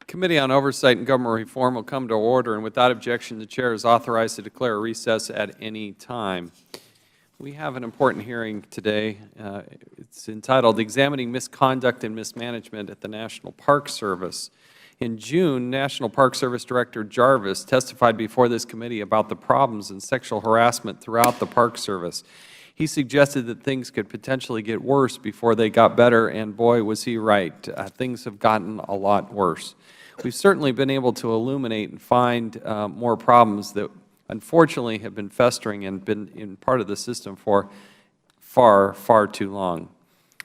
Committee on Oversight and Government Reform will come to order, and without objection, the Chair is authorized to declare a recess at any time. We have an important hearing today. It's entitled Examining Misconduct and Mismanagement at the National Park Service. In June, National Park Service Director Jarvis testified before this committee about the problems in sexual harassment throughout the Park Service. He suggested that things could potentially get worse before they got better, and boy, was he right. Things have gotten a lot worse. We've certainly been able to illuminate and find more problems that unfortunately have been festering and been in part of the system for far, far too long.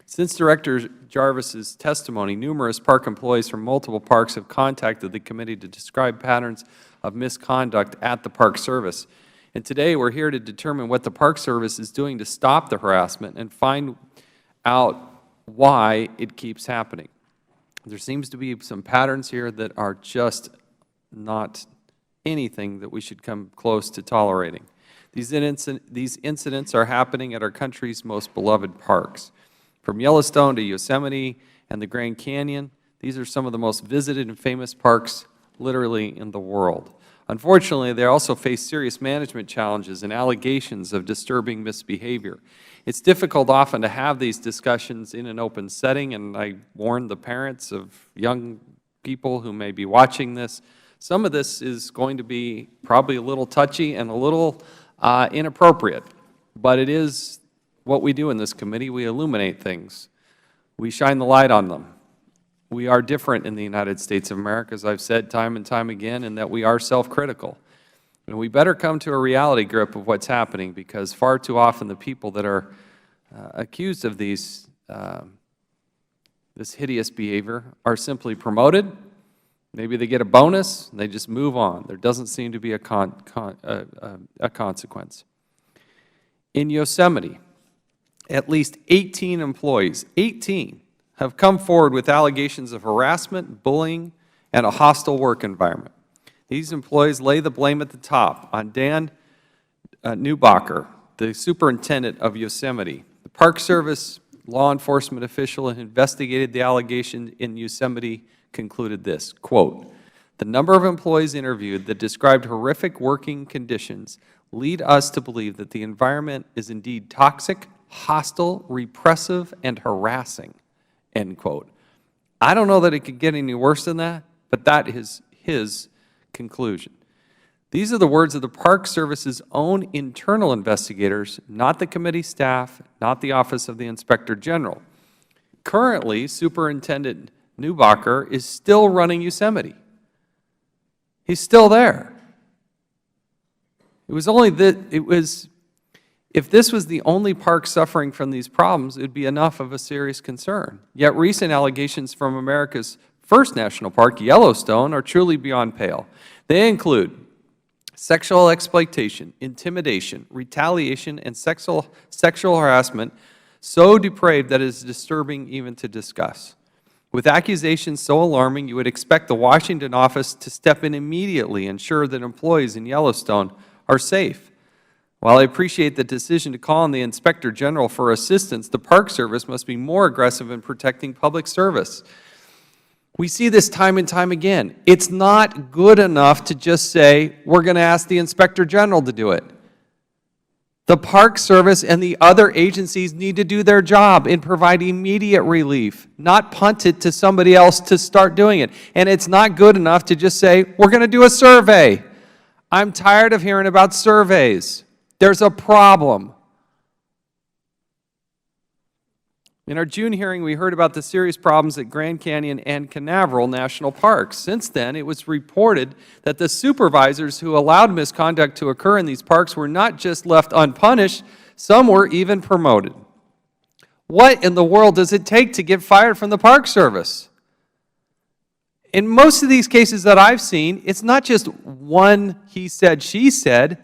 Since Director Jarvis's testimony, numerous park employees from multiple parks have contacted the committee to describe patterns of misconduct at the Park Service. And today we're here to determine what the Park Service is doing to stop the harassment and find out why it keeps happening. There seems to be some patterns here that are just not anything that we should come close to tolerating. These incidents are happening at our country's most beloved parks. From Yellowstone to Yosemite and the Grand Canyon, these are some of the most visited and famous parks literally in the world. Unfortunately, they also face serious management challenges and allegations of disturbing misbehavior. It's difficult often to have these discussions in an open setting, and I warn the parents of young people who may be watching this. Some of this is going to be probably a little touchy and a little inappropriate. But it is what we do in this committee. We illuminate things. We shine the light on them. We are different in the United States of America, as I've said time and time again, in that we are self-critical. And we better come to a reality grip of what's happening, because far too often the people that are accused of this hideous behavior are simply promoted. Maybe they get a bonus, and they just move on. There doesn't seem to be a consequence. In Yosemite, at least 18 employees, 18, have come forward with allegations of harassment, bullying, and a hostile work environment. These employees lay the blame at the top on Dan Neubacher, the superintendent of Yosemite. The Park Service law enforcement official who investigated the allegation in Yosemite concluded this, quote, "The number of employees interviewed that described horrific working conditions lead us to believe that the environment is indeed toxic, hostile, repressive, and harassing," end quote. I don't know that it could get any worse than that, but that is his conclusion. These are the words of the Park Service's own internal investigators, not the committee staff, not the Office of the Inspector General. Currently, Superintendent Neubacher is still running Yosemite. He's still there. If this was the only park suffering from these problems, it would be enough of a serious concern. Yet recent allegations from America's first national park, Yellowstone, are truly beyond pale. They include sexual exploitation, intimidation, retaliation, and sexual harassment so depraved that it is disturbing even to discuss. With accusations so alarming, you would expect the Washington office to step in immediately and ensure that employees in Yellowstone are safe. While I appreciate the decision to call on the Inspector General for assistance, the Park Service must be more aggressive in protecting public service. We see this time and time again. It's not good enough to just say, we're going to ask the Inspector General to do it. The Park Service and the other agencies need to do their job and provide immediate relief, not punt it to somebody else to start doing it. And it's not good enough to just say, we're going to do a survey. I'm tired of hearing about surveys. There's a problem. In our June hearing, we heard about the serious problems at Grand Canyon and Canaveral National Parks. Since then, it was reported that the supervisors who allowed misconduct to occur in these parks were not just left unpunished, some were even promoted. What in the world does it take to get fired from the Park Service? In most of these cases that I've seen, it's not just one he said, she said.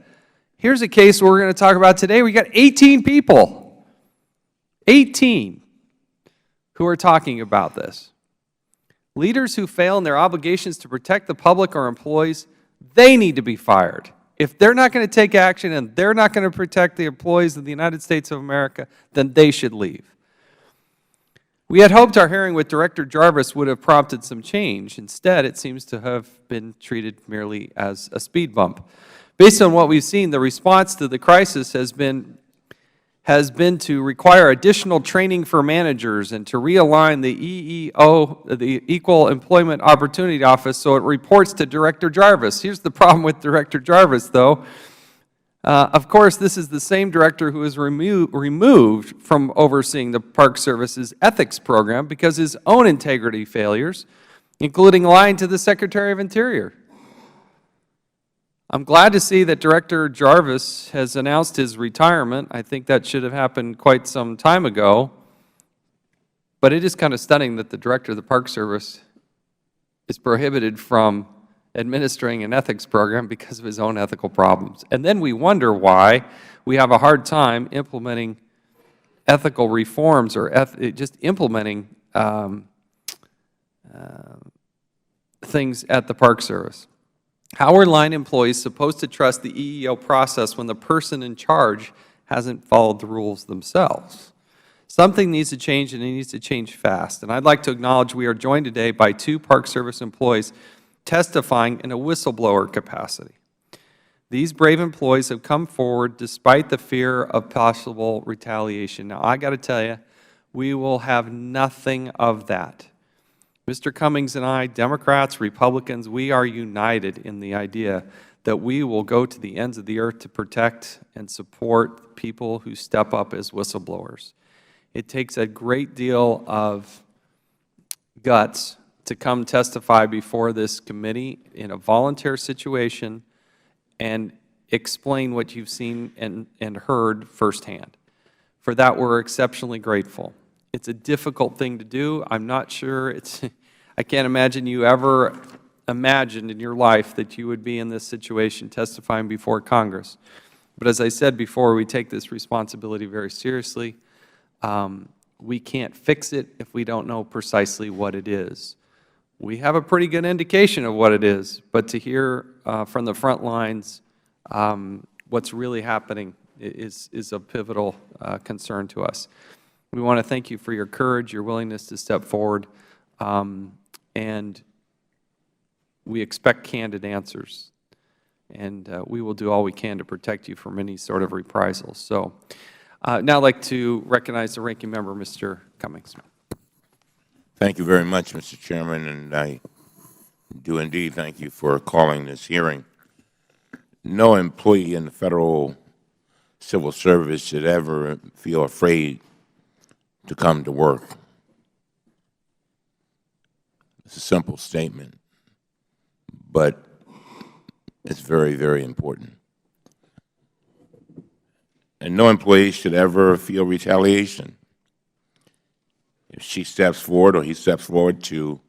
Here's a case we're going to talk about today. We got 18 people. 18. Who are talking about this. Leaders who fail in their obligations to protect the public or employees, they need to be fired. If they're not going to take action and they're not going to protect the employees of the United States of America, then they should leave. We had hoped our hearing with Director Jarvis would have prompted some change. Instead, it seems to have been treated merely as a speed bump. Based on what we've seen, the response to the crisis has been to require additional training for managers and to realign the EEO, the Equal Employment Opportunity Office, so it reports to Director Jarvis. Here's the problem with Director Jarvis, though. Of course, this is the same director who was removed from overseeing the Park Service's ethics program because his own integrity failures, including lying to the Secretary of Interior. I'm glad to see that Director Jarvis has announced his retirement. I think that should have happened quite some time ago. But it is kind of stunning that the Director of the Park Service is prohibited from administering an ethics program because of his own ethical problems. And then we wonder why we have a hard time implementing ethical reforms or just implementing things at the Park Service. How are line employees supposed to trust the EEO process when the person in charge hasn't followed the rules themselves? Something needs to change, and it needs to change fast. And I'd like to acknowledge we are joined today by 2 Park Service employees testifying in a whistleblower capacity. These brave employees have come forward despite the fear of possible retaliation. Now, I got to tell you, we will have nothing of that. Mr. Cummings and I, Democrats, Republicans, we are united in the idea that we will go to the ends of the earth to protect and support people who step up as whistleblowers. It takes a great deal of guts to come testify before this committee in a volunteer situation and explain what you've seen and heard firsthand. For that, we're exceptionally grateful. It's a difficult thing to do. I'm not sure I can't imagine you ever imagined in your life that you would be in this situation testifying before Congress. But as I said before, we take this responsibility very seriously. We can't fix it if we don't know precisely what it is. We have a pretty good indication of what it is, but to hear from the front lines what's really happening is a pivotal concern to us. We want to thank you for your courage, your willingness to step forward, and we expect candid answers. And we will do all we can to protect you from any sort of reprisals. So now I'd like to recognize the Ranking Member, Mr. Cummings. Thank you very much, Mr. Chairman, and I do indeed thank you for calling this hearing. No employee in the Federal Civil Service should ever feel afraid to come to work. It's a simple statement, but it's very, very important. And no employee should ever feel retaliation. If she steps forward or he steps forward to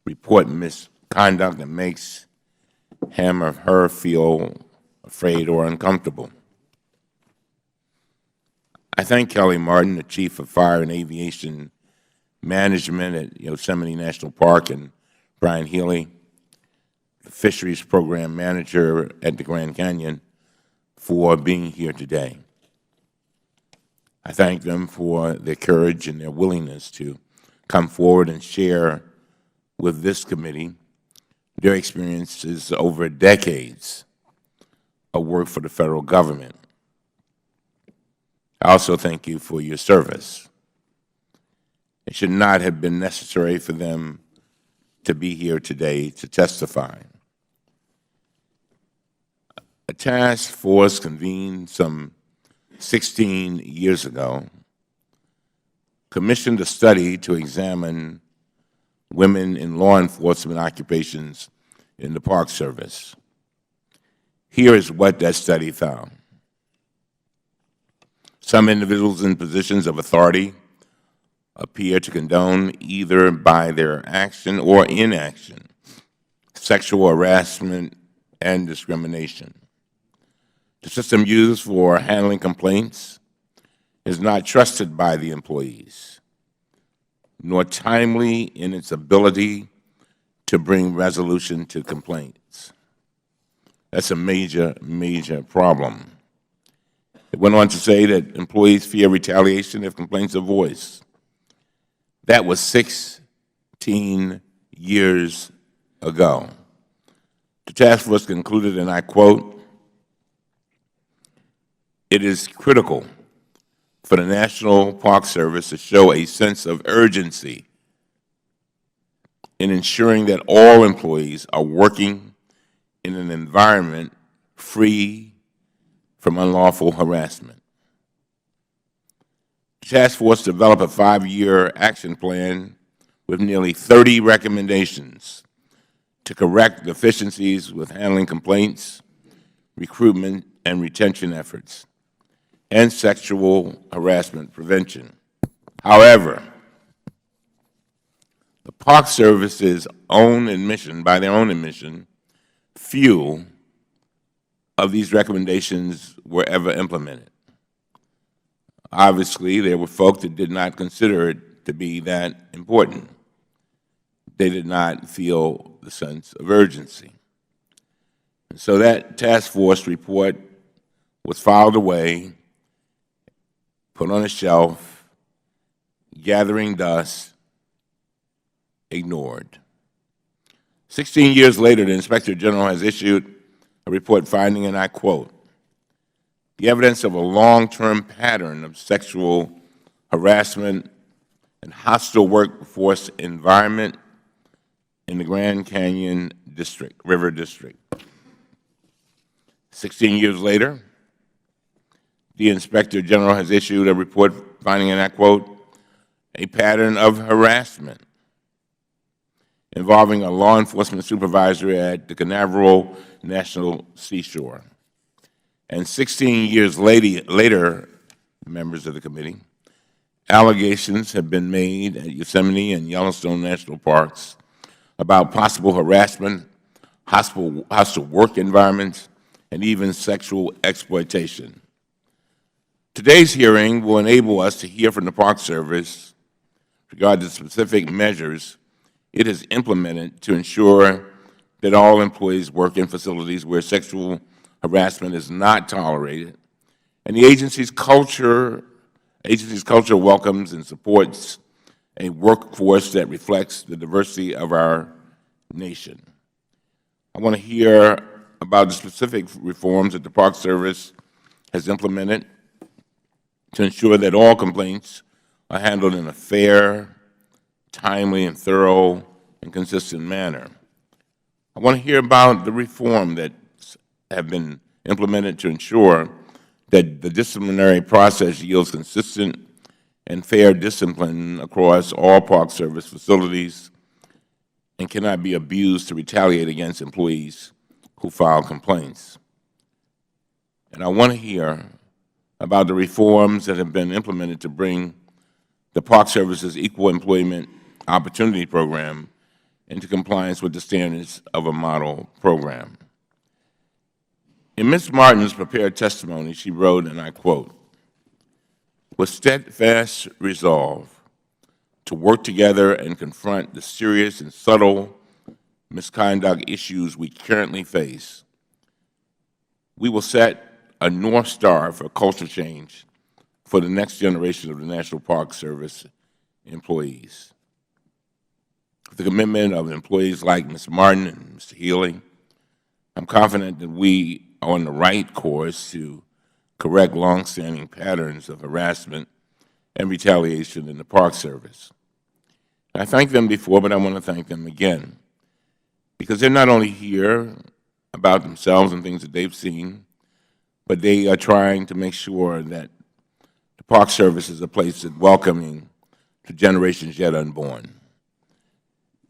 report misconduct that makes him or her feel afraid or uncomfortable. I thank Kelly Martin, the Chief of Fire and Aviation Management at Yosemite National Park, and Brian Healey, the Fisheries Program Manager at the Grand Canyon, for being here today. I thank them for their courage and their willingness to come forward and share with this committee their experiences over decades of work for the Federal Government. I also thank you for your service. It should not have been necessary for them to be here today to testify. A task force convened some 16 years ago commissioned a study to examine women in law enforcement occupations in the Park Service. Here is what that study found. Some individuals in positions of authority appear to condone, either by their action or inaction, sexual harassment and discrimination. The system used for handling complaints is not trusted by the employees, nor timely in its ability to bring resolution to complaints. That's a major, major problem. It went on to say that employees fear retaliation if complaints are voiced. That was 16 years ago. The task force concluded, and I quote, "It is critical for the National Park Service to show a sense of urgency in ensuring that all employees are working in an environment free from unlawful harassment." The task force developed a 5-year action plan with nearly 30 recommendations to correct deficiencies with handling complaints, recruitment and retention efforts, and sexual harassment prevention. However, the Park Service's own admission, by their own admission, few of these recommendations were ever implemented. Obviously, there were folks that did not consider it to be that important. They did not feel the sense of urgency. And so that task force report was filed away, put on a shelf, gathering dust, ignored. 16 years later, the Inspector General has issued a report finding, and I quote, "The evidence of a long-term pattern of sexual harassment and hostile workforce environment in the Grand Canyon District, River District." 16 years later, the Inspector General has issued a report finding, and I quote, a pattern of harassment involving a law enforcement supervisor at the Canaveral National Seashore. And 16 years later, members of the committee, allegations have been made at Yosemite and Yellowstone National Parks about possible harassment, hostile work environments, and even sexual exploitation. Today's hearing will enable us to hear from the Park Service regarding the specific measures it has implemented to ensure that all employees work in facilities where sexual harassment is not tolerated, and the agency's culture welcomes and supports a workforce that reflects the diversity of our nation. I want to hear about the specific reforms that the Park Service has implemented to ensure that all complaints are handled in a fair, timely, and thorough and consistent manner. I want to hear about the reform that have been implemented to ensure that the disciplinary process yields consistent and fair discipline across all Park Service facilities and cannot be abused to retaliate against employees who file complaints. And I want to hear about the reforms that have been implemented to bring the Park Service's Equal Employment Opportunity Program into compliance with the standards of a model program. In Ms. Martin's prepared testimony, she wrote, and I quote, "With steadfast resolve to work together and confront the serious and subtle misconduct issues we currently face, we will set a North Star for culture change for the next generation of the National Park Service employees. With the commitment of employees like Ms. Martin and Mr. Healey, I'm confident that we are on the right course to correct longstanding patterns of harassment and retaliation in the Park Service. I thanked them before, but I want to thank them again, because they're not only here about themselves and things that they've seen, but they are trying to make sure that the Park Service is a place that's welcoming to generations yet unborn.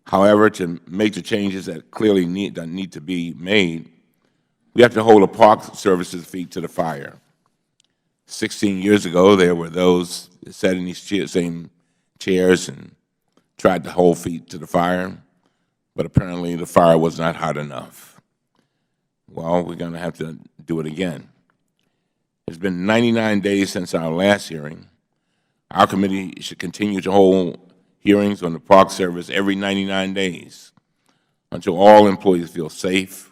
However, to make the changes that clearly need to be made, we have to hold the Park Service's feet to the fire. 16 years ago, there were those that sat in these same chairs and tried to hold feet to the fire, but apparently the fire was not hot enough. Well, we're going to have to do it again. It's been 99 days since our last hearing. Our committee should continue to hold hearings on the Park Service every 99 days until all employees feel safe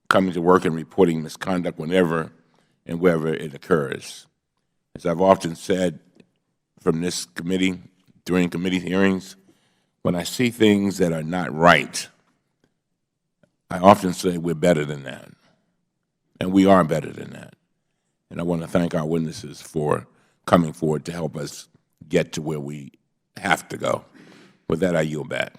coming to work and reporting misconduct whenever and wherever it occurs. As I've often said from this committee, during committee hearings, when I see things that are not right, I often say we're better than that, and we are better than that. And I want to thank our witnesses for coming forward to help us get to where we have to go. With that, I yield back.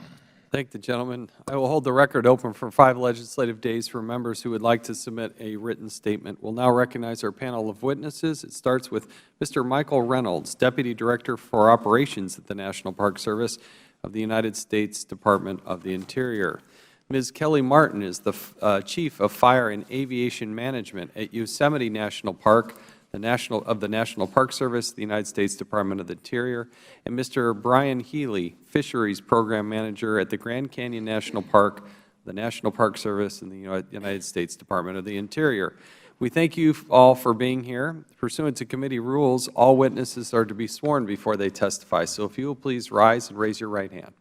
Thank the gentleman. I will hold the record open for 5 legislative days for members who would like to submit a written statement. We'll now recognize our panel of witnesses. It starts with Mr. Michael Reynolds, Deputy Director for Operations at the National Park Service of the United States Department of the Interior. Ms. Kelly Martin is the Chief of Fire and Aviation Management at Yosemite National Park, the National Park Service, the United States Department of the Interior, and Mr. Brian Healey, Fisheries Program Manager at the Grand Canyon National Park, the National Park Service, and the United States Department of the Interior. We thank you all for being here. Pursuant to committee rules, all witnesses are to be sworn before they testify. So if you will please rise and raise your right hand.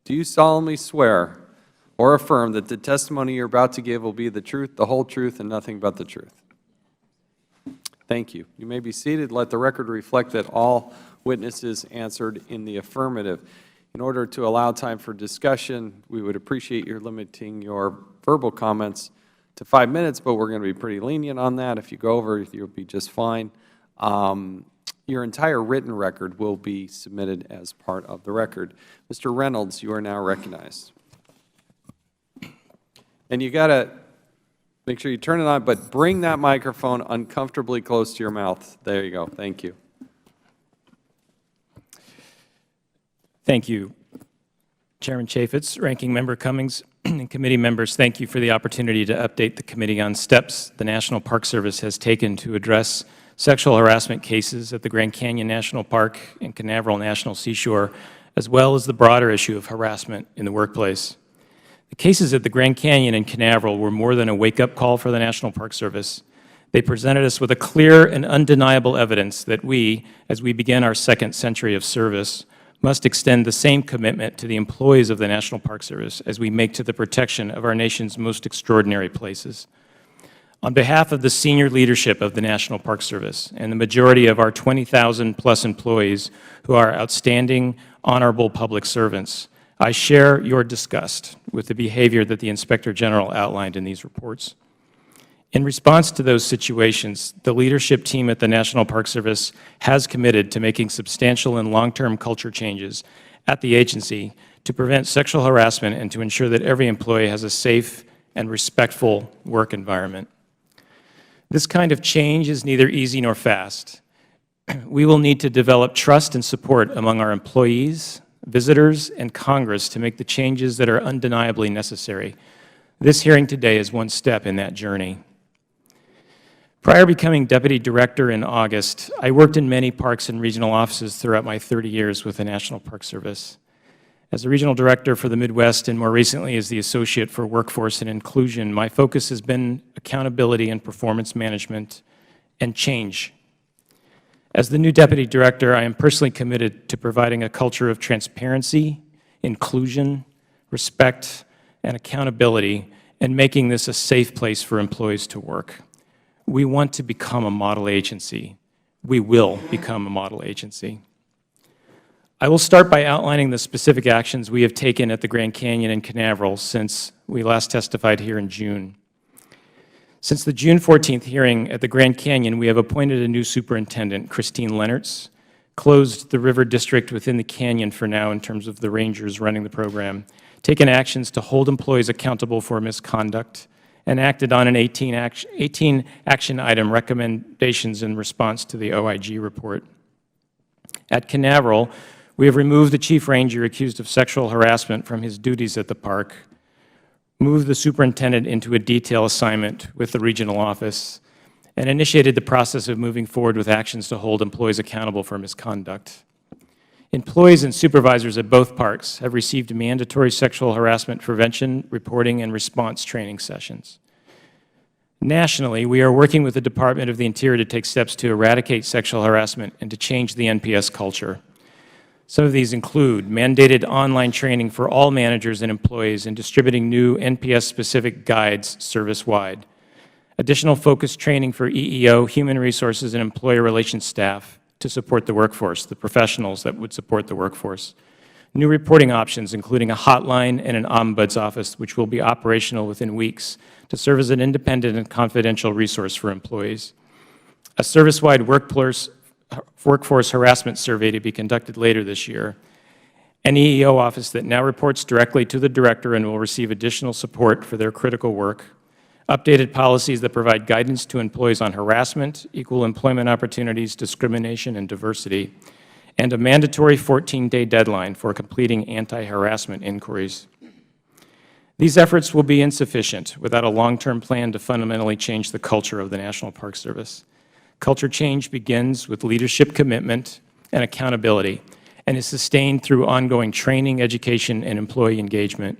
Do you solemnly swear or affirm that the testimony you are about to give will be the truth, the whole truth, and nothing but the truth? Thank you. You may be seated. Let the record reflect that all witnesses answered in the affirmative. In order to allow time for discussion, we would appreciate your limiting your verbal comments to 5 minutes, but we're going to be pretty lenient on that. If you go over, you'll be just fine. Your entire written record will be submitted as part of the record. Mr. Reynolds, you are now recognized. And you got to make sure you turn it on, but bring that microphone uncomfortably close to your mouth. There you go. Thank you. Thank you, Chairman Chaffetz, Ranking Member Cummings, and committee members. Thank you for the opportunity to update the committee on steps the National Park Service has taken to address sexual harassment cases at the Grand Canyon National Park and Canaveral National Seashore, as well as the broader issue of harassment in the workplace. The cases at the Grand Canyon and Canaveral were more than a wake-up call for the National Park Service. They presented us with a clear and undeniable evidence that we, as we begin our second century of service, must extend the same commitment to the employees of the National Park Service as we make to the protection of our nation's most extraordinary places. On behalf of the senior leadership of the National Park Service and the majority of our 20,000-plus employees who are outstanding, honorable public servants, I share your disgust with the behavior that the Inspector General outlined in these reports. In response to those situations, the leadership team at the National Park Service has committed to making substantial and long-term culture changes at the agency to prevent sexual harassment and to ensure that every employee has a safe and respectful work environment. This kind of change is neither easy nor fast. We will need to develop trust and support among our employees, visitors, and Congress to make the changes that are undeniably necessary. This hearing today is one step in that journey. Prior to becoming Deputy Director in August, I worked in many parks and regional offices throughout my 30 years with the National Park Service. As the Regional Director for the Midwest and more recently as the Associate for Workforce and Inclusion, my focus has been accountability and performance management and change. As the new Deputy Director, I am personally committed to providing a culture of transparency, inclusion, respect, and accountability, and making this a safe place for employees to work. We want to become a model agency. We will become a model agency. I will start by outlining the specific actions we have taken at the Grand Canyon and Canaveral since we last testified here in June. Since the June 14th hearing at the Grand Canyon, we have appointed a new superintendent, Christine Lennertz, closed the river district within the canyon for now in terms of the rangers running the program, taken actions to hold employees accountable for misconduct, and acted on an 18 action item recommendations in response to the OIG report. At Canaveral, we have removed the chief ranger accused of sexual harassment from his duties at the park, moved the superintendent into a detail assignment with the regional office, and initiated the process of moving forward with actions to hold employees accountable for misconduct. Employees and supervisors at both parks have received mandatory sexual harassment prevention, reporting, and response training sessions. Nationally, we are working with the Department of the Interior to take steps to eradicate sexual harassment and to change the NPS culture. Some of these include mandated online training for all managers and employees and distributing new NPS-specific guides service-wide, additional focused training for EEO, human resources, and employer relations staff to support the workforce, the professionals that would support the workforce. New reporting options, including a hotline and an ombuds office, which will be operational within weeks to serve as an independent and confidential resource for employees. A service-wide workforce harassment survey to be conducted later this year. An EEO office that now reports directly to the director and will receive additional support for their critical work. Updated policies that provide guidance to employees on harassment, equal employment opportunities, discrimination, and diversity, and a mandatory 14-day deadline for completing anti-harassment inquiries. These efforts will be insufficient without a long-term plan to fundamentally change the culture of the National Park Service. Culture change begins with leadership commitment and accountability and is sustained through ongoing training, education, and employee engagement.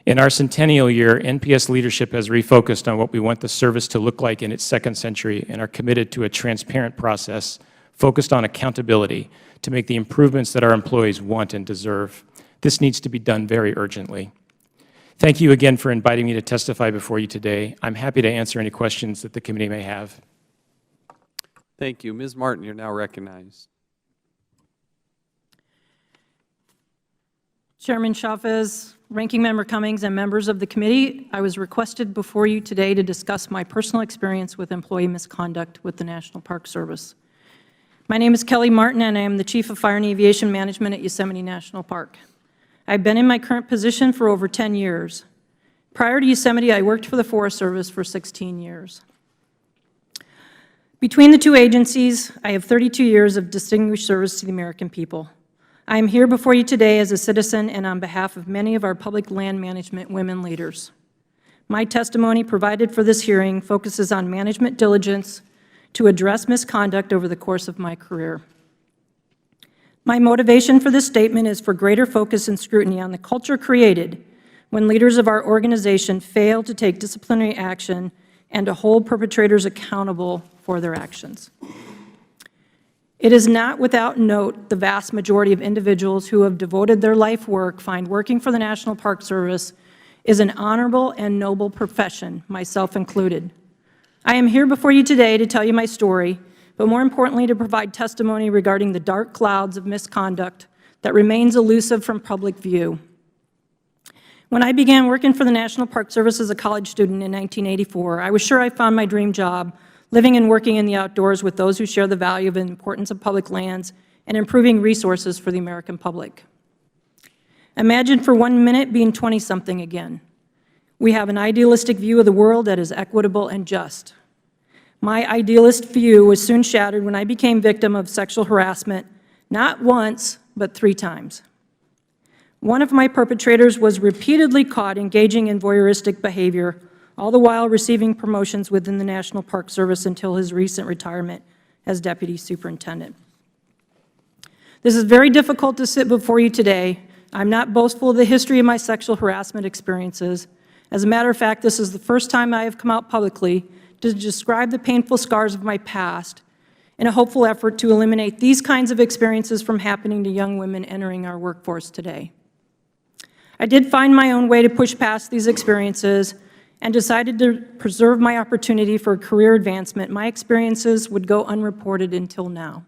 In our centennial year, NPS leadership has refocused on what we want the service to look like in its second century and are committed to a transparent process focused on accountability to make the improvements that our employees want and deserve. This needs to be done very urgently. Thank you again for inviting me to testify before you today. I'm happy to answer any questions that the committee may have. Thank you. Ms. Martin, you're now recognized. Chairman Chavez, Ranking Member Cummings, and members of the committee, I was requested before you today to discuss my personal experience with employee misconduct with the National Park Service. My name is Kelly Martin, and I am the Chief of Fire and Aviation Management at Yosemite National Park. I've been in my current position for over 10 years. Prior to Yosemite, I worked for the Forest Service for 16 years. Between the two agencies, I have 32 years of distinguished service to the American people. I am here before you today as a citizen and on behalf of many of our public land management women leaders. My testimony provided for this hearing focuses on management diligence to address misconduct over the course of my career. My motivation for this statement is for greater focus and scrutiny on the culture created when leaders of our organization fail to take disciplinary action and to hold perpetrators accountable for their actions. It is not without note the vast majority of individuals who have devoted their life work find working for the National Park Service is an honorable and noble profession, myself included. I am here before you today to tell you my story, but more importantly to provide testimony regarding the dark clouds of misconduct that remains elusive from public view. When I began working for the National Park Service as a college student in 1984, I was sure I found my dream job, living and working in the outdoors with those who share the value of the importance of public lands and improving resources for the American public. Imagine for 1 minute being 20-something again. We have an idealistic view of the world that is equitable and just. My idealist view was soon shattered when I became victim of sexual harassment, not once, but 3 times. One of my perpetrators was repeatedly caught engaging in voyeuristic behavior, all the while receiving promotions within the National Park Service until his recent retirement as Deputy Superintendent. This is very difficult to sit before you today. I'm not boastful of the history of my sexual harassment experiences. As a matter of fact, this is the first time I have come out publicly to describe the painful scars of my past in a hopeful effort to eliminate these kinds of experiences from happening to young women entering our workforce today. I did find my own way to push past these experiences and decided to preserve my opportunity for career advancement. My experiences would go unreported until now.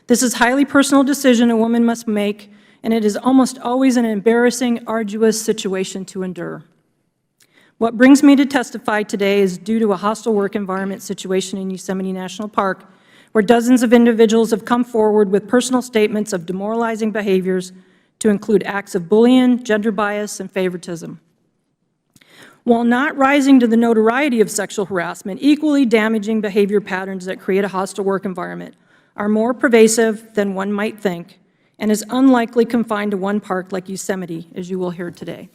This is a highly personal decision a woman must make, and it is almost always an embarrassing, arduous situation to endure. What brings me to testify today is due to a hostile work environment situation in Yosemite National Park, where dozens of individuals have come forward with personal statements of demoralizing behaviors to include acts of bullying, gender bias, and favoritism. While not rising to the notoriety of sexual harassment, equally damaging behavior patterns that create a hostile work environment are more pervasive than one might think and is unlikely confined to one park like Yosemite, as you will hear today.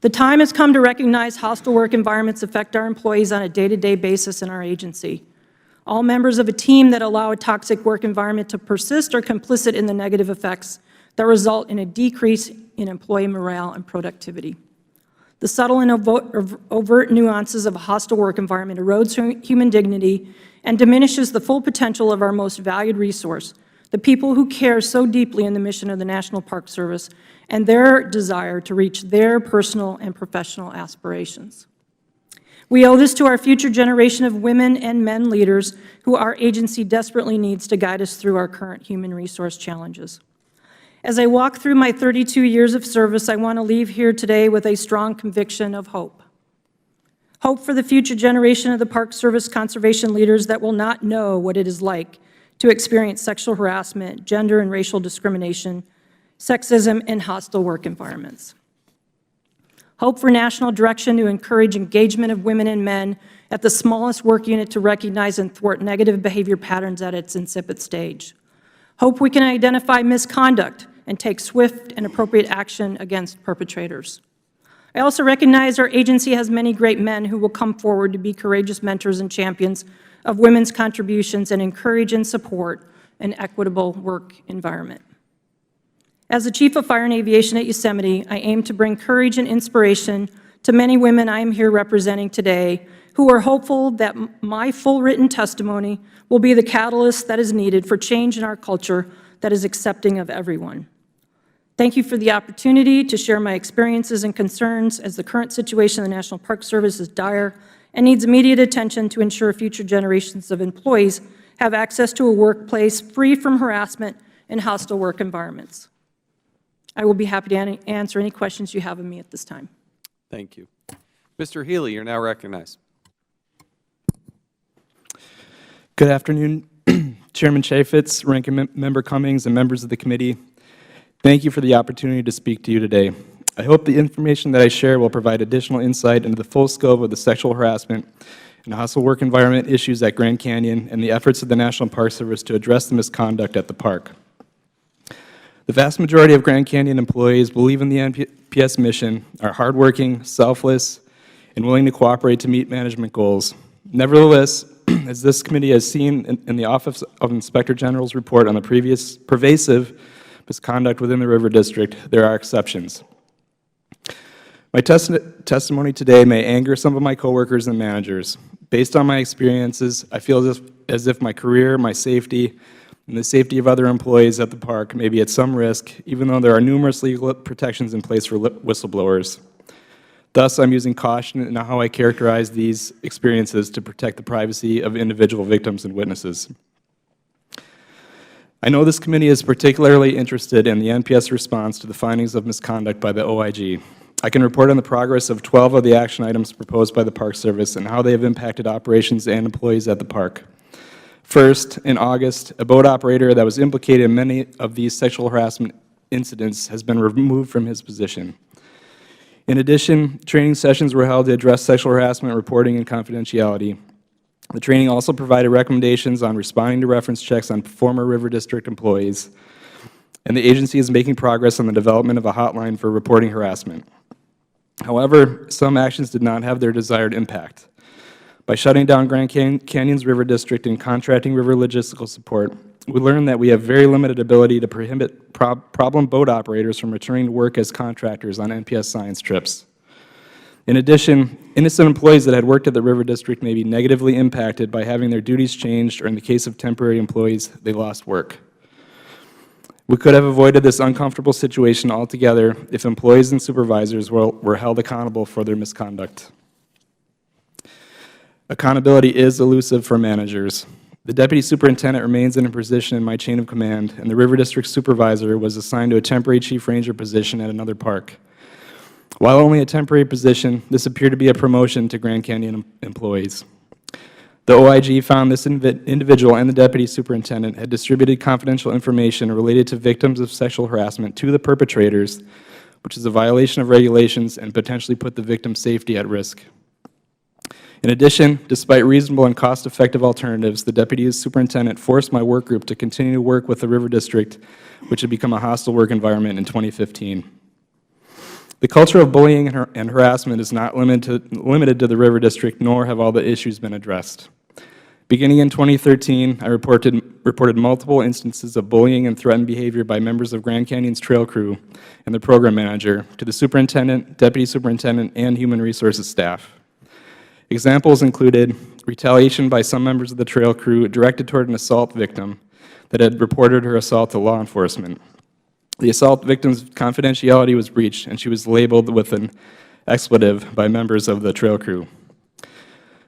The time has come to recognize hostile work environments affect our employees on a day-to-day basis in our agency. All members of a team that allow a toxic work environment to persist are complicit in the negative effects that result in a decrease in employee morale and productivity. The subtle and overt nuances of a hostile work environment erodes human dignity and diminishes the full potential of our most valued resource, the people who care so deeply in the mission of the National Park Service and their desire to reach their personal and professional aspirations. We owe this to our future generation of women and men leaders who our agency desperately needs to guide us through our current human resource challenges. As I walk through my 32 years of service, I want to leave here today with a strong conviction of hope. Hope for the future generation of the Park Service conservation leaders that will not know what it is like to experience sexual harassment, gender and racial discrimination, sexism, and hostile work environments. Hope for national direction to encourage engagement of women and men at the smallest work unit to recognize and thwart negative behavior patterns at its incipient stage. Hope we can identify misconduct and take swift and appropriate action against perpetrators. I also recognize our agency has many great men who will come forward to be courageous mentors and champions of women's contributions and encourage and support an equitable work environment. As the Chief of Fire and Aviation at Yosemite, I aim to bring courage and inspiration to many women I am here representing today who are hopeful that my full written testimony will be the catalyst that is needed for change in our culture that is accepting of everyone. Thank you for the opportunity to share my experiences and concerns as the current situation in the National Park Service is dire and needs immediate attention to ensure future generations of employees have access to a workplace free from harassment and hostile work environments. I will be happy to answer any questions you have of me at this time. Thank you. Mr. Healey, you're now recognized. Good afternoon, Chairman Chaffetz, Ranking Member Cummings, and members of the committee. Thank you for the opportunity to speak to you today. I hope the information that I share will provide additional insight into the full scope of the sexual harassment and hostile work environment issues at Grand Canyon and the efforts of the National Park Service to address the misconduct at the park. The vast majority of Grand Canyon employees believe in the NPS mission, are hardworking, selfless, and willing to cooperate to meet management goals. Nevertheless, as this committee has seen in the Office of Inspector General's report on the pervasive misconduct within the River District, there are exceptions. My testimony today may anger some of my coworkers and managers. Based on my experiences, I feel as if my career, my safety, and the safety of other employees at the park may be at some risk, even though there are numerous legal protections in place for whistleblowers. Thus, I'm using caution in how I characterize these experiences to protect the privacy of individual victims and witnesses. I know this committee is particularly interested in the NPS response to the findings of misconduct by the OIG. I can report on the progress of 12 of the action items proposed by the Park Service and how they have impacted operations and employees at the park. First, in August, a boat operator that was implicated in many of these sexual harassment incidents has been removed from his position. In addition, training sessions were held to address sexual harassment reporting and confidentiality. The training also provided recommendations on responding to reference checks on former River District employees, and the agency is making progress on the development of a hotline for reporting harassment. However, some actions did not have their desired impact. By shutting down Grand Canyon's River District and contracting river logistical support, we learned that we have very limited ability to prohibit problem boat operators from returning to work as contractors on NPS science trips. In addition, innocent employees that had worked at the River District may be negatively impacted by having their duties changed, or in the case of temporary employees, they lost work. We could have avoided this uncomfortable situation altogether if employees and supervisors were held accountable for their misconduct. Accountability is elusive for managers. The Deputy Superintendent remains in a position in my chain of command, and the River District Supervisor was assigned to a temporary Chief Ranger position at another park. While only a temporary position, this appeared to be a promotion to Grand Canyon employees. The OIG found this individual and the Deputy Superintendent had distributed confidential information related to victims of sexual harassment to the perpetrators, which is a violation of regulations and potentially put the victim's safety at risk. In addition, despite reasonable and cost-effective alternatives, the Deputy Superintendent forced my work group to continue to work with the River District, which had become a hostile work environment in 2015. The culture of bullying and harassment is not limited to the River District, nor have all the issues been addressed. Beginning in 2013, I reported multiple instances of bullying and threatened behavior by members of Grand Canyon's trail crew and the program manager to the superintendent, deputy superintendent, and human resources staff. Examples included retaliation by some members of the trail crew directed toward an assault victim that had reported her assault to law enforcement. The assault victim's confidentiality was breached, and she was labeled with an expletive by members of the trail crew.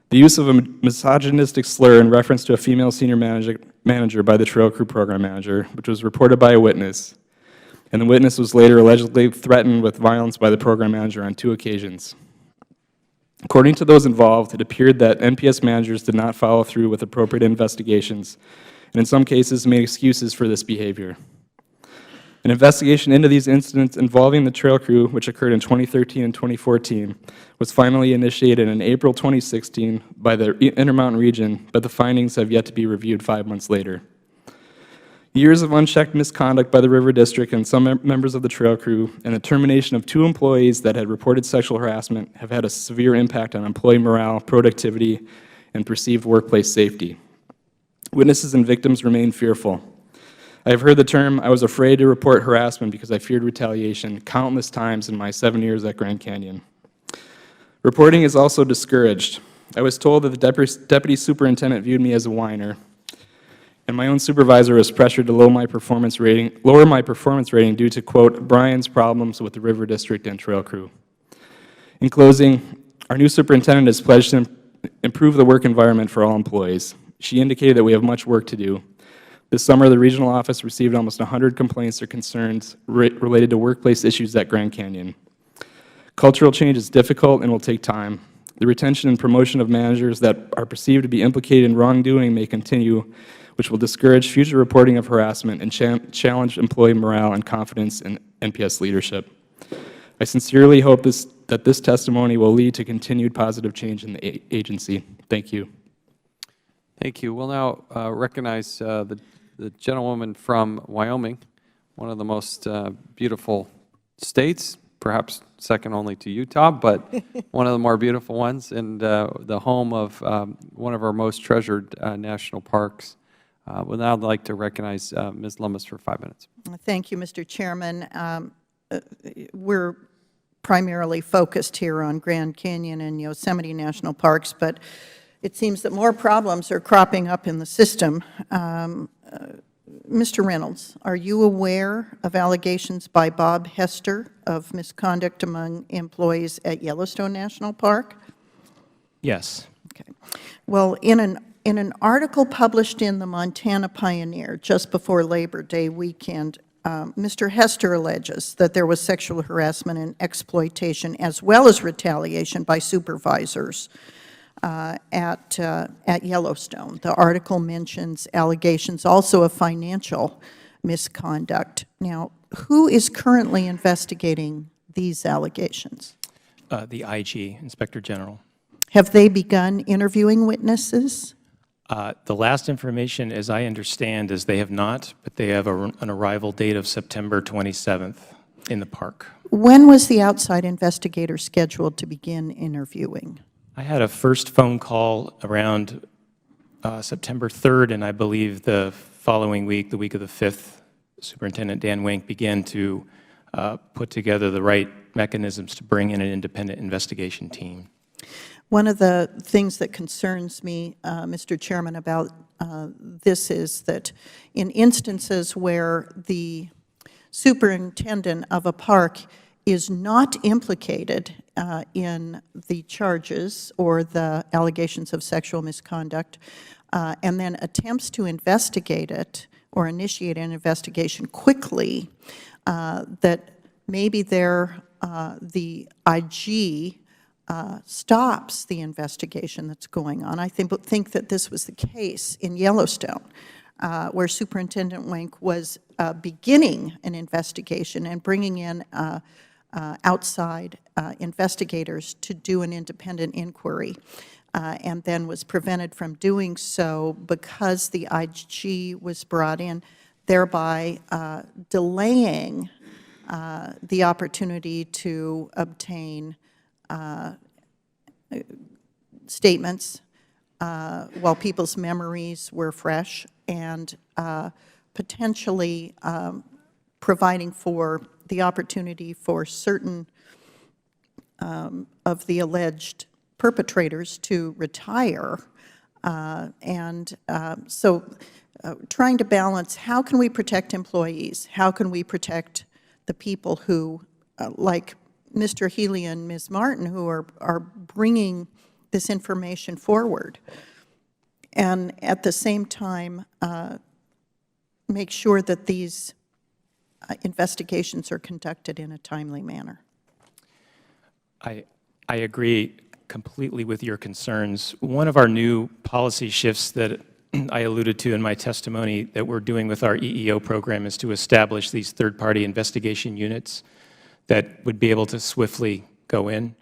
The use of a misogynistic slur in reference to a female senior manager by the trail crew program manager, which was reported by a witness, and the witness was later allegedly threatened with violence by the program manager on 2 occasions. According to those involved, it appeared that NPS managers did not follow through with appropriate investigations, and in some cases made excuses for this behavior. An investigation into these incidents involving the trail crew, which occurred in 2013 and 2014, was finally initiated in April 2016 by the Intermountain region, but the findings have yet to be reviewed 5 months later. Years of unchecked misconduct by the River District and some members of the trail crew, and the termination of 2 employees that had reported sexual harassment have had a severe impact on employee morale, productivity, and perceived workplace safety. Witnesses and victims remain fearful. I have heard the term, "I was afraid to report harassment because I feared retaliation," countless times in my 7 years at Grand Canyon. Reporting is also discouraged. I was told that the deputy superintendent viewed me as a whiner, and my own supervisor was pressured to lower my performance rating due to, quote, "Brian's problems with the River District and trail crew." In closing, our new superintendent has pledged to improve the work environment for all employees. She indicated that we have much work to do. This summer, the regional office received almost 100 complaints or concerns related to workplace issues at Grand Canyon. Cultural change is difficult and will take time. The retention and promotion of managers that are perceived to be implicated in wrongdoing may continue, which will discourage future reporting of harassment and challenge employee morale and confidence in NPS leadership. I sincerely hope that this testimony will lead to continued positive change in the agency. Thank you. Thank you. We'll now recognize the gentlewoman from Wyoming, one of the most beautiful states, perhaps second only to Utah, but one of the more beautiful ones, and the home of one of our most treasured national parks. Well, now I'd like to recognize Ms. Lummis for 5 minutes. Thank you, Mr. Chairman. We're primarily focused here on Grand Canyon and Yosemite National Parks, but it seems that more problems are cropping up in the system. Mr. Reynolds, are you aware of allegations by Bob Hester of misconduct among employees at Yellowstone National Park? Yes. Okay. Well, in an article published in the Montana Pioneer just before Labor Day weekend, Mr. Hester alleges that there was sexual harassment and exploitation as well as retaliation by supervisors at Yellowstone. The article mentions allegations also of financial misconduct. Now, who is currently investigating these allegations? The IG, Inspector General. Have they begun interviewing witnesses? The last information, as I understand, is they have not, but they have an arrival date of September 27th in the park. When was the outside investigator scheduled to begin interviewing? I had a first phone call around September 3rd, and I believe the following week, the week of the 5th, Superintendent Dan Wenk began to put together the right mechanisms to bring in an independent investigation team. One of the things that concerns me, Mr. Chairman, about this is that in instances where the superintendent of a park is not implicated in the charges or the allegations of sexual misconduct, and then attempts to investigate it or initiate an investigation quickly, that maybe the IG stops the investigation that's going on. I think that this was the case in Yellowstone, where Superintendent Wenk was beginning an investigation and bringing in outside investigators to do an independent inquiry, and then was prevented from doing so because the IG was brought in, thereby delaying the opportunity to obtain statements while people's memories were fresh, and potentially providing for the opportunity for certain of the alleged perpetrators to retire. So trying to balance, how can we protect employees? How can we protect the people who, like Mr. Healey and Ms. Martin, who are bringing this information forward, and at the same time make sure that these investigations are conducted in a timely manner? I agree completely with your concerns. One of our new policy shifts that I alluded to in my testimony that we're doing with our EEO program is to establish these third-party investigation units that would be able to swiftly go in.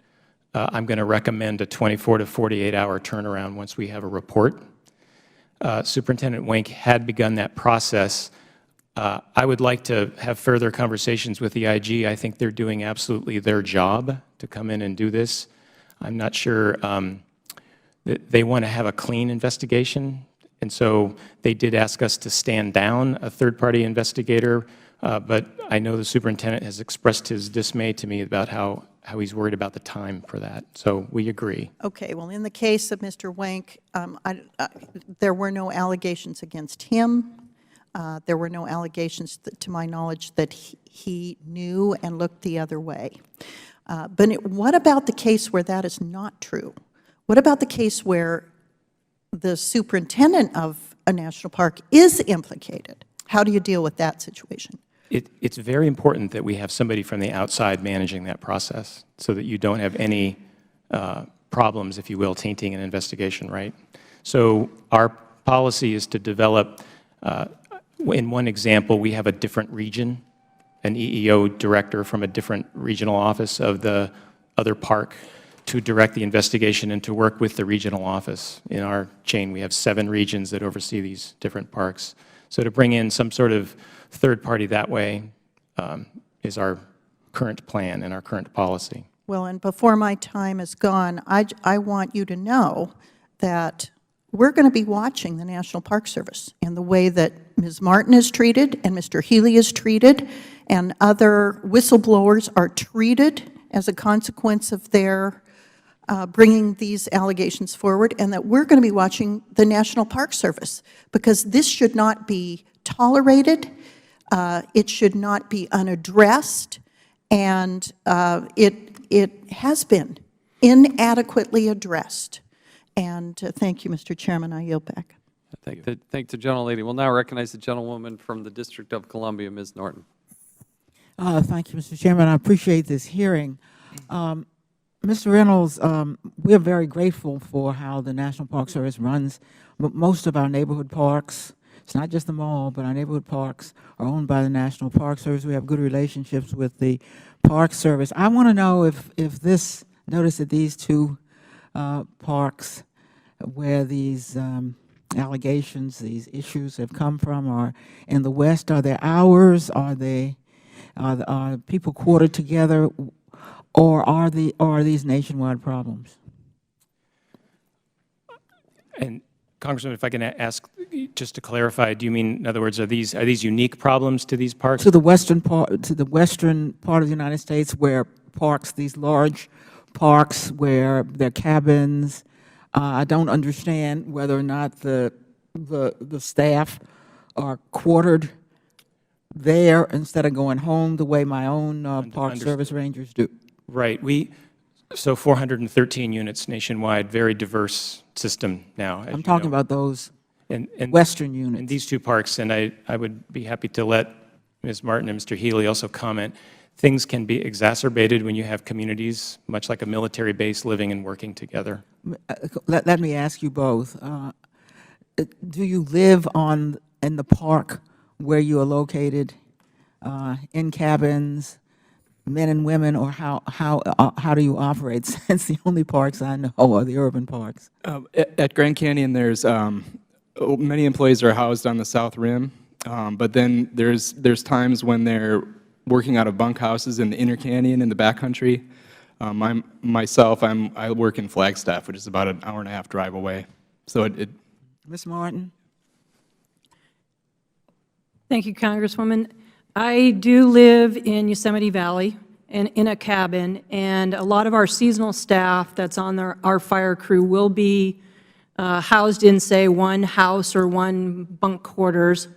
I'm going to recommend a 24 to 48-hour turnaround once we have a report. Superintendent Wenk had begun that process. I would like to have further conversations with the IG. I think they're doing absolutely their job to come in and do this. I'm not sure that they want to have a clean investigation, and so they did ask us to stand down a third-party investigator, but I know the superintendent has expressed his dismay to me about how he's worried about the time for that. So we agree. Okay, well, in the case of Mr. Wenk, there were no allegations against him. There were no allegations, to my knowledge, that he knew and looked the other way. But what about the case where that is not true? What about the case where the superintendent of a national park is implicated? How do you deal with that situation? It's very important that we have somebody from the outside managing that process so that you don't have any problems, if you will, tainting an investigation, right? So our policy is to develop, in one example, we have a different region an EEO director from a different regional office of the other park to direct the investigation and to work with the regional office. In our chain, we have 7 regions that oversee these different parks. So to bring in some sort of third party that way is our current plan and our current policy. Well, and before my time is gone, I want you to know that we're going to be watching the National Park Service and the way that Ms. Martin is treated and Mr. Healey is treated and other whistleblowers are treated as a consequence of their bringing these allegations forward, and that we're going to be watching the National Park Service, because this should not be tolerated, it should not be unaddressed, and it has been inadequately addressed. And thank you, Mr. Chairman. I yield back. Thank the gentlelady. We'll now recognize the gentlewoman from the District of Columbia, Ms. Norton. Thank you, Mr. Chairman. I appreciate this hearing. Mr. Reynolds, we are very grateful for how the National Park Service runs most of our neighborhood parks. It's not just the mall, but our neighborhood parks are owned by the National Park Service. We have good relationships with the Park Service. I want to know if this, notice that these 2 parks where these allegations, these issues have come from are in the West. Are they ours? Are people quartered together? Or are these nationwide problems? And Congressman, if I can ask, just to clarify, do you mean, in other words, are these unique problems to these parks? To the western part of the United States, where parks, these large parks, where they're cabins, I don't understand whether or not the staff are quartered there instead of going home the way my own Park Service rangers do. Right. So 413 units nationwide, very diverse system now. I'm talking about those and western units. in these 2 parks, and I would be happy to let Ms. Martin and Mr. Healey also comment. Things can be exacerbated when you have communities, much like a military base, living and working together. Let me ask you both. Do you live in the park where you are located, in cabins, men and women, or how do you operate? Since the only parks I know are the urban parks. At Grand Canyon, there's many employees are housed on the South Rim, but then there's times when they're working out of bunkhouses in the Inner Canyon in the backcountry. I work in Flagstaff, which is about an hour-and-a-half drive away. So Ms. Martin? Thank you, Congresswoman. I do live in Yosemite Valley in a cabin, and a lot of our seasonal staff that's on our fire crew will be housed in, say, one house or one bunk quarters.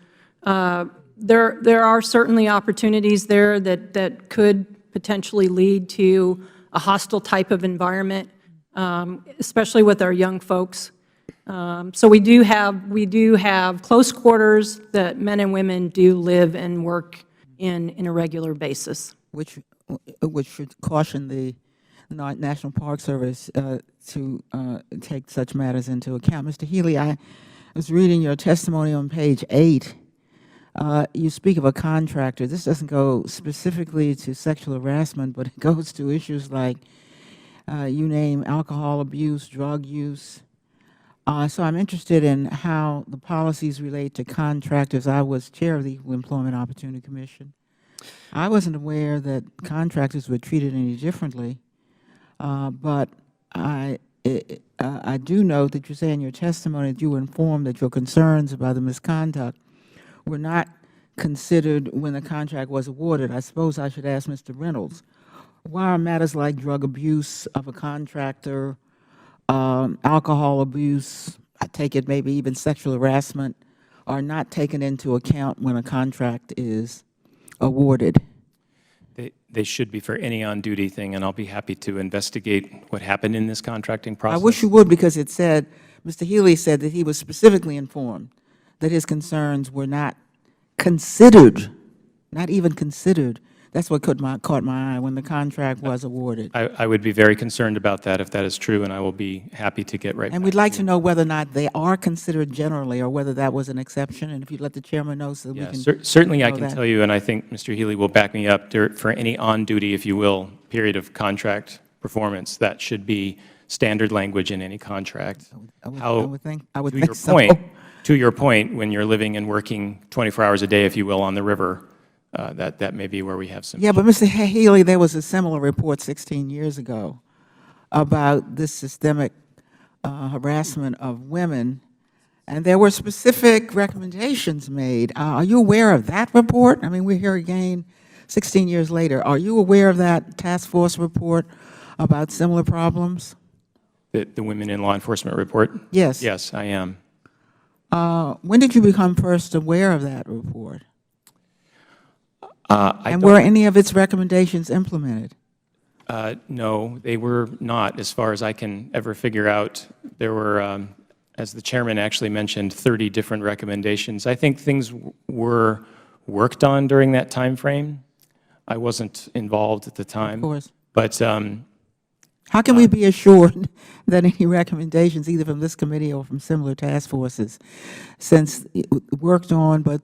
There are certainly opportunities there that could potentially lead to a hostile type of environment, especially with our young folks. So we do have close quarters that men and women do live and work in a regular basis. Which should caution the National Park Service to take such matters into account. Mr. Healey, I was reading your testimony on page 8. You speak of a contractor. This doesn't go specifically to sexual harassment, but it goes to issues like you name alcohol abuse, drug use. So I'm interested in how the policies relate to contractors. I was chair of the Equal Employment Opportunity Commission. I wasn't aware that contractors were treated any differently, but I do note that you say in your testimony that you were informed that your concerns about the misconduct were not considered when the contract was awarded. I suppose I should ask Mr. Reynolds, why are matters like drug abuse of a contractor, alcohol abuse, I take it maybe even sexual harassment, are not taken into account when a contract is awarded? They should be for any on-duty thing, and I'll be happy to investigate what happened in this contracting process. I wish you would, because it said, Mr. Healey said that he was specifically informed that his concerns were not considered, not even considered, That's what caught my eye when the contract was awarded. I would be very concerned about that if that is true, and I will be happy to get right back And to we'd like you. to know whether or not they are considered generally, or whether that was an exception, and if you'd let the chairman know so that we Yeah, can certainly I know can that. tell you, and I think Mr. Healey will back me up, for any on-duty, if you will, period of contract performance, that should be standard language in any contract. I would How- think to so. your point, to your point, when you're living and working 24 hours a day, if you will, on the river, that may be where we have some. Yeah, but Mr. Healy, there was a similar report 16 years ago about this systemic harassment of women, and there were specific recommendations made. Are you aware of that report? I mean, we're here again 16 years later. Are you aware of that task force report about similar problems? The Women in Law Enforcement report? Yes. Yes, I am. When did you become first aware of that report? I And don't- were any of its recommendations implemented? No, they were not, as far as I can ever figure out. There were, as the chairman actually mentioned, 30 different recommendations. I think things were worked on during that time frame. I wasn't involved at the time. Of course. But How can we be assured that any recommendations, either from this committee or from similar task forces, since it worked on but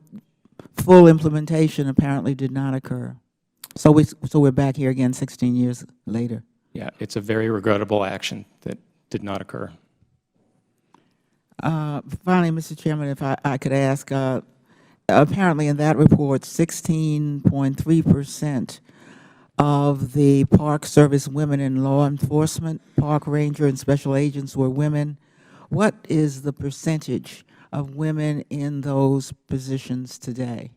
full implementation apparently did not occur? So we're back here again 16 years later. yeah, it's a very regrettable action that did not occur. Finally, Mr. Chairman, if I could ask, apparently in that report, 16.3% of the Park Service women in law enforcement, park ranger and special agents were women. What is the percentage of women in those positions today?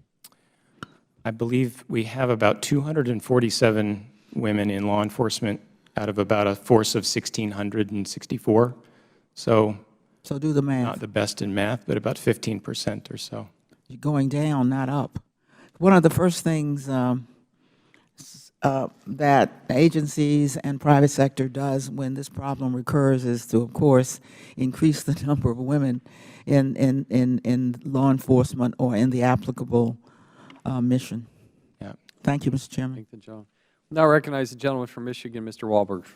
I believe we have about 247 women in law enforcement out of about a force of 1,664. So So do the not math. the best in math, but about 15% or so. You're going down, not up. One of the first things that agencies and private sector does when this problem recurs is to, of course, increase the number of women in law enforcement or in the applicable mission. Yeah. Thank you, Mr. Chairman. Thank the gentleman. Now recognize the gentleman from Michigan, Mr. Walberg.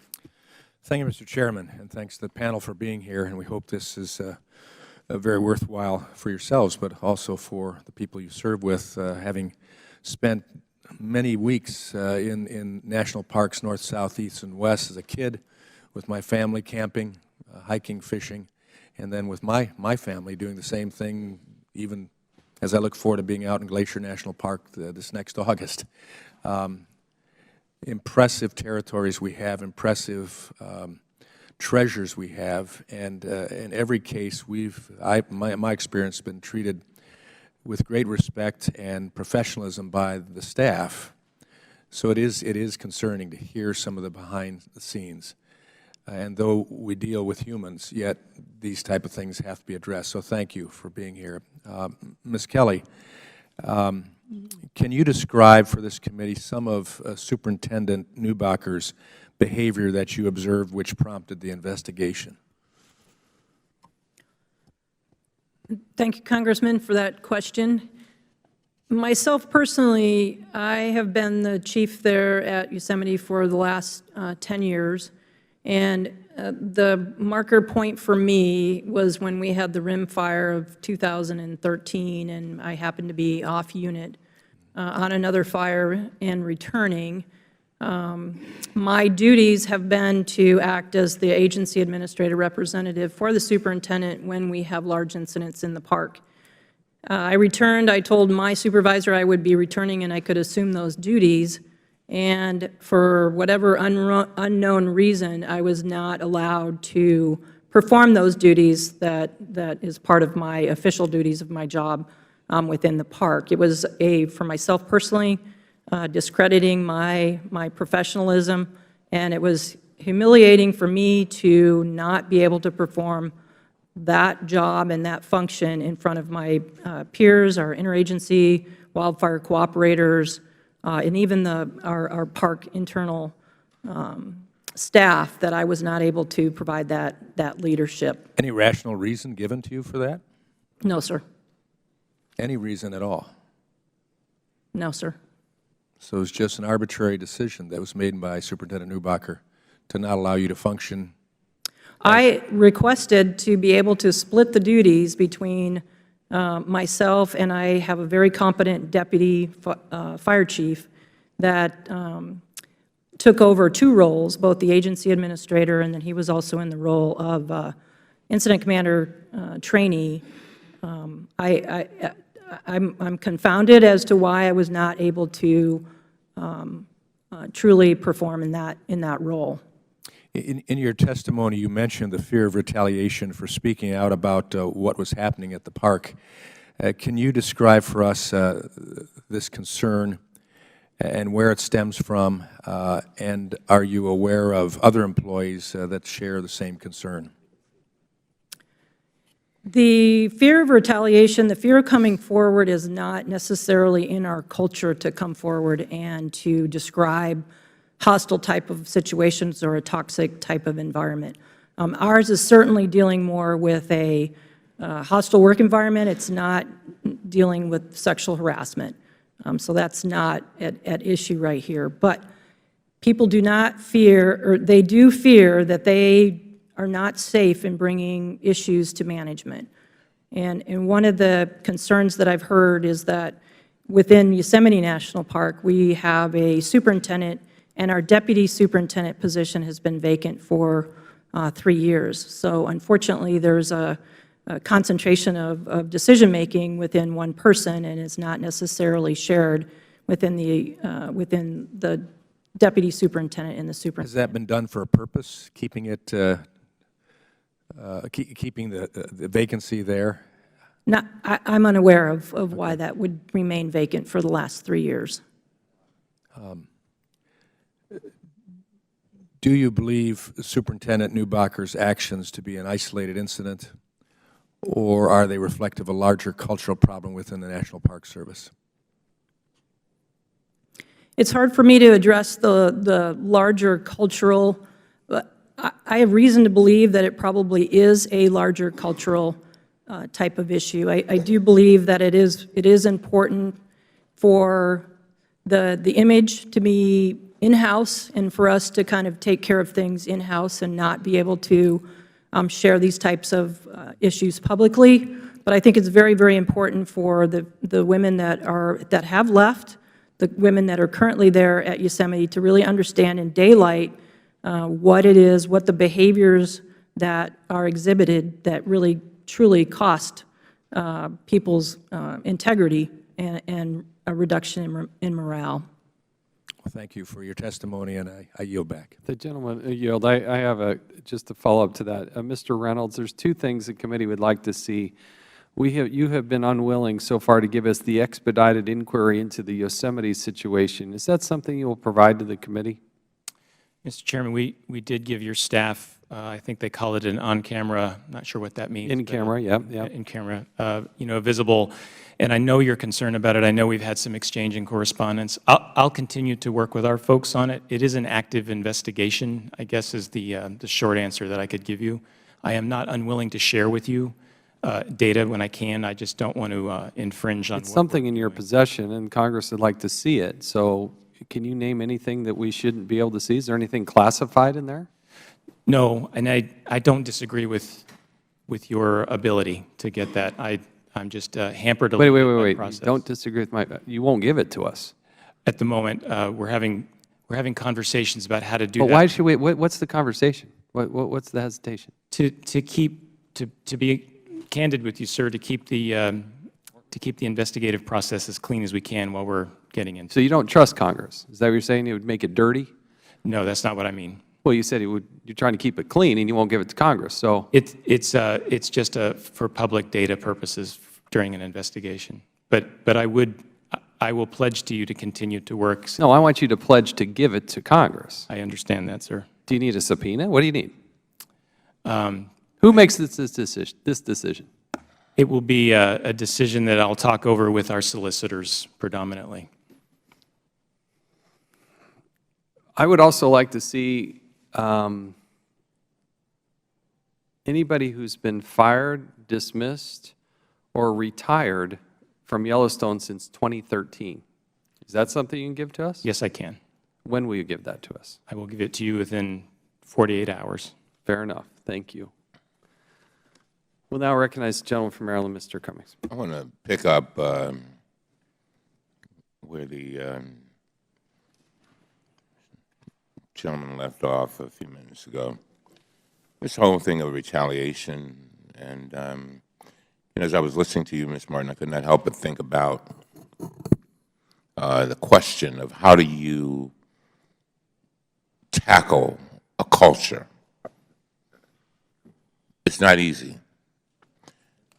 Thank you, Mr. Chairman, and thanks to the panel for being here, and we hope this is very worthwhile for yourselves, but also for the people you serve with, having spent many weeks in national parks, north, south, east, and west as a kid, with my family camping, hiking, fishing, and then with my family doing the same thing, even as I look forward to being out in Glacier National Park this next August. Impressive territories we have, impressive treasures we have, and in every case, my experience has been treated with great respect and professionalism by the staff. So it is concerning to hear some of the behind the scenes. And though we deal with humans, yet these type of things have to be addressed. So thank you for being here. Ms. Kelly, can you describe for this committee some of Superintendent Neubacher's behavior that you observed which prompted the investigation? Thank you, Congressman, for that question. Myself personally, I have been the chief there at Yosemite for the last 10 years, and the marker point for me was when we had the rim fire of 2013, and I happened to be off unit on another fire and returning. My duties have been to act as the agency administrative representative for the superintendent when we have large incidents in the park. I returned, I told my supervisor I would be returning and I could assume those duties, and for whatever unknown reason, I was not allowed to perform those duties that is part of my official duties of my job within the park. It was for myself personally, discrediting my professionalism, and it was humiliating for me to not be able to perform that job and that function in front of my peers, our interagency, wildfire cooperators, and even our park internal staff, that I was not able to provide that leadership. Any rational reason given to you for that? No, sir. Any reason at all? No, sir. So it was just an arbitrary decision that was made by Superintendent Newbacher to not allow you to function. I requested to be able to split the duties between myself, and I have a very competent deputy fire chief that took over 2 roles, both the agency administrator, and then he was also in the role of incident commander trainee. I'm confounded as to why I was not able to truly perform in that role. In your testimony, you mentioned the fear of retaliation for speaking out about what was happening at the park. Can you describe for us this concern and where it stems from, and are you aware of other employees that share the same concern? The fear of retaliation, the fear of coming forward is not necessarily in our culture to come forward and to describe hostile type of situations or a toxic type of environment. Ours is certainly dealing more with a hostile work environment. It's not dealing with sexual harassment. So that's not at issue right here. But people do not fear, or they do fear that they are not safe in bringing issues to management. And one of the concerns that I've heard is that within Yosemite National Park, we have a superintendent, and our deputy superintendent position has been vacant for 3 years. So unfortunately, there's a concentration of decision-making within one person, and it's not necessarily shared within the deputy superintendent and the superintendent. Has that been done for a purpose, keeping it, keeping the vacancy there? I'm unaware of why that would remain vacant for the last 3 years. Do you believe Superintendent Newbacher's actions to be an isolated incident, or are they reflective of a larger cultural problem within the National Park Service? It's hard for me to address the larger cultural, but I have reason to believe that it probably is a larger cultural type of issue. I do believe that it is important for the image to be in-house and for us to kind of take care of things in-house and not be able to share these types of issues publicly. But I think it's very, very important for the women that have left, the women that are currently there at Yosemite, to really understand in daylight what it is, what the behaviors that are exhibited that really truly cost people's integrity and a reduction in morale. Well, thank you for your testimony, and I yield back. The gentleman yield. I have just a follow-up to that. Mr. Reynolds, there's 2 things the committee would like to see. You have been unwilling so far to give us the expedited inquiry into the Yosemite situation. Is that something you will provide to the committee? Mr. Chairman, we did give your staff, I think they call it an on-camera, not sure what that means. In-camera, yeah. In-camera, visible. And I know you're concerned about it. I know we've had some exchange and correspondence. I'll continue to work with our folks on it. It is an active investigation, I guess, is the short answer that I could give you. I am not unwilling to share with you data when I can. I just don't want to infringe on. It's something in your possession, and Congress would like to see it. So can you name anything that we shouldn't be able to see? Is there anything classified in there? No, and I don't disagree with your ability to get that. I'm just hampered a little bit by the process. Don't disagree with you won't give it to us. At the moment, we're having conversations about how to do that. But why should we, what's the conversation? What's the hesitation? To be candid with you, sir, to keep the investigative process as clean as we can while we're getting into it. So you don't trust Congress? Is that what you're saying? It would make it dirty? No, that's not what I mean. Well, you said you're trying to keep it clean and you won't give it to Congress, so. It's just for public data purposes during an investigation. But I will pledge to you to continue to work. No, I want you to pledge to give it to Congress. I understand that, sir. Do you need a subpoena? What do you need? Who makes this decision? It will be a decision that I'll talk over with our solicitors predominantly. I would also like to see anybody who's been fired, dismissed, or retired from Yellowstone since 2013. Is that something you can give to us? Yes, I can. When will you give that to us? I will give it to you within 48 hours. Fair enough. Thank you. We'll now recognize the gentleman from Maryland, Mr. Cummings. I want to pick up where the gentleman left off a few minutes ago. This whole thing of retaliation, and as I was listening to you, Ms. Martin, I could not help but think about the question of how do you tackle a culture. It's not easy.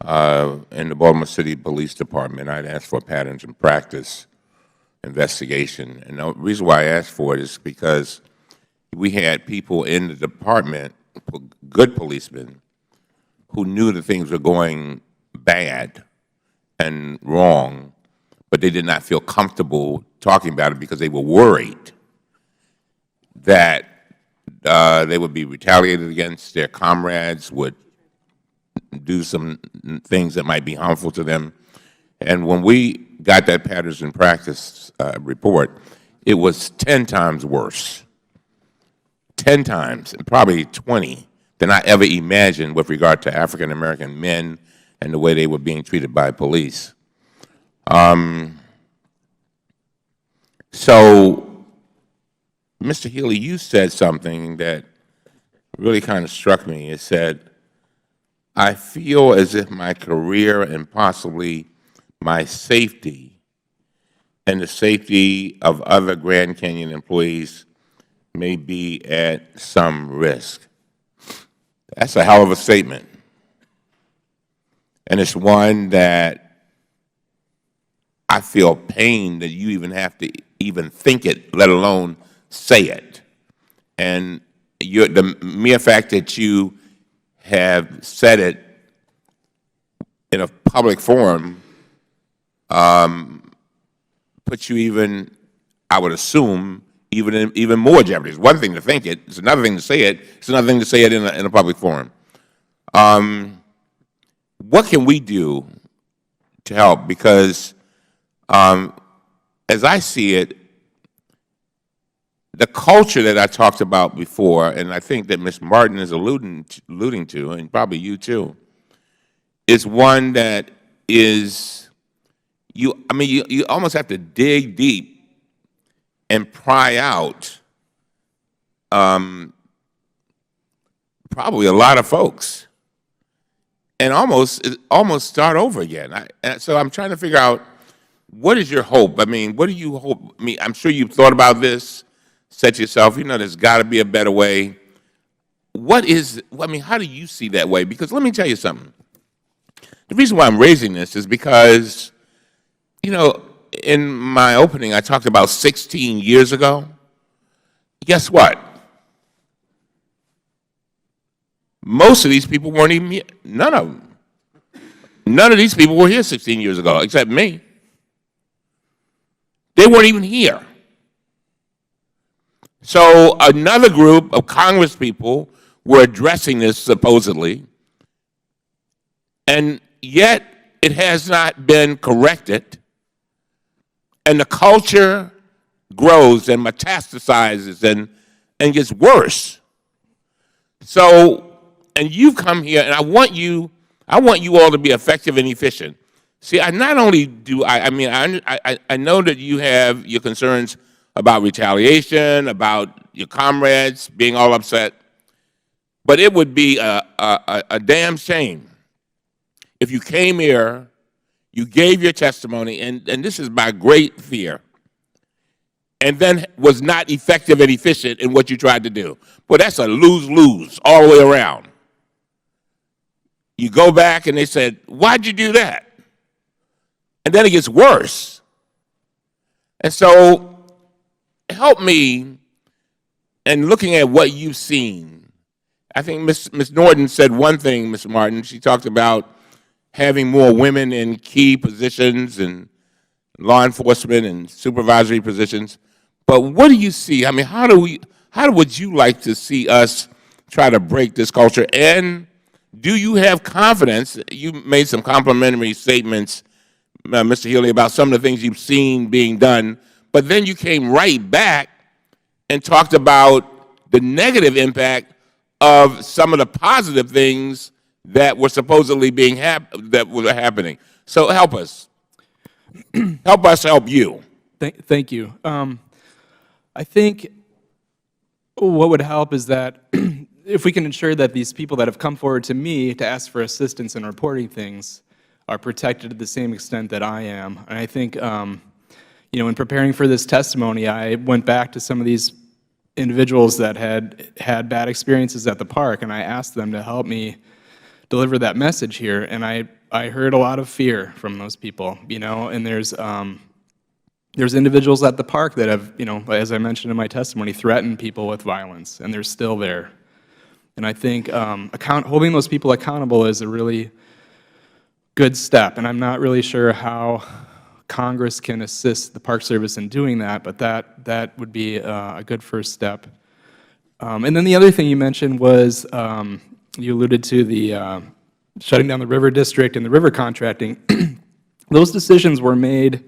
In the Baltimore City Police Department, I'd asked for patterns and practice investigation. And the reason why I asked for it is because we had people in the department, good policemen, who knew that things were going bad and wrong, but they did not feel comfortable talking about it because they were worried that they would be retaliated against, their comrades would do some things that might be harmful to them. And when we got that patterns and practice report, it was 10 times worse, 10 times, and probably 20 than I ever imagined with regard to African-American men and the way they were being treated by police. So, Mr. Healey, you said something that really kind of struck me. It said, I feel as if my career and possibly my safety and the safety of other Grand Canyon employees may be at some risk. That's a hell of a statement. And it's one that I feel pain that you even have to even think it, let alone say it. And the mere fact that you have said it in a public forum puts you even, I would assume, even more jeopardy. It's one thing to think it. It's another thing to say it. It's another thing to say it in a public forum. What can we do to help? Because as I see it, the culture that I talked about before, and I think that Ms. Martin is alluding to, and probably you too, is one that is, you almost have to dig deep and pry out probably a lot of folks and almost start over again. So I'm trying to figure out, what is your hope? I mean, what do you hope? I mean, I'm sure you've thought about this, said to yourself, there's got to be a better way. How do you see that way? Because let me tell you something. The reason why I'm raising this is because, in my opening, I talked about 16 years ago. Guess what? Most of these people weren't even here. None of them. None of these people were here 16 years ago, except me. They weren't even here. So another group of Congress people were addressing this supposedly, and yet it has not been corrected, and the culture grows and metastasizes and gets worse. So, and you've come here, and I want you all to be effective and efficient. See, I not only do I know that you have your concerns about retaliation, about your comrades being all upset, but it would be a damn shame if you came here, you gave your testimony, and this is my great fear, and then was not effective and efficient in what you tried to do. Well, that's a lose-lose all the way around. You go back and they said, why'd you do that? And then it gets worse. And so, help me in looking at what you've seen. I think Ms. Norton said one thing, Mr. Martin. She talked about having more women in key positions and law enforcement and supervisory positions. But what do you see? I mean, how would you like to see us try to break this culture? And do you have confidence? You made some complimentary statements, Mr. Healey, about some of the things you've seen being done but then you came right back and talked about the negative impact of some of the positive things that were supposedly that were happening. So help us. Help us help you. Thank you. I think what would help is that if we can ensure that these people that have come forward to me to ask for assistance in reporting things are protected to the same extent that I am. And I think, in preparing for this testimony, I went back to some of these individuals that had bad experiences at the park, and I asked them to help me deliver that message here. And I heard a lot of fear from those people, and there's individuals at the park that have, as I mentioned in my testimony, threatened people with violence, and they're still there. And I think holding those people accountable is a really good step, and I'm not really sure how Congress can assist the Park Service in doing that, but that would be a good first step. And then the other thing you mentioned was, you alluded to the shutting down the river district and the river contracting. Those decisions were made,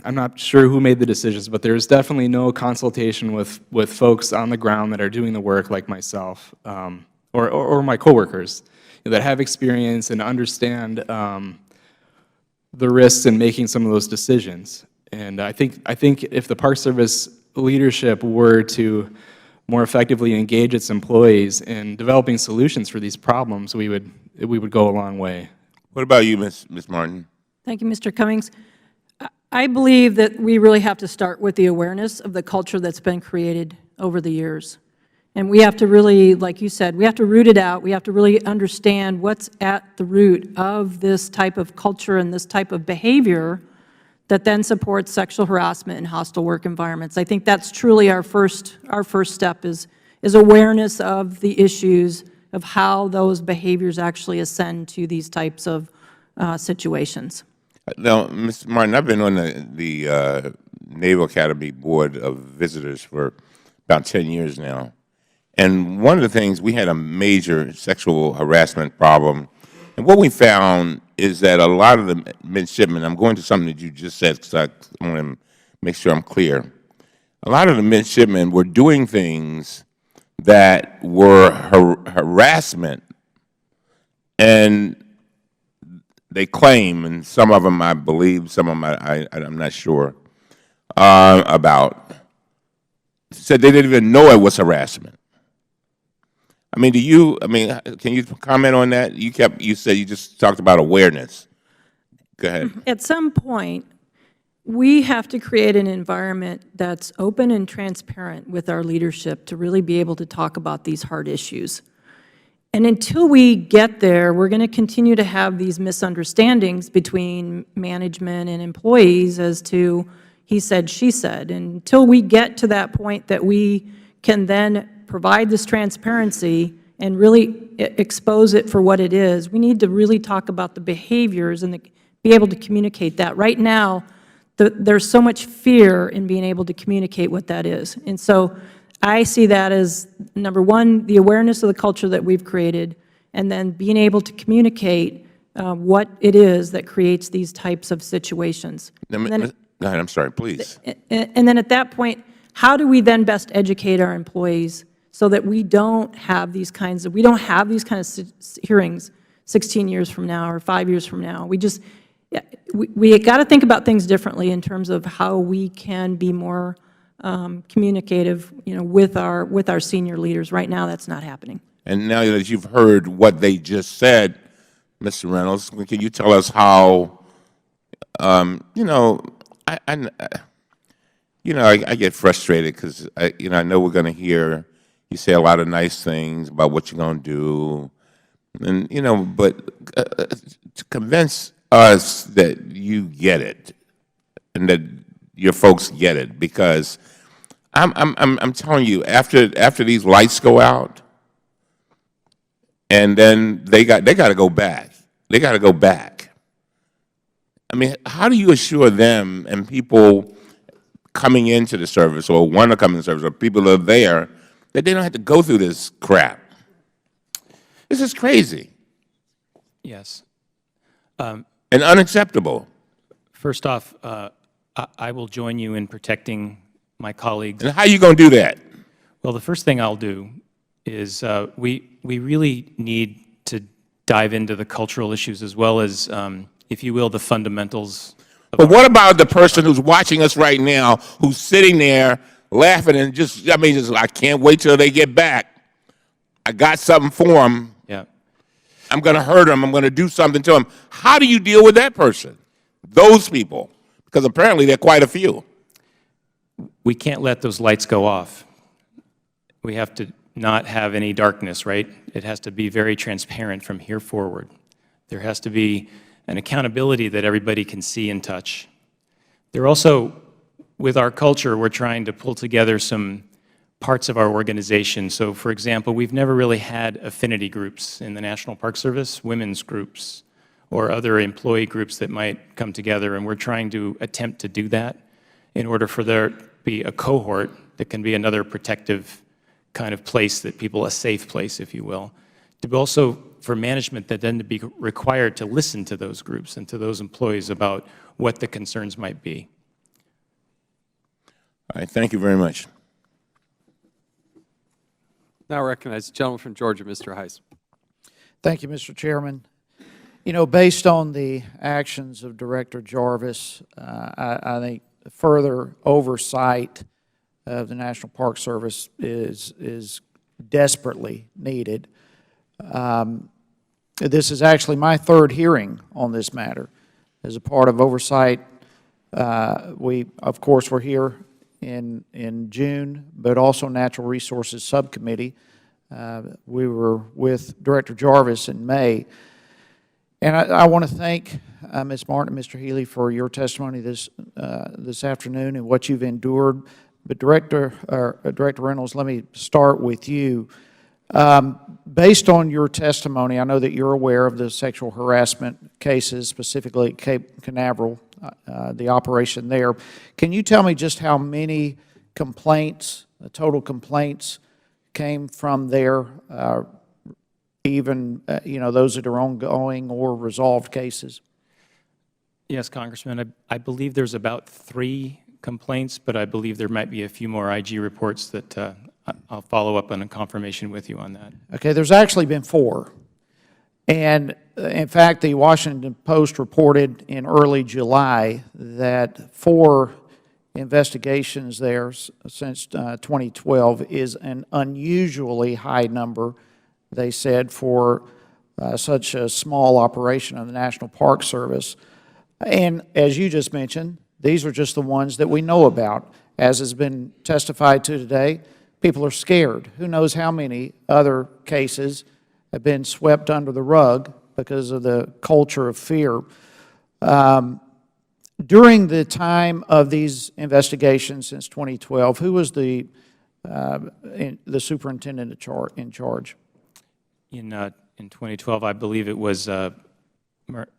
I'm not sure who made the decisions, but there's definitely no consultation with folks on the ground that are doing the work like myself, or my coworkers that have experience and understand the risks in making some of those decisions. And I think if the Park Service leadership were to more effectively engage its employees in developing solutions for these problems, we would go a long way. What about you, Ms. Martin? Thank you, Mr. Cummings. I believe that we really have to start with the awareness of the culture that's been created over the years. And we have to really, like you said, we have to root it out. We have to really understand what's at the root of this type of culture and this type of behavior that then supports sexual harassment and hostile work environments. I think that's truly our first step is awareness of the issues of how those behaviors actually ascend to these types of situations. Now, Ms. Martin, I've been on the Naval Academy Board of Visitors for about 10 years now. And one of the things, we had a major sexual harassment problem. And what we found is that a lot of the midshipmen, I'm going to something that you just said because I want to make sure I'm clear. A lot of the midshipmen were doing things that were harassment, and they claim, and some of them I believe, some of them I'm not sure about, said they didn't even know it was harassment. I mean, can you comment on that? You said you just talked about awareness. Go ahead. At some point, we have to create an environment that's open and transparent with our leadership to really be able to talk about these hard issues. And until we get there, we're going to continue to have these misunderstandings between management and employees as to he said, she said. And until we get to that point that we can then provide this transparency and really expose it for what it is, we need to really talk about the behaviors and be able to communicate that. Right now, there's so much fear in being able to communicate what that is. And so I see that as, number one, the awareness of the culture that we've created, and then being able to communicate what it is that creates these types of situations. Go ahead, I'm sorry, please. And then at that point, how do we then best educate our employees so that we don't have these kinds of hearings 16 years from now or 5 years from now? We got to think about things differently in terms of how we can be more communicative, with our senior leaders. Right now, that's not happening. And now that you've heard what they just said, Mr. Reynolds, can you tell us how, I get frustrated because, I know we're going to hear you say a lot of nice things about what you're going to do, and, but to convince us that you get it and that your folks get it, because I'm telling you, after these lights go out, and then they got to go back. They got to go back. I mean, how do you assure them and people coming into the service or want to come into the service or people that are there that they don't have to go through this crap? This is crazy. Yes. And unacceptable. First off, I will join you in protecting my colleagues. And how are you going to do that? Well, the first thing I'll do is we really need to dive into the cultural issues as well as, if you will, the fundamentals. But what about the person who's watching us right now, who's sitting there laughing and just, I can't wait till they get back. I got something for them. Yeah. I'm going to hurt them. I'm going to do something to them. How do you deal with that person? Those people? Because apparently there are quite a few. We can't let those lights go off. We have to not have any darkness, right? It has to be very transparent from here forward. There has to be an accountability that everybody can see and touch. There also, with our culture, we're trying to pull together some parts of our organization. So, for example, we've never really had affinity groups in the National Park Service, women's groups, or other employee groups that might come together, and we're trying to attempt to do that in order for there to be a cohort that can be another protective kind of place, that people, a safe place, if you will. To be also, for management, that then to be required to listen to those groups and to those employees about what the concerns might be. All right, thank you very much. Now I recognize the gentleman from Georgia, Mr. Heiss. Thank you, Mr. Chairman. You know, based on the actions of Director Jarvis, I think further oversight of the National Park Service is desperately needed. This is actually my third hearing on this matter. As a part of oversight, we, of course, were here in June, but also Natural Resources Subcommittee. We were with Director Jarvis in May. And I want to thank Ms. Martin and Mr. Healey for your testimony this afternoon and what you've endured. But Director Reynolds, let me start with you. Based on your testimony, I know that you're aware of the sexual harassment cases, specifically at Cape Canaveral, the operation there. Can you tell me just how many complaints, total complaints, came from there, even you know, those that are ongoing or resolved cases? Yes, Congressman, I believe there's about 3 complaints, but I believe there might be a few more IG reports that I'll follow up on a confirmation with you on that. Okay, there's actually been 4. And in fact, the Washington Post reported in early July that 4 investigations there since 2012 is an unusually high number, they said, for such a small operation of the National Park Service. And as you just mentioned, these are just the ones that we know about. As has been testified to today, people are scared. Who knows how many other cases have been swept under the rug because of the culture of fear. During the time of these investigations since 2012, who was the superintendent in charge? In 2012, I believe it was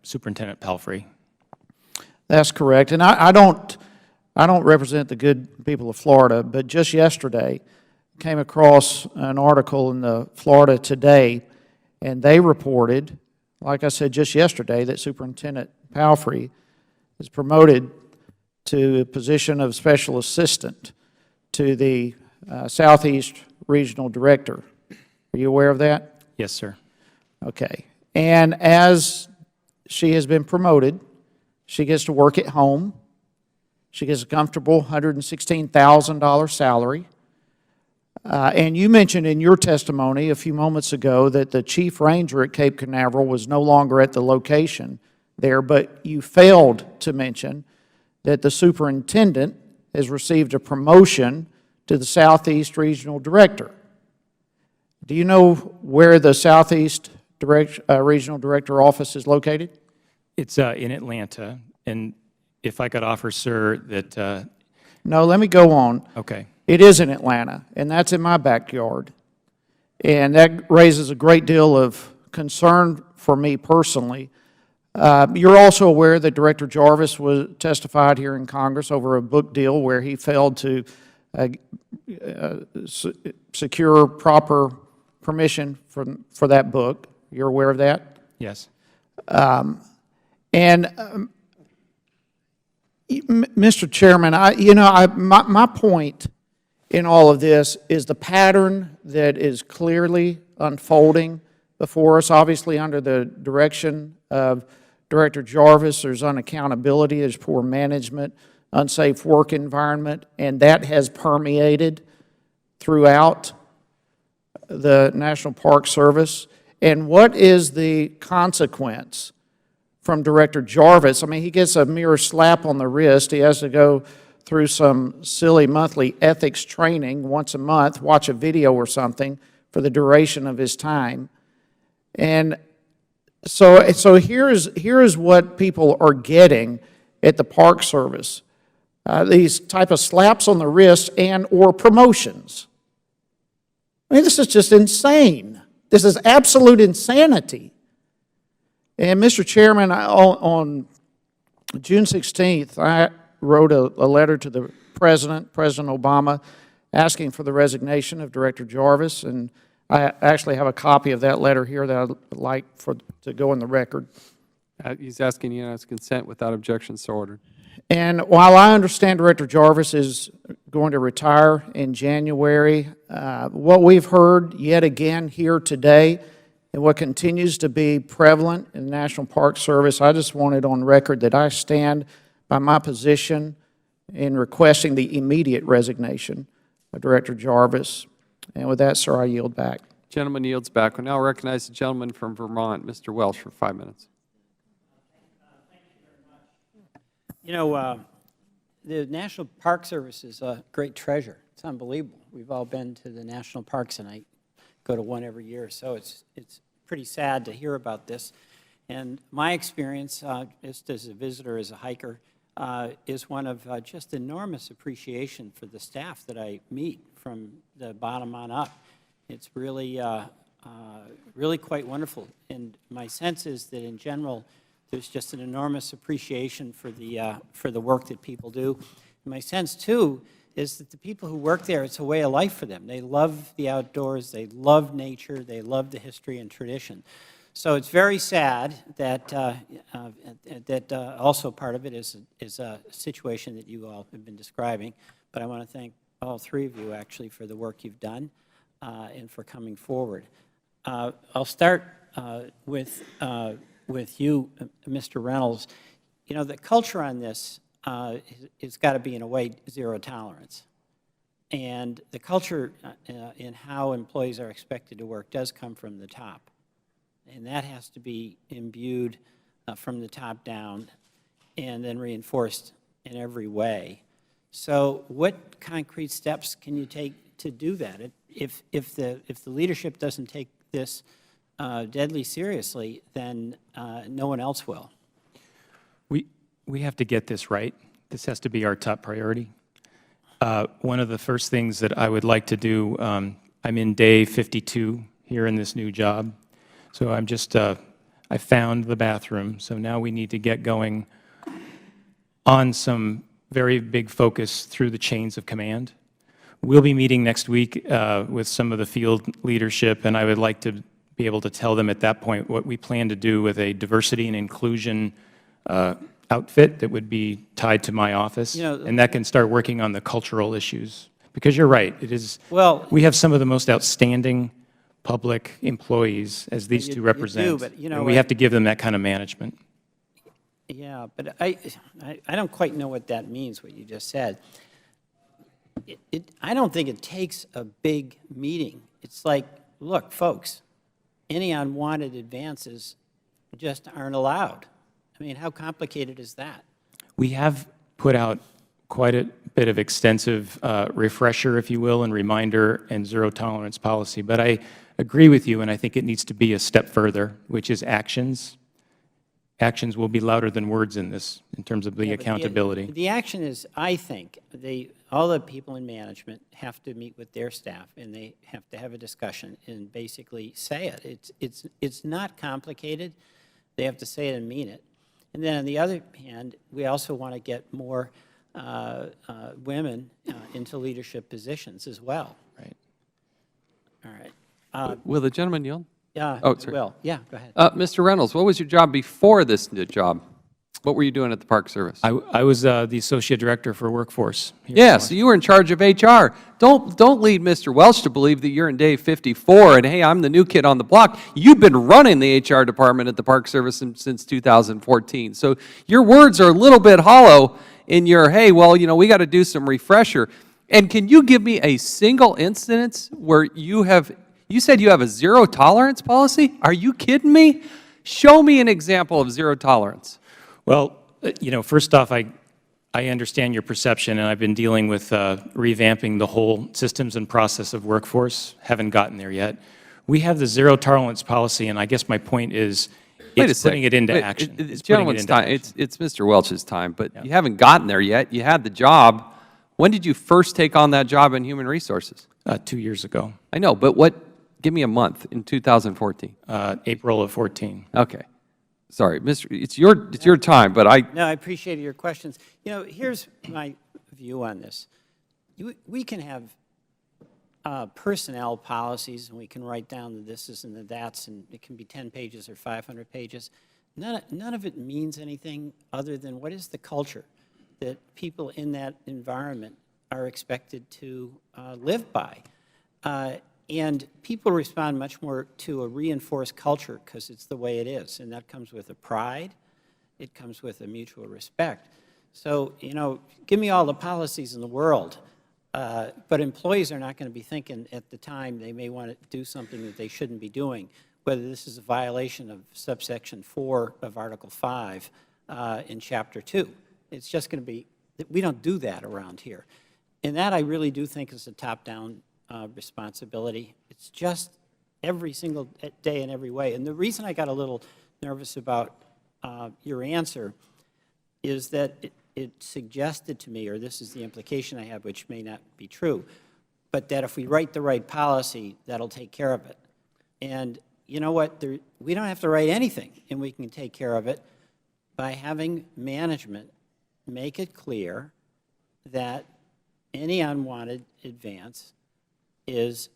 Superintendent Palfrey. That's correct. And I don't represent the good people of Florida, but just yesterday came across an article in the Florida Today, and they reported, like I said just yesterday, that Superintendent Palfrey is promoted to a position of special assistant to the Southeast Regional Director. Are you aware of that? Yes, sir. Okay. And as she has been promoted, she gets to work at home. She gets a comfortable $116,000 salary. And you mentioned in your testimony a few moments ago that the chief ranger at Cape Canaveral was no longer at the location there, but you failed to mention that the superintendent has received a promotion to the Southeast Regional Director. Do you know where the Southeast Regional Director office is located? It's in Atlanta, and if I could offer, sir, that... No, let me go on. Okay. It is in Atlanta, and that's in my backyard. And that raises a great deal of concern for me personally. You're also aware that Director Jarvis was testified here in Congress over a book deal where he failed to secure proper permission for that book. You're aware of that? Yes. And Mr. Chairman, my point in all of this is the pattern that is clearly unfolding before us. Obviously, under the direction of Director Jarvis, there's unaccountability, there's poor management, unsafe work environment, and that has permeated throughout the National Park Service. And what is the consequence from Director Jarvis? I mean, he gets a mere slap on the wrist. He has to go through some silly monthly ethics training once a month, watch a video or something for the duration of his time. And so here is what people are getting at the Park Service. These type of slaps on the wrist and or promotions. I mean, this is just insane. This is absolute insanity. And Mr. Chairman, on June 16th, I wrote a letter to the President Obama, asking for the resignation of Director Jarvis, and I actually have a copy of that letter here that I'd like to go in the record. He's asking unanimous consent without objection, so ordered. And while I understand Director Jarvis is going to retire in January, what we've heard yet again here today and what continues to be prevalent in the National Park Service, I just wanted on record that I stand by my position in requesting the immediate resignation of Director Jarvis. And with that, sir, I yield back. Gentleman yields back. We now recognize the gentleman from Vermont, Mr. Welsh, for 5 minutes. You know, the National Park Service is a great treasure. It's unbelievable. We've all been to the national parks, and I go to one every year, so it's pretty sad to hear about this. And my experience, just as a visitor, as a hiker, is one of just enormous appreciation for the staff that I meet from the bottom on up. It's really, really quite wonderful. And my sense is that in general, there's just an enormous appreciation for the work that people do. And my sense, too, is that the people who work there, it's a way of life for them. They love the outdoors, they love nature, they love the history and tradition. So it's very sad that also part of it is a situation that you all have been describing. But I want to thank all three of you, actually, for the work you've done and for coming forward. I'll start with you, Mr. Reynolds. You know, the culture on this has got to be, in a way, zero tolerance. And the culture in how employees are expected to work does come from the top. And that has to be imbued from the top down and then reinforced in every way. So what concrete steps can you take to do that? If the leadership doesn't take this deadly seriously, then no one else will. We have to get this right. This has to be our top priority. One of the first things that I would like to do, I'm in day 52 here in this new job. So I'm just, I found the bathroom. So now we need to get going on some very big focus through the chains of command. We'll be meeting next week with some of the field leadership, and I would like to be able to tell them at that point what we plan to do with a diversity and inclusion outfit that would be tied to my office, and that can start working on the cultural issues. Because you're right, it is, well, we have some of the most outstanding public employees, as these two represent, you do, but, and we have to give them that kind of management. Yeah, but I don't quite know what that means, what you just said. I don't think it takes a big meeting. It's like, look, folks, any unwanted advances just aren't allowed. I mean, how complicated is that? We have put out quite a bit of extensive refresher, if you will, and reminder and zero tolerance policy. But I agree with you, and I think it needs to be a step further, which is actions. Actions will be louder than words in this, in terms of the accountability. The action is, I think, all the people in management have to meet with their staff, and they have to have a discussion and basically say it. It's not complicated. They have to say it and mean it. And then on the other hand, we also want to get more women into leadership positions as well. Right. All right. Will the gentleman yield? Yeah, Oh, sorry. will. Yeah, go ahead. Mr. Reynolds, what was your job before this new job? What were you doing at the Park Service? I was the Associate Director for Workforce. Here Yeah, so you were in charge of HR. Don't lead Mr. Welch to believe that you're in day 54 and, hey, I'm the new kid on the block. You've been running the HR department at the Park Service since 2014. So your words are a little bit hollow in your, hey, well, you know, we got to do some refresher. And can you give me a single instance where you said you have a zero tolerance policy? Are you kidding me? Show me an example of zero tolerance. Well, you know, first off, I understand your perception, and I've been dealing with revamping the whole systems and process of Workforce. Haven't gotten there yet. We have the zero tolerance policy, and I guess my point is it's putting it into action. It's gentleman's time. It's Mr. Welch's time, but you haven't gotten there yet. You had the job. When did you first take on that job in Human Resources? 2 years ago. I know, but give me a month in 2014. April of 14. Okay. Sorry, it's your time, but No, I appreciated your questions. You know, here's my view on this. We can have personnel policies, and we can write down the thises and the that's, and it can be 10 pages or 500 pages. None of it means anything other than what is the culture that people in that environment are expected to live by. And people respond much more to a reinforced culture because it's the way it is, and that comes with a pride. It comes with a mutual respect. So, you know, give me all the policies in the world, but employees are not going to be thinking at the time they may want to do something that they shouldn't be doing, whether this is a violation of subsection 4 of Article 5 in Chapter 2. It's just going to be, we don't do that around here. And that I really do think is a top-down responsibility. It's just every single day in every way. And the reason I got a little nervous about your answer is that it suggested to me, or this is the implication I have, which may not be true, but that if we write the right policy, that'll take care of it. And you know what? We don't have to write anything, and we can take care of it by having management make it clear that any unwanted advance is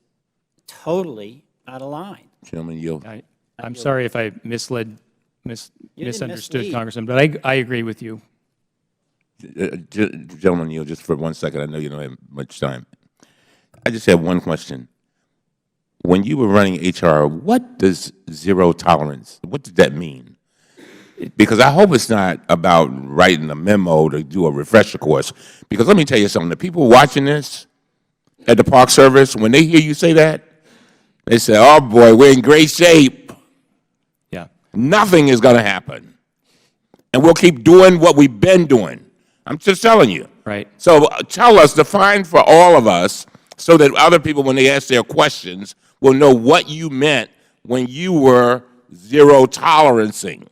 totally out of line. Chairman Yield. I'm sorry if I misunderstood, mislead. Congressman, but I agree with you. Gentleman Yield, just for 1 second, I know you don't have much time. I just have one question. When you were running HR, what does zero tolerance, what did that mean? Because I hope it's not about writing a memo to do a refresher course. Because let me tell you something, the people watching this at the Park Service, when they hear you say that, they say, oh boy, we're in great shape. Yeah. Nothing is going to happen. And we'll keep doing what we've been doing. I'm just telling you. Right. So tell us, define for all of us, so that other people, when they ask their questions, will know what you meant when you were zero tolerancing.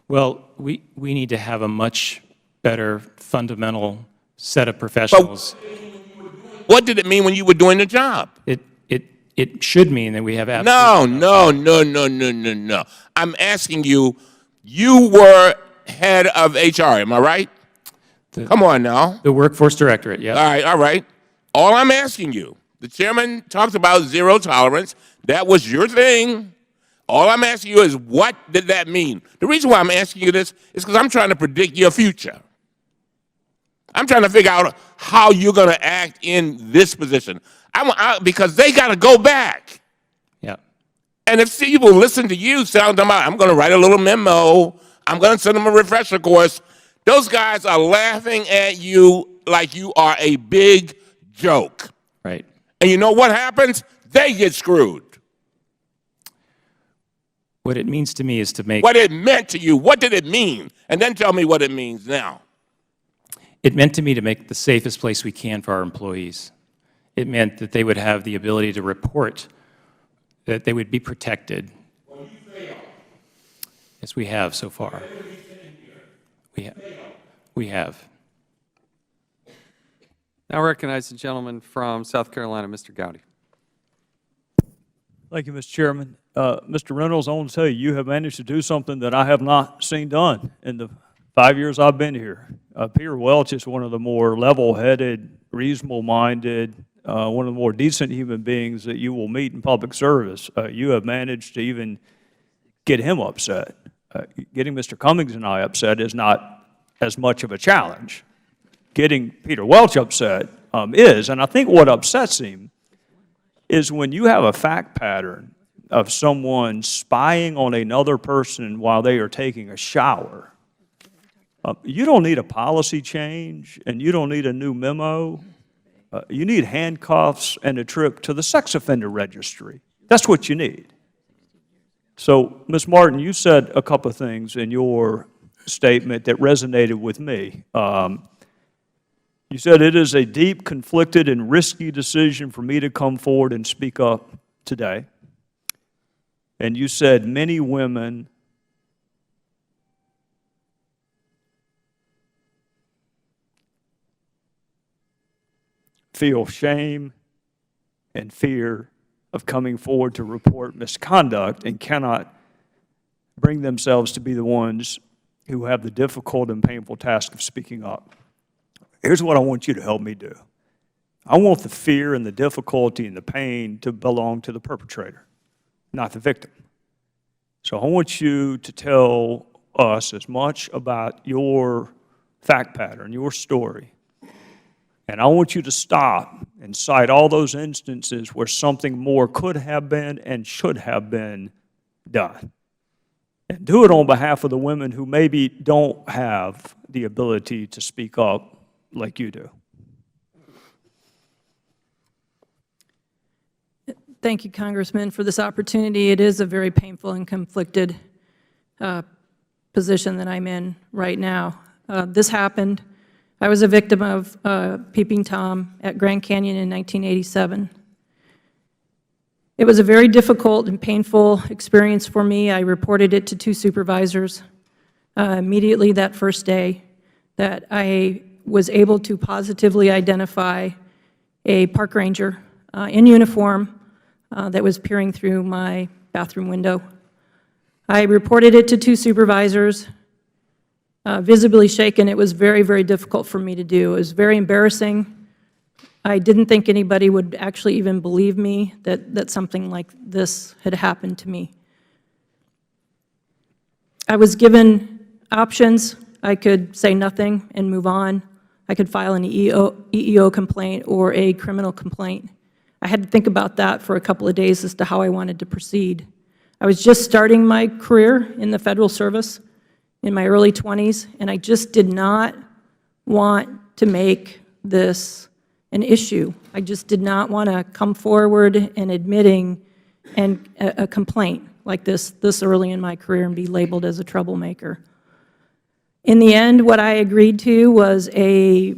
Well, we need to have a much better fundamental set of professionals. What did it mean when you were doing the job? It should mean that we have No. I'm asking you, you were head of HR, am I right? Come on now. The Workforce Directorate, yeah. All right. All I'm asking you, the chairman talked about zero tolerance. That was your thing. All I'm asking you is, what did that mean? The reason why I'm asking you this is because I'm trying to predict your future. I'm trying to figure out how you're going to act in this position. Because they got to go back. Yeah. And if people listen to you sound them out, I'm going to write a little memo, I'm going to send them a refresher course, those guys are laughing at you like you are a big joke. Right. And you know what happens? They get screwed. What it means to me is to make... What it meant to you, what did it mean? And then tell me what it means now. It meant to me to make the safest place we can for our employees. It meant that they would have the ability to report, that they would be protected. Well, you failed. Yes, we have so far. We have. Now I recognize the gentleman from South Carolina, Mr. Gowdy. Thank you, Mr. Chairman. Mr. Reynolds, I want to tell you, you have managed to do something that I have not seen done in the 5 years I've been here. Peter Welch is one of the more level-headed, reasonable-minded, one of the more decent human beings that you will meet in public service. You have managed to even get him upset. getting Mr. Cummings and I upset is not as much of a challenge. Getting Peter Welch upset is, and I think what upsets him is when you have a fact pattern of someone spying on another person while they are taking a shower. You don't need a policy change, and you don't need a new memo. You need handcuffs and a trip to the sex offender registry. That's what you need. So, Ms. Martin, you said a couple of things in your statement that resonated with me. You said it is a deep, conflicted, and risky decision for me to come forward and speak up today. And you said many women feel shame and fear of coming forward to report misconduct and cannot bring themselves to be the ones who have the difficult and painful task of speaking up. Here's what I want you to help me do. I want the fear and the difficulty and the pain to belong to the perpetrator, not the victim. So I want you to tell us as much about your fact pattern, your story. And I want you to stop and cite all those instances where something more could have been and should have been done. And do it on behalf of the women who maybe don't have the ability to speak up like you do. Thank you, Congressman, for this opportunity. It is a very painful and conflicted position that I'm in right now. This happened. I was a victim of Peeping Tom at Grand Canyon in 1987. It was a very difficult and painful experience for me. I reported it to 2 supervisors immediately that first day, that I was able to positively identify a park ranger in uniform that was peering through my bathroom window. I reported it to 2 supervisors. Visibly shaken. It was very, very difficult for me to do. It was very embarrassing. I didn't think anybody would actually even believe me that something like this had happened to me. I was given options. I could say nothing and move on. I could file an EEO complaint or a criminal complaint. I had to think about that for a couple of days as to how I wanted to proceed. I was just starting my career in the federal service in my early 20s, and I just did not want to make this an issue. I just did not want to come forward and admitting a complaint like this early in my career and be labeled as a troublemaker. In the end, what I agreed to was a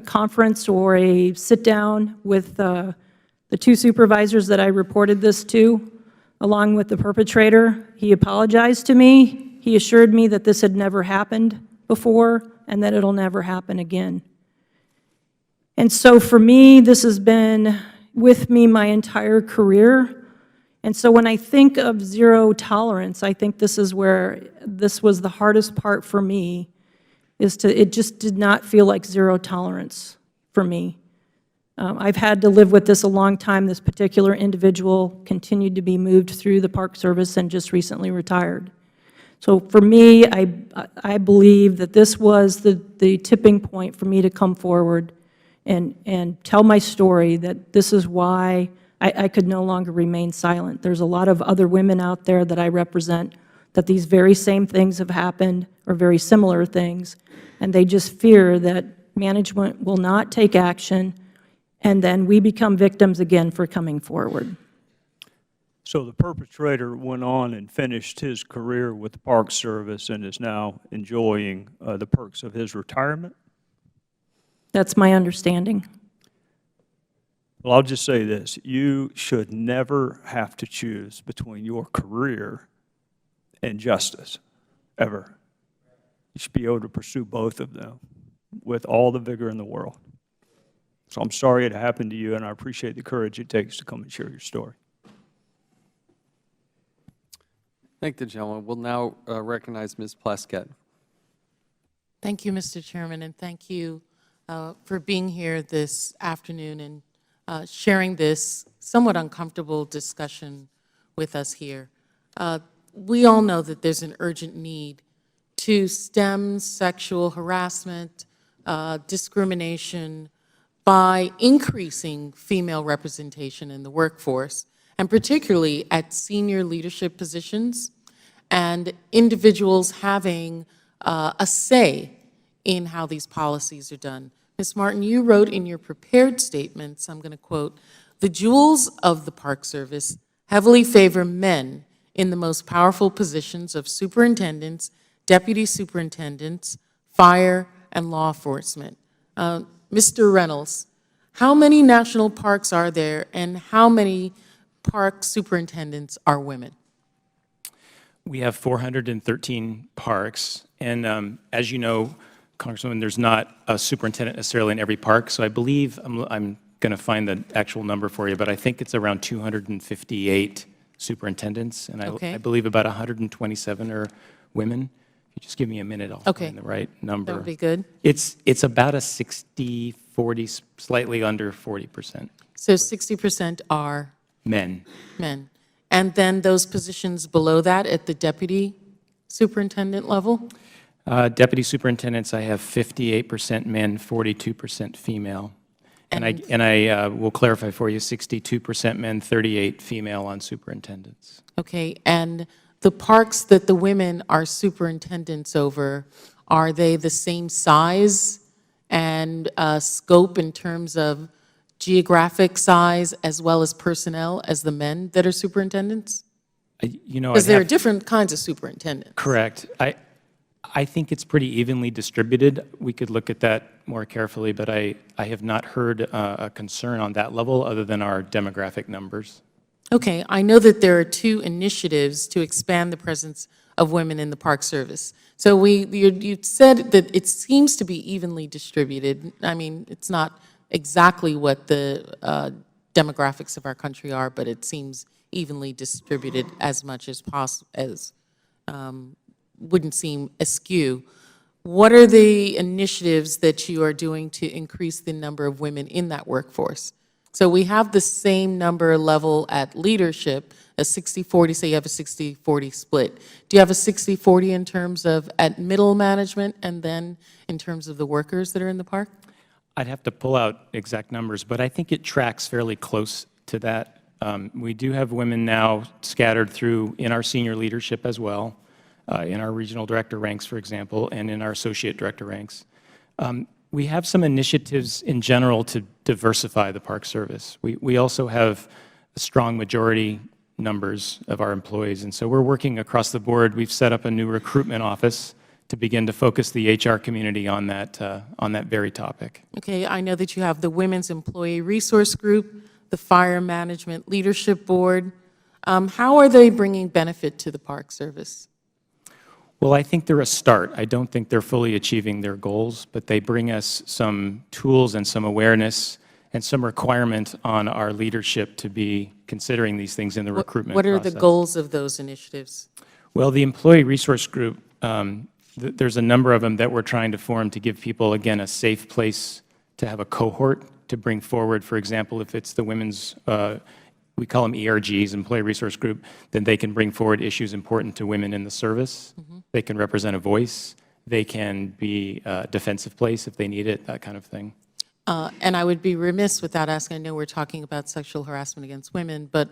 conference or a sit-down with the 2 supervisors that I reported this to, along with the perpetrator. He apologized to me. He assured me that this had never happened before and that it'll never happen again. And so for me, this has been with me my entire career. And so when I think of zero tolerance, I think this is where this was the hardest part for me, it just did not feel like zero tolerance for me. I've had to live with this a long time. This particular individual continued to be moved through the Park Service and just recently retired. So for me, I believe that this was the tipping point for me to come forward and tell my story, that this is why I could no longer remain silent. There's a lot of other women out there that I represent that these very same things have happened, or very similar things, and they just fear that management will not take action, and then we become victims again for coming forward. So the perpetrator went on and finished his career with the Park Service and is now enjoying the perks of his retirement? That's my understanding. Well, I'll just say this. You should never have to choose between your career and justice, ever. You should be able to pursue both of them with all the vigor in the world. So I'm sorry it happened to you, and I appreciate the courage it takes to come and share your story. Thank the gentleman. We'll now recognize Ms. Plaskett. Thank you, Mr. Chairman, and thank you for being here this afternoon and sharing this somewhat uncomfortable discussion with us here. we all know that there's an urgent need to stem sexual harassment, discrimination, by increasing female representation in the workforce, and particularly at senior leadership positions, and individuals having a say in how these policies are done. Ms. Martin, you wrote in your prepared statements, I'm going to quote, "The jewels of the Park Service heavily favor men in the most powerful positions of superintendents, deputy superintendents, fire, and law enforcement." Mr. Reynolds, how many national parks are there, and how many park superintendents are women? We have 413 parks, and as you know, Congresswoman, there's not a superintendent necessarily in every park, so I believe, I'm going to find the actual number for you, but I think it's around 258 superintendents, and I believe about 127 are women. If you just give me a minute, I'll find the right number. That would be good. It's about a 60-40, slightly under 40%. So 60% are Men. men. And then those positions below that at the deputy superintendent level? Deputy superintendents, I have 58% men, 42% female. And I will clarify for you, 62% men, 38 female on superintendents. Okay, and the parks that the women are superintendents over, are they the same size and scope in terms of geographic size as well as personnel as the men that are superintendents? You know, Because there are different kinds of superintendents. Correct. I think it's pretty evenly distributed. We could look at that more carefully, but I have not heard a concern on that level other than our demographic numbers. Okay, I know that there are 2 initiatives to expand the presence of women in the Park Service. So you said that it seems to be evenly distributed. I mean, it's not exactly what the demographics of our country are, but it seems evenly distributed as much as possible, wouldn't seem askew. What are the initiatives that you are doing to increase the number of women in that workforce? So we have the same number level at leadership, a 60-40, say you have a 60-40 split. Do you have a 60-40 in terms of at middle management and then in terms of the workers that are in the park? I'd have to pull out exact numbers, but I think it tracks fairly close to that. We do have women now scattered through in our senior leadership as well, in our regional director ranks, for example, and in our associate director ranks. We have some initiatives in general to diversify the Park Service. We also have strong majority numbers of our employees, and so we're working across the board. We've set up a new recruitment office to begin to focus the HR community on that very topic. Okay, I know that you have the Women's Employee Resource Group, the Fire Management Leadership Board. How are they bringing benefit to the Park Service? Well, I think they're a start. I don't think they're fully achieving their goals, but they bring us some tools and some awareness and some requirement on our leadership to be considering these things in the recruitment process. What are the goals of those initiatives? Well, the Employee Resource Group, there's a number of them that we're trying to form to give people, again, a safe place to have a cohort to bring forward. For example, if it's the women's, we call them ERGs, Employee Resource Group, then they can bring forward issues important to women in the service. They can represent a voice. They can be a defensive place if they need it, that kind of thing. And I would be remiss without asking, I know we're talking about sexual harassment against women, but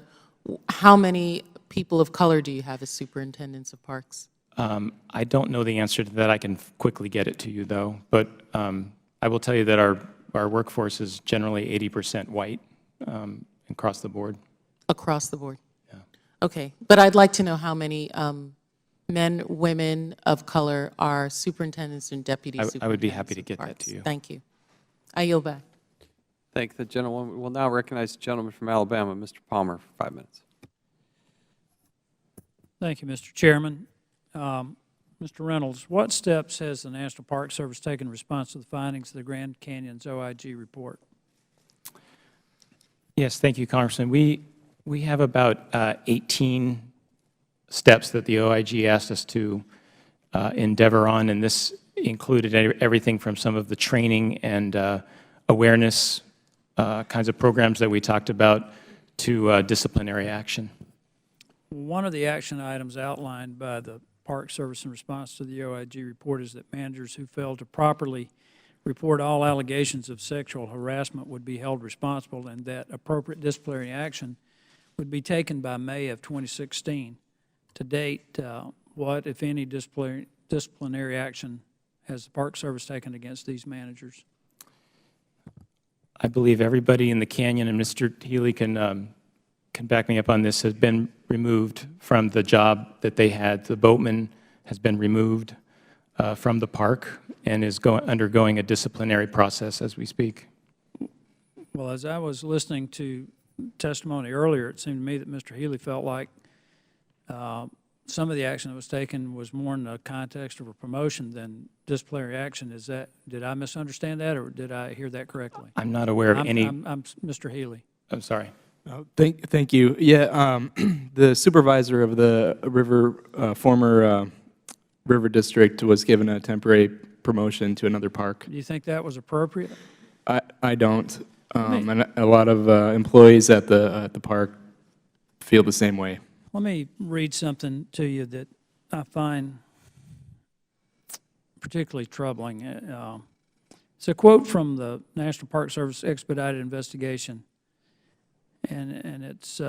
how many people of color do you have as superintendents of parks? I don't know the answer to that. I can quickly get it to you, though. But I will tell you that our workforce is generally 80% white across the board. Across the board? Yeah. Okay. But I'd like to know how many men, women of color are superintendents and deputy superintendents. I would be happy to get that to you. Thank you. I yield back. Thank the gentleman. We'll now recognize the gentleman from Alabama, Mr. Palmer, for 5 minutes. Thank you, Mr. Chairman. Mr. Reynolds, what steps has the National Park Service taken in response to the findings of the Grand Canyon's OIG report? Yes, thank you, Congressman. We have about 18 steps that the OIG asked us to endeavor on, and this included everything from some of the training and awareness kinds of programs that we talked about to disciplinary action. One of the action items outlined by the Park Service in response to the OIG report is that managers who fail to properly report all allegations of sexual harassment would be held responsible, and that appropriate disciplinary action would be taken by May of 2016. To date, what, if any, disciplinary action has the Park Service taken against these managers? I believe everybody in the canyon, and Mr. Healey can back me up on this, has been removed from the job that they had. The boatman has been removed from the park and is undergoing a disciplinary process as we speak. Well, as I was listening to testimony earlier, it seemed to me that Mr. Healey felt like some of the action that was taken was more in the context of a promotion than disciplinary action. Is that, did I misunderstand that, or did I hear that correctly? I'm not aware of any. I'm Mr. Healey. I'm sorry. Thank you. Yeah, the supervisor of the former river district was given a temporary promotion to another park. Do you think that was appropriate? I don't, and a lot of employees at the park feel the same way. Let me read something to you that I find particularly troubling. It's a quote from the National Park Service expedited investigation, and it's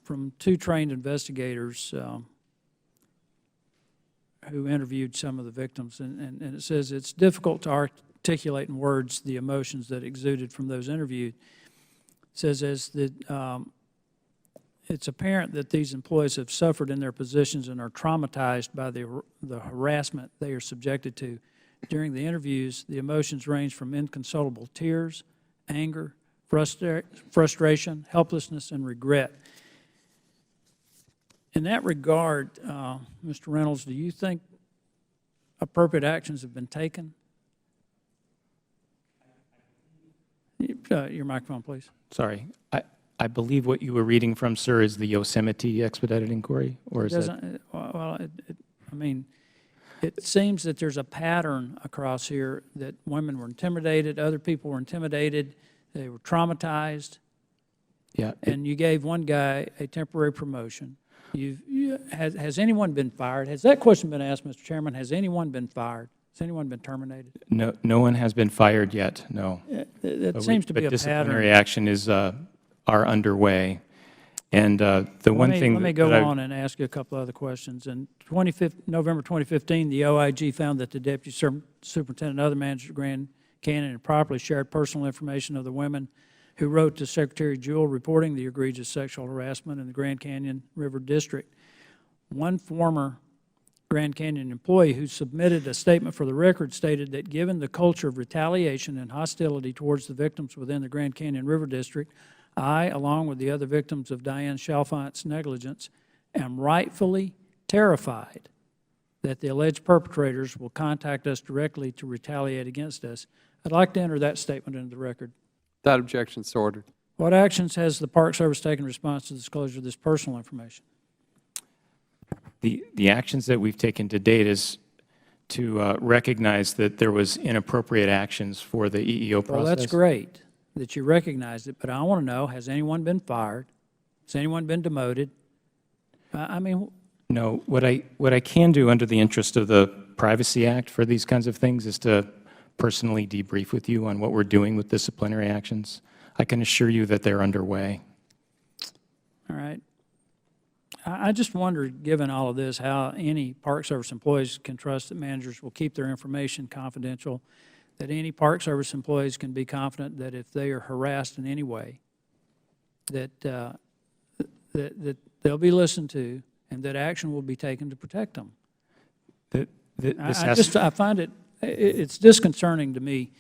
from two trained investigators who interviewed some of the victims, and it says, it's difficult to articulate in words the emotions that exuded from those interviewed. It says, it's apparent that these employees have suffered in their positions and are traumatized by the harassment they are subjected to. During the interviews, the emotions range from inconsolable tears, anger, frustration, helplessness, and regret. In that regard, Mr. Reynolds, do you think appropriate actions have been taken? Your microphone, please. Sorry. I believe what you were reading from, sir, is the Yosemite expedited inquiry, or is that? Well, I mean, it seems that there's a pattern across here that women were intimidated, other people were intimidated, they were traumatized. Yeah. And you gave one guy a temporary promotion. Has anyone been fired? Has that question been asked, Mr. Chairman? Has anyone been fired? Has anyone been terminated? No one has been fired yet, no. It seems to be a pattern. But disciplinary action are underway. And the one thing let me go on and ask you a couple other questions. In November 2015, the OIG found that the deputy superintendent and other managers of Grand Canyon had properly shared personal information of the women who wrote to Secretary Jewell reporting the egregious sexual harassment in the Grand Canyon River District. One former Grand Canyon employee who submitted a statement for the record stated that given the culture of retaliation and hostility towards the victims within the Grand Canyon River District, I, along with the other victims of Diane Chalfont's negligence, am rightfully terrified that the alleged perpetrators will contact us directly to retaliate against us. I'd like to enter that statement into the record. Without objection, so ordered. What actions has the Park Service taken in response to the disclosure of this personal information? The actions that we've taken to date is to recognize that there was inappropriate actions for the EEO process. Well, that's great that you recognized it, but I want to know, has anyone been fired? Has anyone been demoted? I mean... No, what I can do under the interest of the Privacy Act for these kinds of things is to personally debrief with you on what we're doing with disciplinary actions. I can assure you that they're underway. All right. I just wonder, given all of this, how any Park Service employees can trust that managers will keep their information confidential, that any Park Service employees can be confident that if they are harassed in any way, that they'll be listened to and that action will be taken to protect them. I find it's disconcerting to me,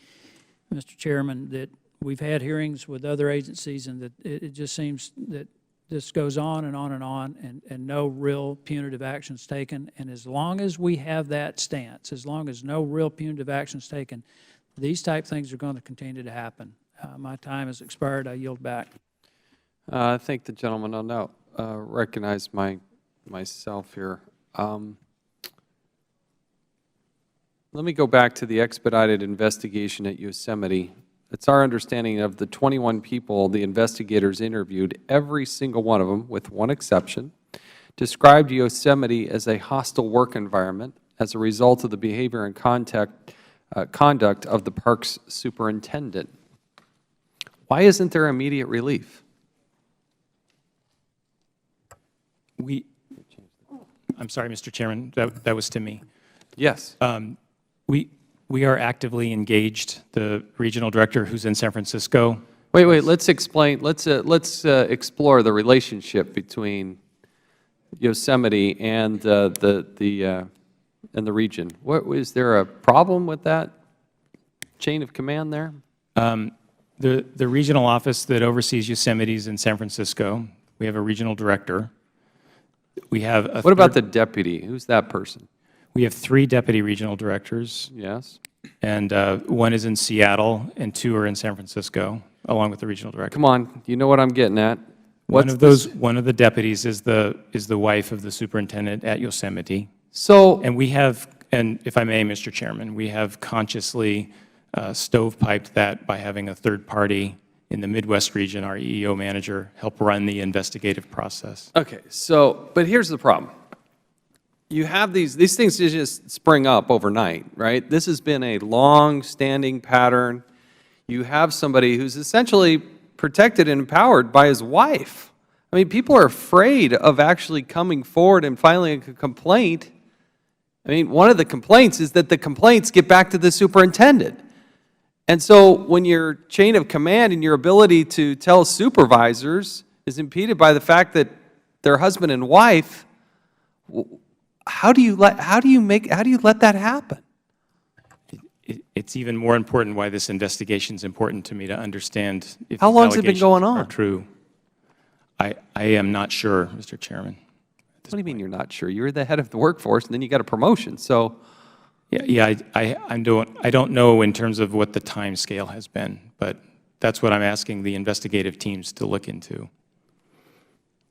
Mr. Chairman, that we've had hearings with other agencies and that it just seems that this goes on and on and on, and no real punitive actions taken. And as long as we have that stance, as long as no real punitive actions taken, these type things are going to continue to happen. My time has expired. I yield back. I think the gentleman will now recognize myself here. Let me go back to the expedited investigation at Yosemite. It's our understanding of the 21 people the investigators interviewed, every single one of them, with one exception, described Yosemite as a hostile work environment as a result of the behavior and conduct of the park's superintendent. Why isn't there immediate relief? I'm sorry, Mr. Chairman, that was to me. Yes. We are actively engaged. The regional director who's in San Francisco. Wait, let's explain, let's explore the relationship between Yosemite and the region. Is there a problem with that chain of command there? The regional office that oversees Yosemite is in San Francisco. We have a regional director. We have a What about the deputy? Who's that person? We have 3 deputy regional directors. Yes. And 1 is in Seattle, and 2 are in San Francisco, along with the regional director. Come on, you know what I'm getting at. One of the deputies is the wife of the superintendent at Yosemite. So, and we have, and if I may, Mr. Chairman, we have consciously stovepiped that by having a third party in the Midwest region, our EEO manager, help run the investigative process. okay, so, but here's the problem. You have these things just spring up overnight, right? This has been a long-standing pattern. You have somebody who's essentially protected and empowered by his wife. I mean, people are afraid of actually coming forward and filing a complaint. I mean, one of the complaints is that the complaints get back to the superintendent. And so when your chain of command and your ability to tell supervisors is impeded by the fact that they're husband and wife, how do you let that happen? It's even more important why this investigation is important to me to understand if How these long has it been going allegations on? are true. I am not sure, Mr. Chairman. What do you mean you're not sure? You're the head of the workforce, and then you got a promotion. So, Yeah, I don't know in terms of what the time scale has been, but that's what I'm asking the investigative teams to look into.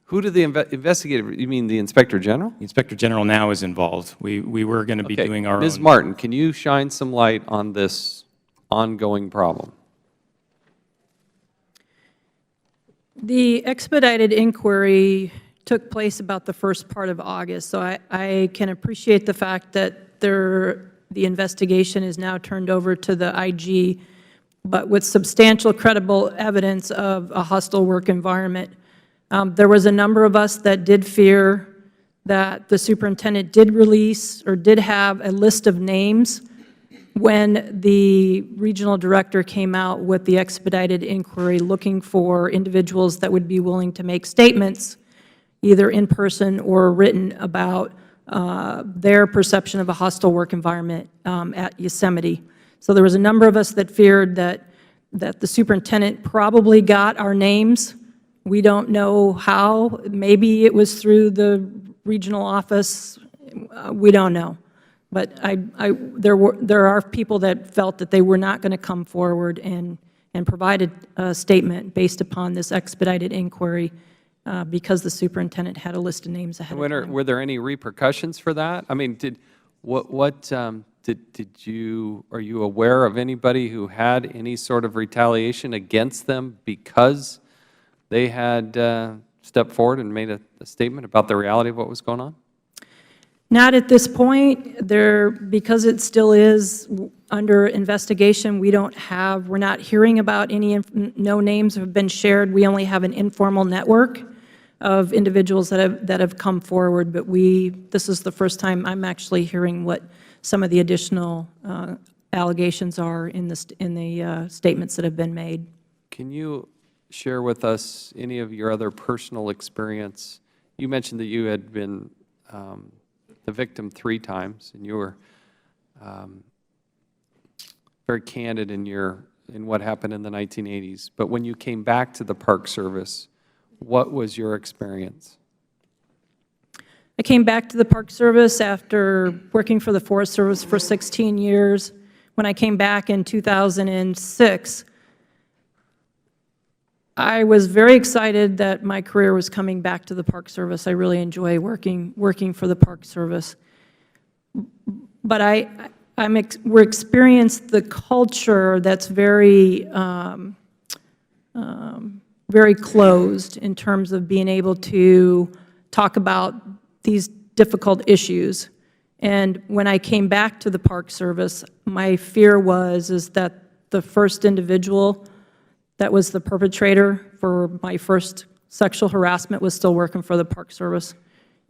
who did the investigative? You mean the Inspector General? The Inspector General now is involved. We were going to be doing our Ms. own. Martin, can you shine some light on this ongoing problem? The expedited inquiry took place about the first part of August, so I can appreciate the fact that the investigation is now turned over to the IG, but with substantial credible evidence of a hostile work environment. There was a number of us that did fear that the superintendent did release or did have a list of names when the regional director came out with the expedited inquiry looking for individuals that would be willing to make statements, either in person or written, about their perception of a hostile work environment at Yosemite. So there was a number of us that feared that the superintendent probably got our names. We don't know how. Maybe it was through the regional office. We don't know. But there are people that felt that they were not going to come forward and provide a statement based upon this expedited inquiry because the superintendent had a list of names ahead of time. Were there any repercussions for that? I mean, are you aware of anybody who had any sort of retaliation against them because they had stepped forward and made a statement about the reality of what was going on? Not at this point. Because it still is under investigation, we're not hearing about no names have been shared. We only have an informal network of individuals that have come forward, but this is the first time I'm actually hearing what some of the additional allegations are in the statements that have been made. Can you share with us any of your other personal experience? You mentioned that you had been the victim 3 times, and you were very candid in what happened in the 1980s. But when you came back to the Park Service, what was your experience? I came back to the Park Service after working for the Forest Service for 16 years. When I came back in 2006, I was very excited that my career was coming back to the Park Service. I really enjoy working for the Park Service. But we experienced the culture that's very closed in terms of being able to talk about these difficult issues. And when I came back to the Park Service, my fear is that the first individual that was the perpetrator for my first sexual harassment was still working for the Park Service,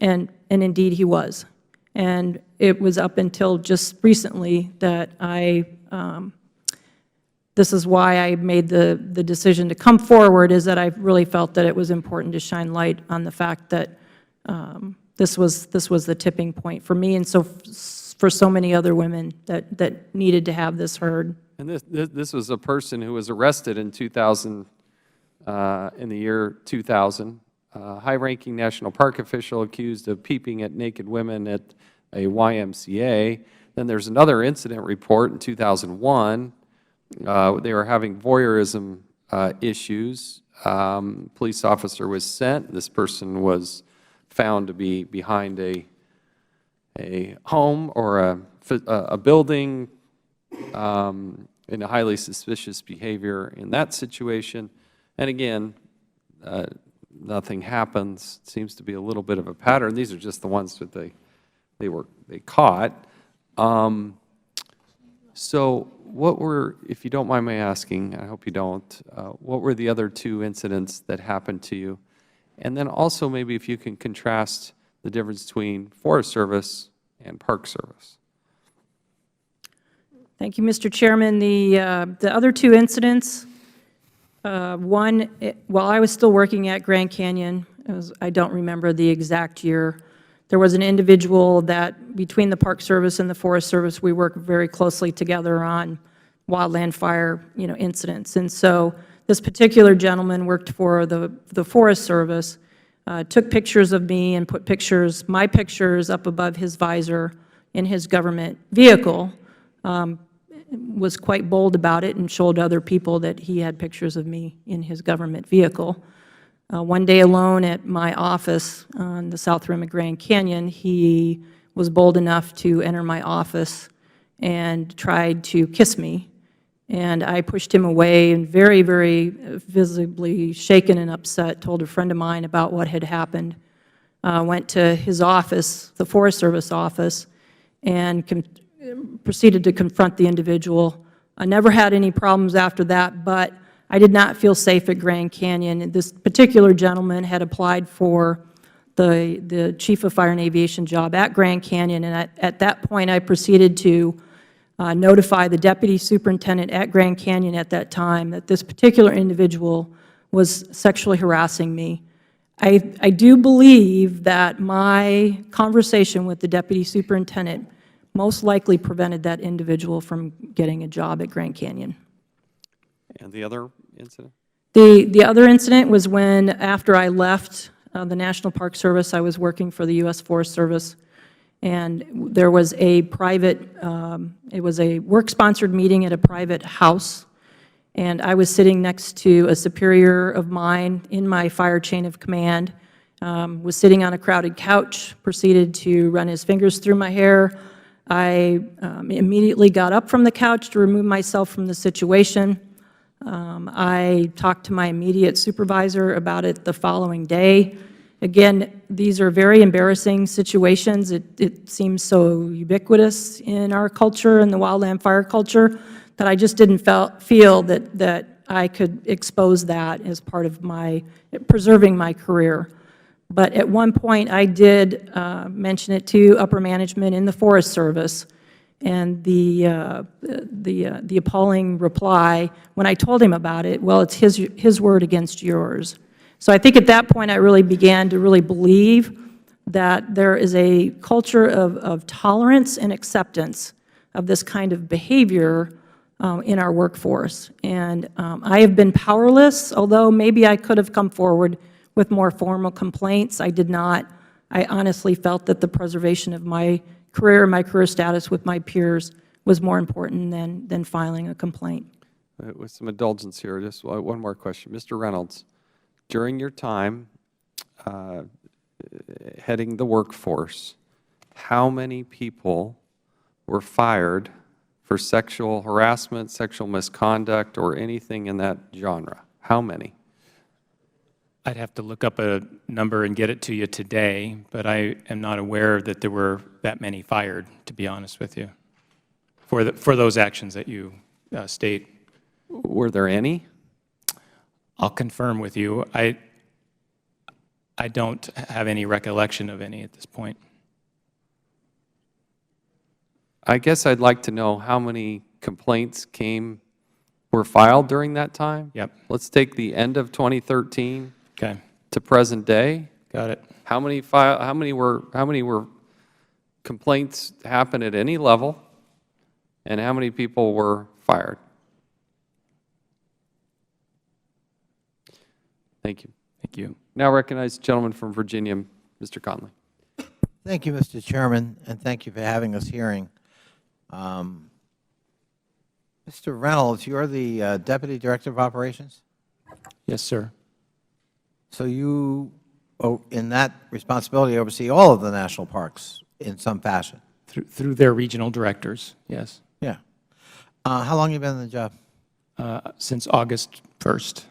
and indeed he was. And it was up until just recently that this is why I made the decision to come forward, is that I really felt that it was important to shine light on the fact that this was the tipping point for me, and so for so many other women that needed to have this heard. And this was a person who was arrested in 2000, in the year 2000, a high-ranking national park official accused of peeping at naked women at a YMCA. Then there's another incident report in 2001. They were having voyeurism issues. Police officer was sent. This person was found to be behind a home or a building in a highly suspicious behavior in that situation. And again, nothing happens. It seems to be a little bit of a pattern. These are just the ones that they caught. So what were, if you don't mind me asking, I hope you don't, what were the other two incidents that happened to you? And then also maybe if you can contrast the difference between Forest Service and Park Service. Thank you, Mr. Chairman. The other two incidents, one, while I was still working at Grand Canyon, I don't remember the exact year, there was an individual that between the Park Service and the Forest Service, we work very closely together on wildland fire, incidents. And so this particular gentleman worked for the Forest Service, took pictures of me and put my pictures up above his visor in his government vehicle, was quite bold about it and showed other people that he had pictures of me in his government vehicle. One day alone at my office on the south rim of Grand Canyon, he was bold enough to enter my office and tried to kiss me. And I pushed him away and very, very visibly shaken and upset, told a friend of mine about what had happened. Went to his office, the Forest Service office, and proceeded to confront the individual. I never had any problems after that, but I did not feel safe at Grand Canyon. This particular gentleman had applied for the Chief of Fire and Aviation job at Grand Canyon, and at that point I proceeded to notify the Deputy Superintendent at Grand Canyon at that time that this particular individual was sexually harassing me. I do believe that my conversation with the Deputy Superintendent most likely prevented that individual from getting a job at Grand Canyon. And the other incident? The other incident was when, after I left the National Park Service, I was working for the U.S. Forest Service, and there was a private, it was a work-sponsored meeting at a private house, and I was sitting next to a superior of mine in my fire chain of command, was sitting on a crowded couch, proceeded to run his fingers through my hair. I immediately got up from the couch to remove myself from the situation. I talked to my immediate supervisor about it the following day. Again, these are very embarrassing situations. It seems so ubiquitous in our culture, in the wildland fire culture, that I just didn't feel that I could expose that as part of preserving my career. But at one point, I did mention it to upper management in the Forest Service, and the appalling reply, when I told him about it, well, it's his word against yours. So I think at that point, I really began to really believe that there is a culture of tolerance and acceptance of this kind of behavior in our workforce. And I have been powerless, although maybe I could have come forward with more formal complaints. I did not. I honestly felt that the preservation of my career status with my peers was more important than filing a complaint. With some indulgence here, just one more question. Mr. Reynolds, during your time heading the workforce, how many people were fired for sexual harassment, sexual misconduct, or anything in that genre? How many? I'd have to look up a number and get it to you today, but I am not aware that there were that many fired, to be honest with you, for those actions that you state. Were there any? I'll confirm with you. I don't have any recollection of any at this point. I guess I'd like to know how many complaints were filed during that time. Yep. Let's take the end of 2013 Okay. to present day. Got it. How many were complaints happen at any level, and how many people were fired? Thank you. Thank you. Now recognize the gentleman from Virginia, Mr. Conley. Thank you, Mr. Chairman, and thank you for having this hearing. Mr. Reynolds, you're the Deputy Director of Operations? Yes, sir. So you, in that responsibility, oversee all of the national parks in some fashion? Through their regional directors, yes. Yeah. How long have you been in the job? Since August 1st.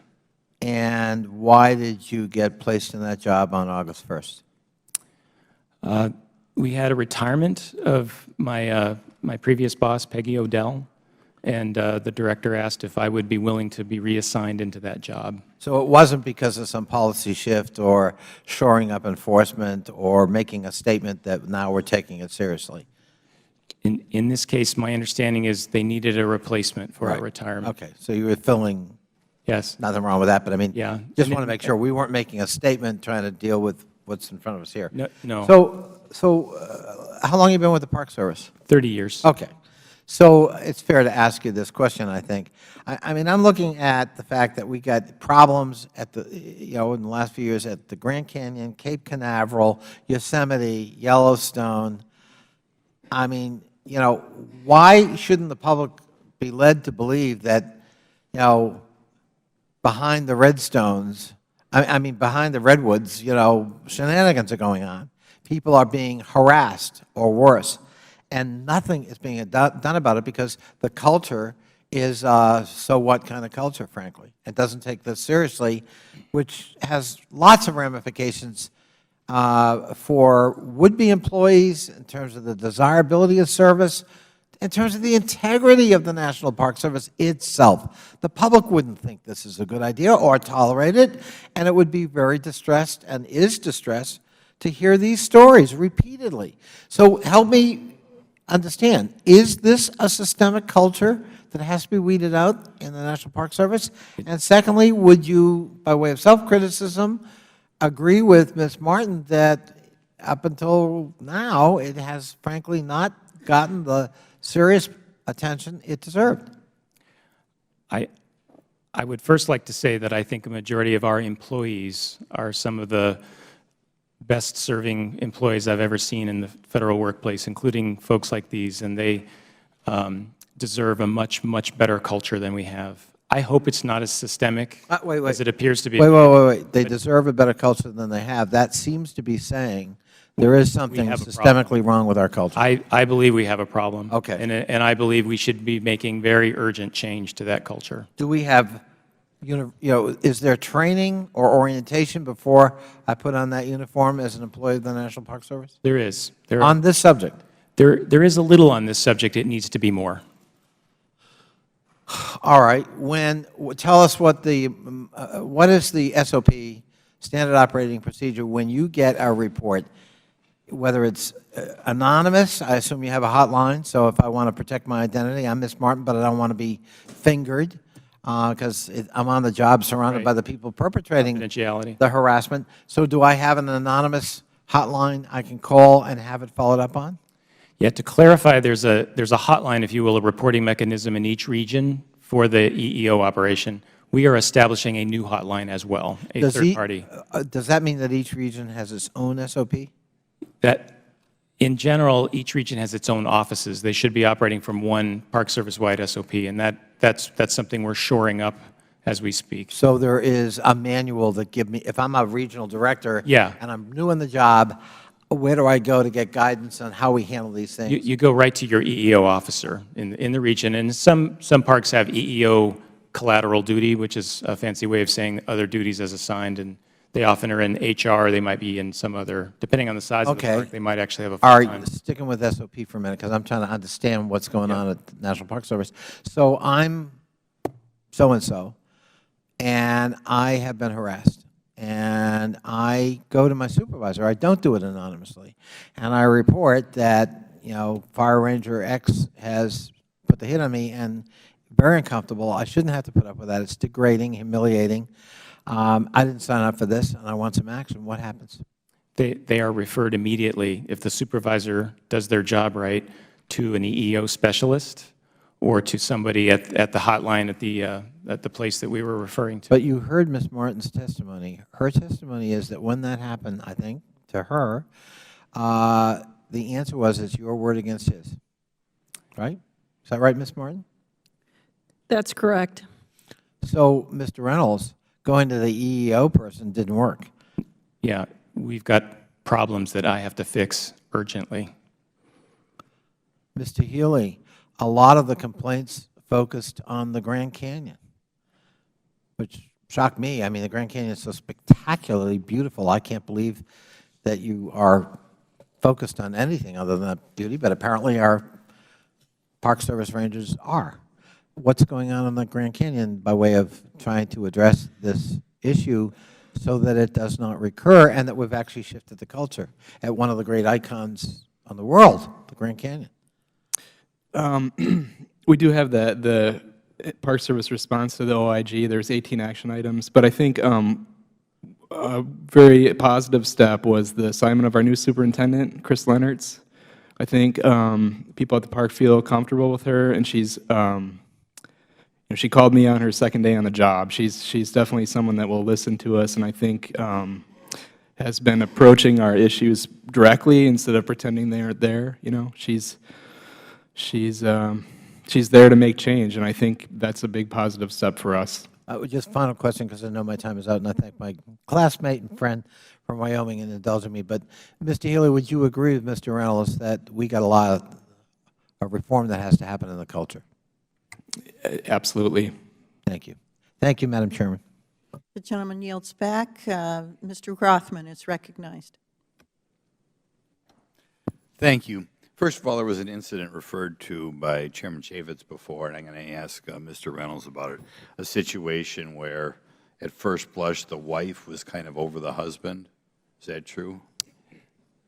And why did you get placed in that job on August 1st? We had a retirement of my previous boss, Peggy Odell, and the director asked if I would be willing to be reassigned into that job. So it wasn't because of some policy shift or shoring up enforcement or making a statement that now we're taking it seriously? In this case, my understanding is they needed a replacement for a retirement. Okay, so you were filling. Yes. Nothing wrong with that, but I mean, Yeah. just want to make sure we weren't making a statement trying to deal with what's in front of us here. No. So how long have you been with the Park Service? 30 years. Okay. So it's fair to ask you this question, I think. I mean, I'm looking at the fact that we got problems at the, in the last few years at the Grand Canyon, Cape Canaveral, Yosemite, Yellowstone. I mean, why shouldn't the public be led to believe that, behind the redstones, behind the redwoods, shenanigans are going on. People are being harassed or worse, and nothing is being done about it because the culture is so what kind of culture, frankly. It doesn't take this seriously, which has lots of ramifications for would-be employees in terms of the desirability of service, in terms of the integrity of the National Park Service itself. The public wouldn't think this is a good idea or tolerate it, and it would be very distressed and is distressed to hear these stories repeatedly. So help me understand, is this a systemic culture that has to be weeded out in the National Park Service? And secondly, would you, by way of self-criticism, agree with Ms. Martin that up until now it has frankly not gotten the serious attention it deserved? I would first like to say that I think a majority of our employees are some of the best-serving employees I've ever seen in the federal workplace, including folks like these, and they deserve a much, much better culture than we have. I hope it's not as systemic as it appears to be. Wait. They deserve a better culture than they have. That seems to be saying there is something systemically wrong with our culture. I believe we have a problem. Okay. And I believe we should be making very urgent change to that culture. Do we have, is there training or orientation before I put on that uniform as an employee of the National Park Service? There is. On this subject? There is a little on this subject. It needs to be more. All right. Tell us what is the SOP, standard operating procedure, when you get a report, whether it's anonymous? I assume you have a hotline, so if I want to protect my identity, I'm Ms. Martin, but I don't want to be fingered because I'm on the job surrounded by the people perpetrating the harassment. So do I have an anonymous hotline I can call and have it followed up on? Yeah, to clarify, there's a hotline, if you will, a reporting mechanism in each region for the EEO operation. We are establishing a new hotline as well, a third party. Does that mean that each region has its own SOP? That, in general, each region has its own offices. They should be operating from one Park Service-wide SOP, and that's something we're shoring up as we speak. So there is a manual that if I'm a regional director and I'm new in the job, where do I go to get guidance on how we handle these things? You go right to your EEO officer in the region, and some parks have EEO collateral duty, which is a fancy way of saying other duties as assigned, and They often are in HR, they might be in some other, depending on the size of the Okay. park, they might actually have a All full-time. right, sticking with SOP for a minute, because I'm trying to understand what's going on at the National Park Service. So I'm so-and-so, and I have been harassed. And I go to my supervisor. I don't do it anonymously. And I report that, you know, Fire Ranger X has put the hit on me, and very uncomfortable. I shouldn't have to put up with that. It's degrading, humiliating. I didn't sign up for this, and I want some action. What happens? They are referred immediately, if the supervisor does their job right, to an EEO specialist or to somebody at the hotline at the place that we were referring to. But you heard Ms. Martin's testimony. Her testimony is that when that happened, I think, to her, the answer was it's your word against his. Right? Is that right, Ms. Martin? That's correct. So, Mr. Reynolds, going to the EEO person didn't work. Yeah, we've got problems that I have to fix urgently. Mr. Healey, a lot of the complaints focused on the Grand Canyon, which shocked me. I mean, the Grand Canyon is so spectacularly beautiful. I can't believe that you are focused on anything other than that beauty, but apparently our Park Service rangers are. What's going on in the Grand Canyon by way of trying to address this issue so that it does not recur and that we've actually shifted the culture at one of the great icons on the world, the Grand Canyon? We do have the Park Service response to the OIG. There's 18 action items, but I think a very positive step was the assignment of our new superintendent, Chris Leonards. I think people at the park feel comfortable with her, and she's she called me on her second day on the job. She's definitely someone that will listen to us, and I think has been approaching our issues directly instead of pretending they aren't there. You know, she's there to make change, and I think that's a big positive step for us. Just final question, because I know my time is out, and I thank my classmate and friend from Wyoming in indulging me. But, Mr. Healey, would you agree with Mr. Reynolds that we got a lot of reform that has to happen in the culture? Absolutely. Thank you. Thank you, Madam Chairman. The gentleman yields back. Mr. Grothman is recognized. Thank you. First of all, there was an incident referred to by Chairman Chaffetz before, and I'm going to ask Mr. Reynolds about it, a situation where at first blush the wife was kind of over the husband. Is that true?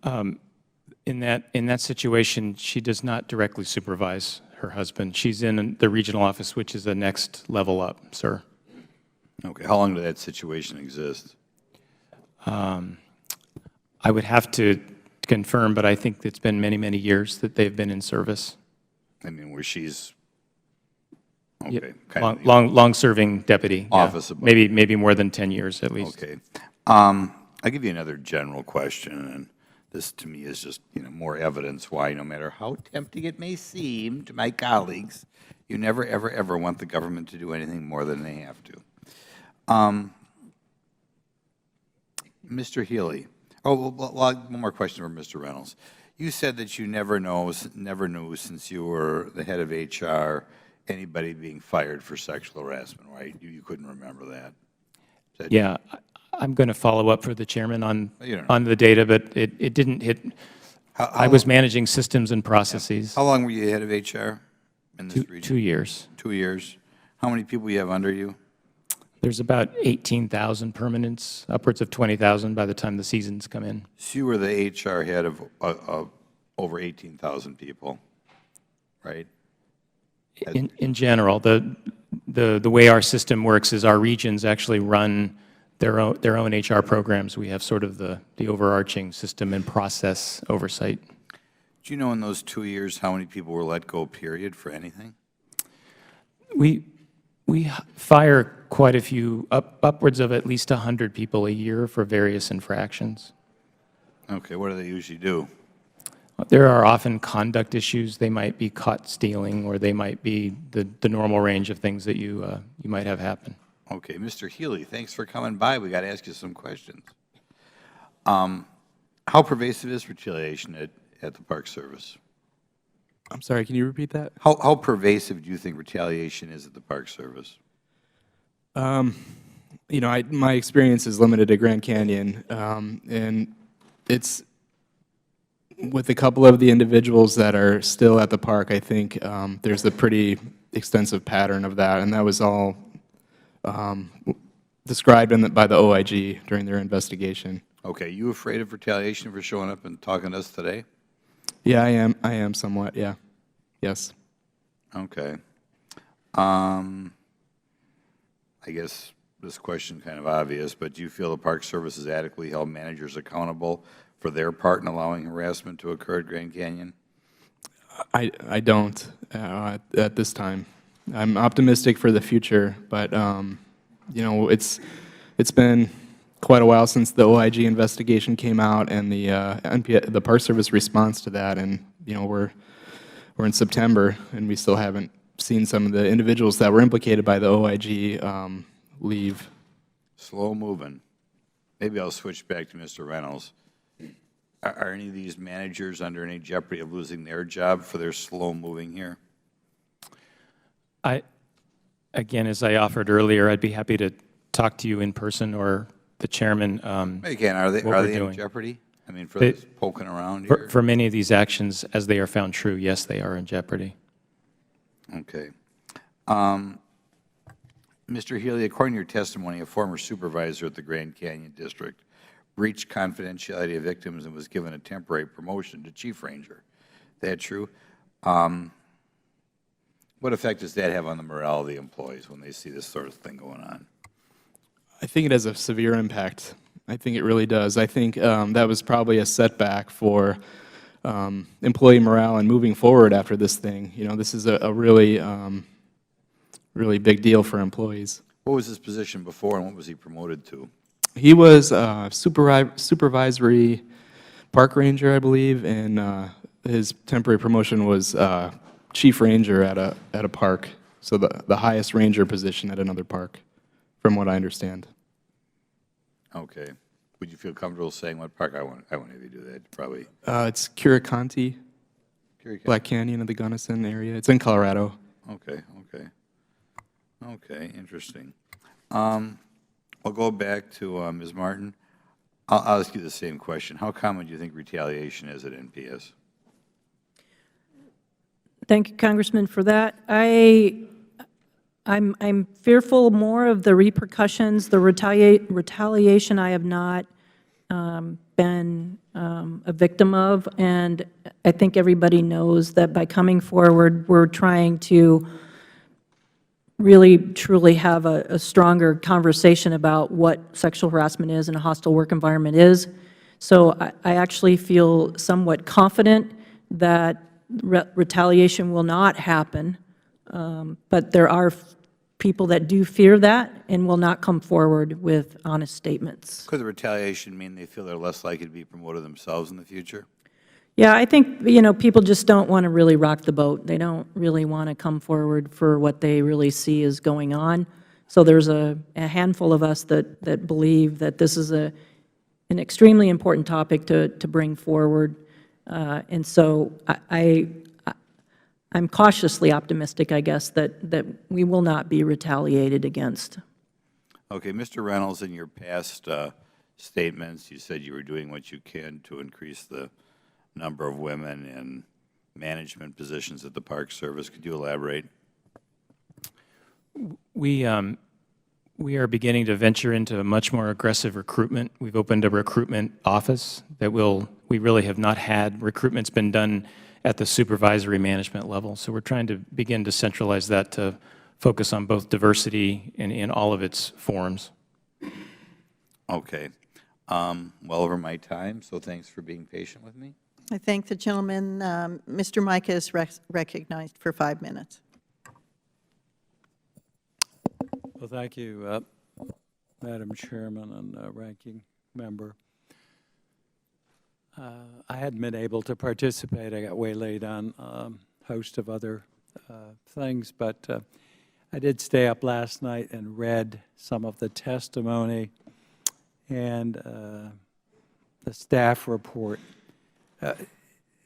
In that situation, she does not directly supervise her husband. She's in the regional office, which is the next level up, sir. Okay. How long did that situation exist? I would have to confirm, but I think it's been many, many years that they've been in service. I mean, where she's, okay, kind of long-serving deputy. Office Yeah. above. Maybe more than 10 years at least. Okay. I'll give you another general question, and this to me is just, more evidence why no matter how tempting it may seem to my colleagues, you never, ever, ever want the government to do anything more than they have to. Mr. Healey, one more question for Mr. Reynolds. You said that you never knew since you were the head of HR anybody being fired for sexual harassment, right? You couldn't remember that? Yeah, I'm going to follow up for the chairman on the data, but it didn't hit. I was managing systems and processes. How long were you head of HR in this region? 2 years. 2 years. How many people you have under you? There's about 18,000 permanents, upwards of 20,000 by the time the seasons come in. So you were the HR head of over 18,000 people, right? In general, the way our system works is our regions actually run their own HR programs. We have sort of the overarching system and process oversight. Do you know in those 2 years how many people were let go, period, for anything? We fire quite a few, upwards of at least 100 people a year for various infractions. Okay, what do they usually do? There are often conduct issues. They might be caught stealing, or they might be the normal range of things that you might have happen. Okay, Mr. Healey, thanks for coming by. We got to ask you some questions. How pervasive is retaliation at the Park Service? I'm sorry, can you repeat that? How pervasive do you think retaliation is at the Park Service? you know, my experience is limited to Grand Canyon, and it's with a couple of the individuals that are still at the park. I think there's a pretty extensive pattern of that, and that was all described by the OIG during their investigation. Okay, you afraid of retaliation for showing up and talking to us today? Yeah, I am somewhat, yeah. Yes. Okay. I guess this question kind of obvious, but do you feel the Park Service has adequately held managers accountable for their part in allowing harassment to occur at Grand Canyon? I don't at this time. I'm optimistic for the future, but you know, it's been quite a while since the OIG investigation came out and the Park Service response to that, and you know, we're in September and we still haven't seen some of the individuals that were implicated by the OIG leave. Slow moving. Maybe I'll switch back to Mr. Reynolds. Are any of these managers under any jeopardy of losing their job for their slow moving here? Again, as I offered earlier, I'd be happy to talk to you in person or the chairman. Again, are they in jeopardy? I mean, for this poking around here? For many of these actions, as they are found true, yes, they are in jeopardy. Okay. Mr. Healey, according to your testimony, a former supervisor at the Grand Canyon District breached confidentiality of victims and was given a temporary promotion to chief ranger. Is that true? What effect does that have on the morale of the employees when they see this sort of thing going on? I think it has a severe impact. I think it really does. I think that was probably a setback for employee morale and moving forward after this thing. You know, this is a really, really big deal for employees. What was his position before and what was he promoted to? He was supervisory park ranger, I believe, and his temporary promotion was chief ranger at a park, so the highest ranger position at another park, from what I understand. Okay. Would you feel comfortable saying what park? I won't have you do that, probably. It's Curicanti, Black Canyon of the Gunnison area. It's in Colorado. Okay, okay. Okay, interesting. I'll go back to Ms. Martin. I'll ask you the same question. How common do you think retaliation is at NPS? Thank you, Congressman, for that. I'm fearful more of the repercussions, the retaliation I have not been a victim of, and I think everybody knows that by coming forward, we're trying to really, truly have a stronger conversation about what sexual harassment is and a hostile work environment is. So I actually feel somewhat confident that retaliation will not happen, but there are people that do fear that and will not come forward with honest statements. Could the retaliation mean they feel they're less likely to be promoted themselves in the future? Yeah, I think, you know, people just don't want to really rock the boat. They don't really want to come forward for what they really see is going on. So there's a handful of us that believe that this is an extremely important topic to bring forward. And so I'm cautiously optimistic, I guess, that we will not be retaliated against. Okay, Mr. Reynolds, in your past statements, you said you were doing what you can to increase the number of women in management positions at the Park Service. Could you elaborate? We are beginning to venture into a much more aggressive recruitment. We've opened a recruitment office that we really have not had. Recruitment's been done at the supervisory management level. So we're trying to begin to centralize that to focus on both diversity in all of its forms. Okay. Well over my time, so thanks for being patient with me. I thank the gentleman. Mr. Micah is recognized for 5 minutes. Well, thank you, Madam Chairman and Ranking Member. I hadn't been able to participate. I got waylaid on a host of other things, but I did stay up last night and read some of the testimony and the staff report.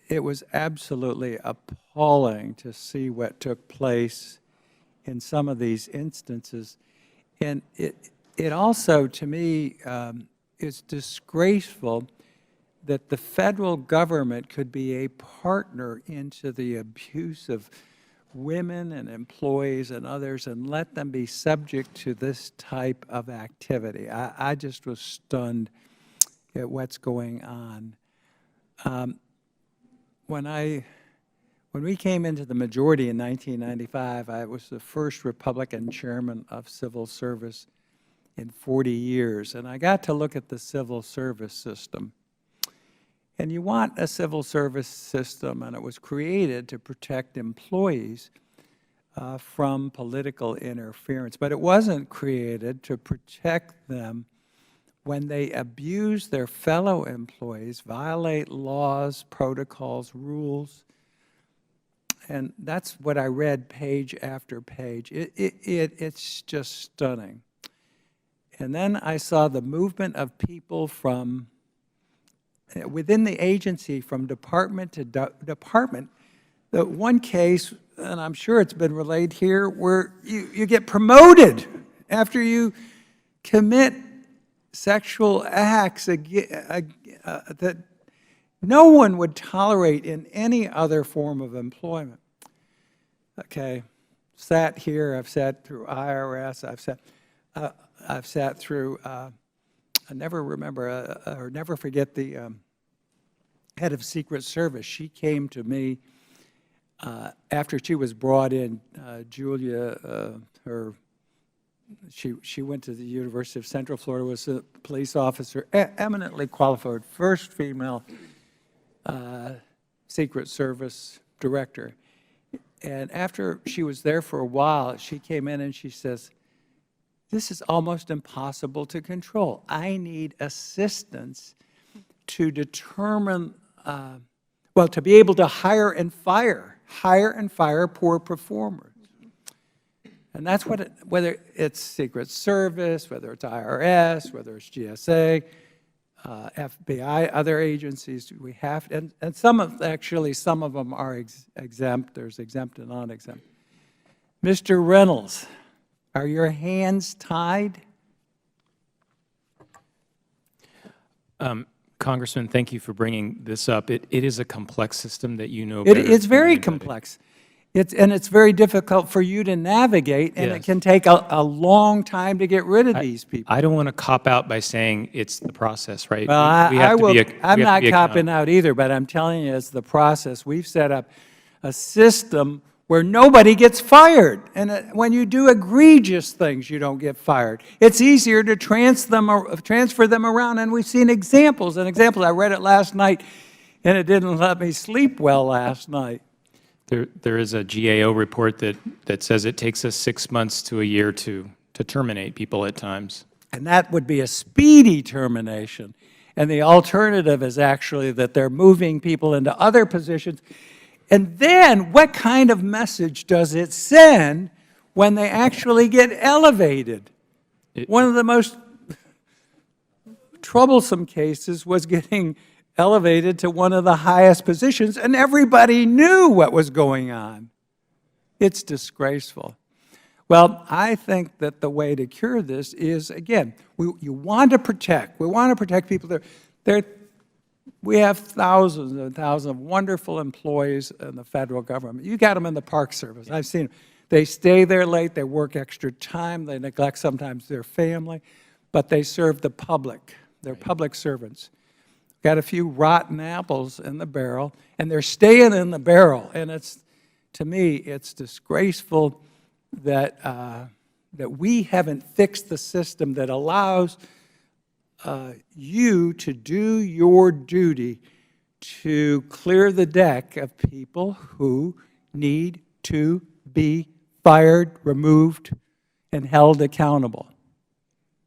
It was absolutely appalling to see what took place in some of these instances. And it also, to me, is disgraceful that the federal government could be a partner into the abuse of women and employees and others and let them be subject to this type of activity. I just was stunned at what's going on. When we came into the majority in 1995, I was the first Republican chairman of civil service in 40 years, and I got to look at the civil service system. And you want a civil service system, and it was created to protect employees from political interference, but it wasn't created to protect them when they abuse their fellow employees, violate laws, protocols, rules. And that's what I read page after page. It's just stunning. And then I saw the movement of people from within the agency, from department to department. The one case, and I'm sure it's been relayed here, where you get promoted after you commit sexual acts that no one would tolerate in any other form of employment. Okay, sat here, I've sat through IRS, I've sat through, I never remember, or never forget the head of Secret Service. She came to me after she was brought in, Julia, she went to the University of Central Florida, was a police officer, eminently qualified, first female Secret Service director. And after she was there for a while, she came in and she says, "This is almost impossible to control. I need assistance to determine, well, to be able to hire and fire poor performers." And that's what whether it's Secret Service, whether it's IRS, whether it's GSA, FBI, other agencies, we have, and some of them are exempt. There's exempt and non-exempt. Mr. Reynolds, are your hands tied? Congressman, thank you for bringing this up. It is a complex system that you know It's better very than anybody. complex. It's very difficult for you to navigate, and Yes. it can take a long time to get rid of these people. I don't want to cop out by saying it's the process, right? Well, I'm not copping accountable. out either, but I'm telling you, it's the process. We've set up a system where nobody gets fired. And when you do egregious things, you don't get fired. It's easier to transfer them around, and we've seen examples and examples. I read it last night, and it didn't let me sleep well last night. There is a GAO report that says it takes us 6 months to a year to terminate people at times. And that would be a speedy termination. And the alternative is actually that they're moving people into other positions. And then what kind of message does it send when they actually get elevated? One of the most troublesome cases was getting elevated to one of the highest positions, and everybody knew what was going on. It's disgraceful. Well, I think that the way to cure this is, again, we want to protect people. We have thousands and thousands of wonderful employees in the federal government. You got them in the Park Service. I've seen them. They stay there late, they work extra time, they neglect sometimes their family, but they serve the public. They're public servants. Got a few rotten apples in the barrel, and they're staying in the barrel. And to me, it's disgraceful that we haven't fixed the system that allows you to do your duty to clear the deck of people who need to be fired, removed, and held accountable.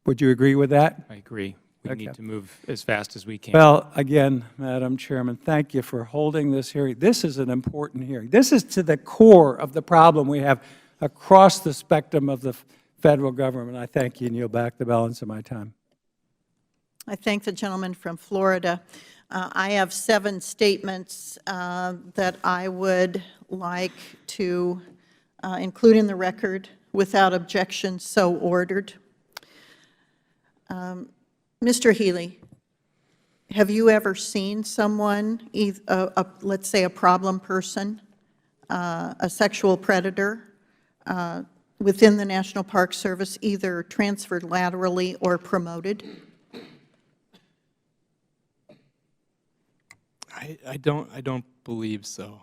Would you agree with that? I agree. We need to move as fast as we can. Well, again, Madam Chairman, thank you for holding this hearing. This is an important hearing. This is to the core of the problem we have across the spectrum of the federal government. I thank you and yield back the balance of my time. I thank the gentleman from Florida. I have 7 statements that I would like to include in the record without objection, so ordered. Mr. Healey, have you ever seen someone, let's say a problem person, a sexual predator, within the National Park Service, either transferred laterally or promoted? I don't believe so.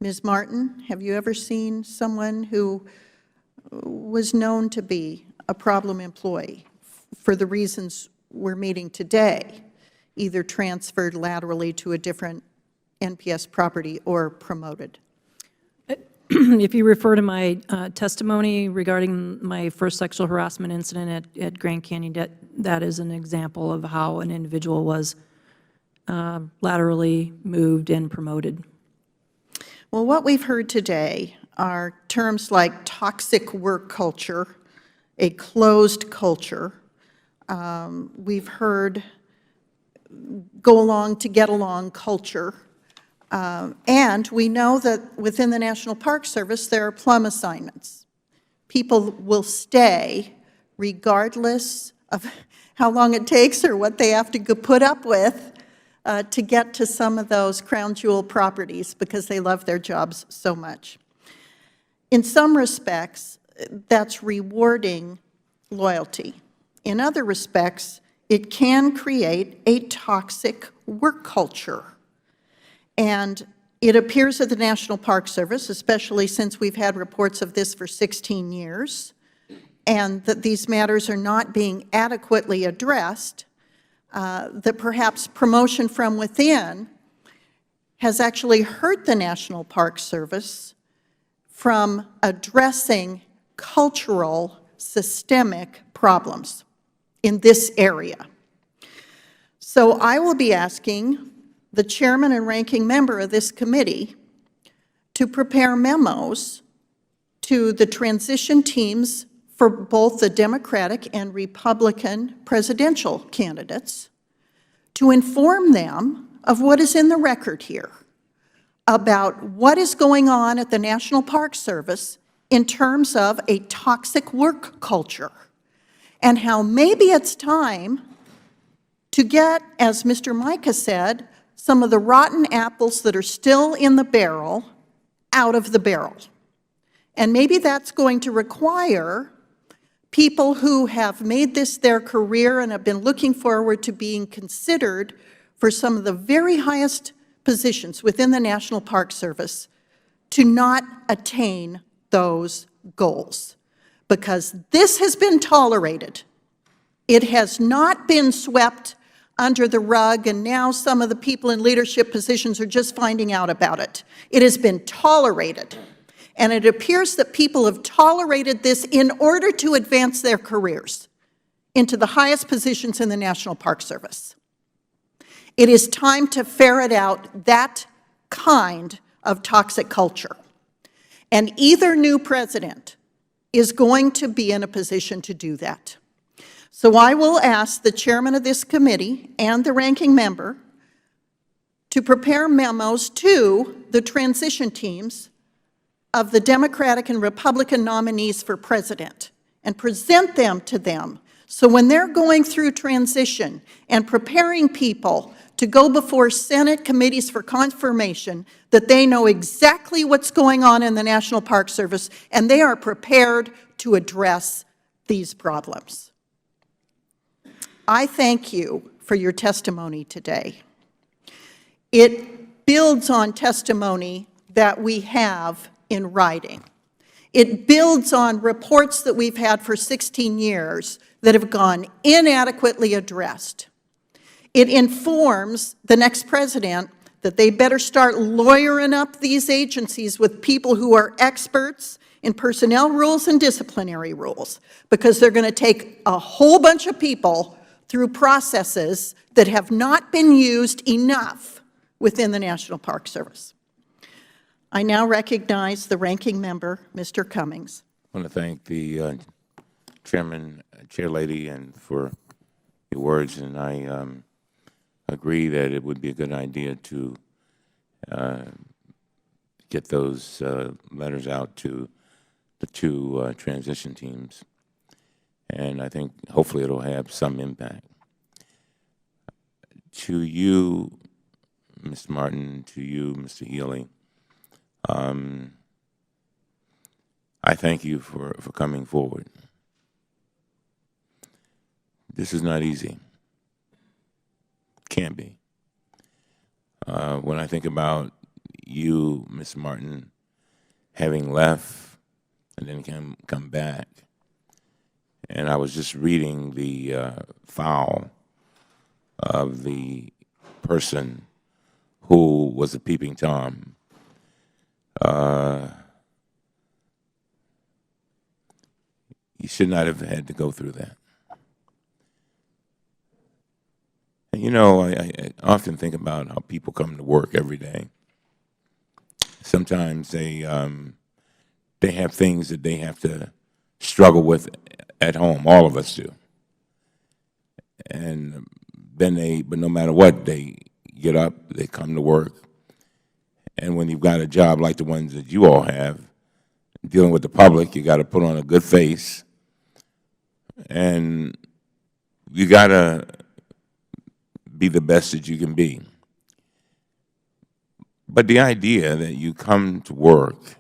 Ms. Martin, have you ever seen someone who was known to be a problem employee for the reasons we're meeting today, either transferred laterally to a different NPS property or promoted? If you refer to my testimony regarding my first sexual harassment incident at Grand Canyon, that is an example of how an individual was laterally moved and promoted. Well, what we've heard today are terms like toxic work culture, a closed culture. We've heard go along to get along culture. And we know that within the National Park Service, there are plum assignments. People will stay regardless of how long it takes or what they have to put up with to get to some of those crown jewel properties because they love their jobs so much. In some respects, that's rewarding loyalty. In other respects, it can create a toxic work culture. And it appears at the National Park Service, especially since we've had reports of this for 16 years, and that these matters are not being adequately addressed, that perhaps promotion from within has actually hurt the National Park Service from addressing cultural, systemic problems in this area. So I will be asking the chairman and ranking member of this committee to prepare memos to the transition teams for both the Democratic and Republican presidential candidates to inform them of what is in the record here about what is going on at the National Park Service in terms of a toxic work culture and how maybe it's time to get, as Mr. Micah said, some of the rotten apples that are still in the barrel out of the barrel. And maybe that's going to require people who have made this their career and have been looking forward to being considered for some of the very highest positions within the National Park Service to not attain those goals. Because this has been tolerated. It has not been swept under the rug, and now some of the people in leadership positions are just finding out about it. It has been tolerated. And it appears that people have tolerated this in order to advance their careers into the highest positions in the National Park Service. It is time to ferret out that kind of toxic culture. And either new president is going to be in a position to do that. So I will ask the chairman of this committee and the ranking member to prepare memos to the transition teams of the Democratic and Republican nominees for president and present them to them. So when they're going through transition and preparing people to go before Senate committees for confirmation, that they know exactly what's going on in the National Park Service and they are prepared to address these problems. I thank you for your testimony today. It builds on testimony that we have in writing. It builds on reports that we've had for 16 years that have gone inadequately addressed. It informs the next president that they better start lawyering up these agencies with people who are experts in personnel rules and disciplinary rules, because they're going to take a whole bunch of people through processes that have not been used enough within the National Park Service. I now recognize the ranking member, Mr. Cummings. I want to thank the chairman, chairlady, and for your words, and I agree that it would be a good idea to get those letters out to the two transition teams. and I think hopefully it'll have some impact. To you, Ms. Martin, to you, Mr. Healey, I thank you for coming forward. This is not easy. Can't be. When I think about you, Ms. Martin, having left and then come back, and I was just reading the file of the person who was a peeping Tom. You should not have had to go through that. And you know, I often think about how people come to work every day. Sometimes they have things that they have to struggle with at home. All of us do. And then but no matter what, they get up, they come to work. And when you've got a job like the ones that you all have, dealing with the public, you got to put on a good face. And you got to be the best that you can be. But the idea that you come to work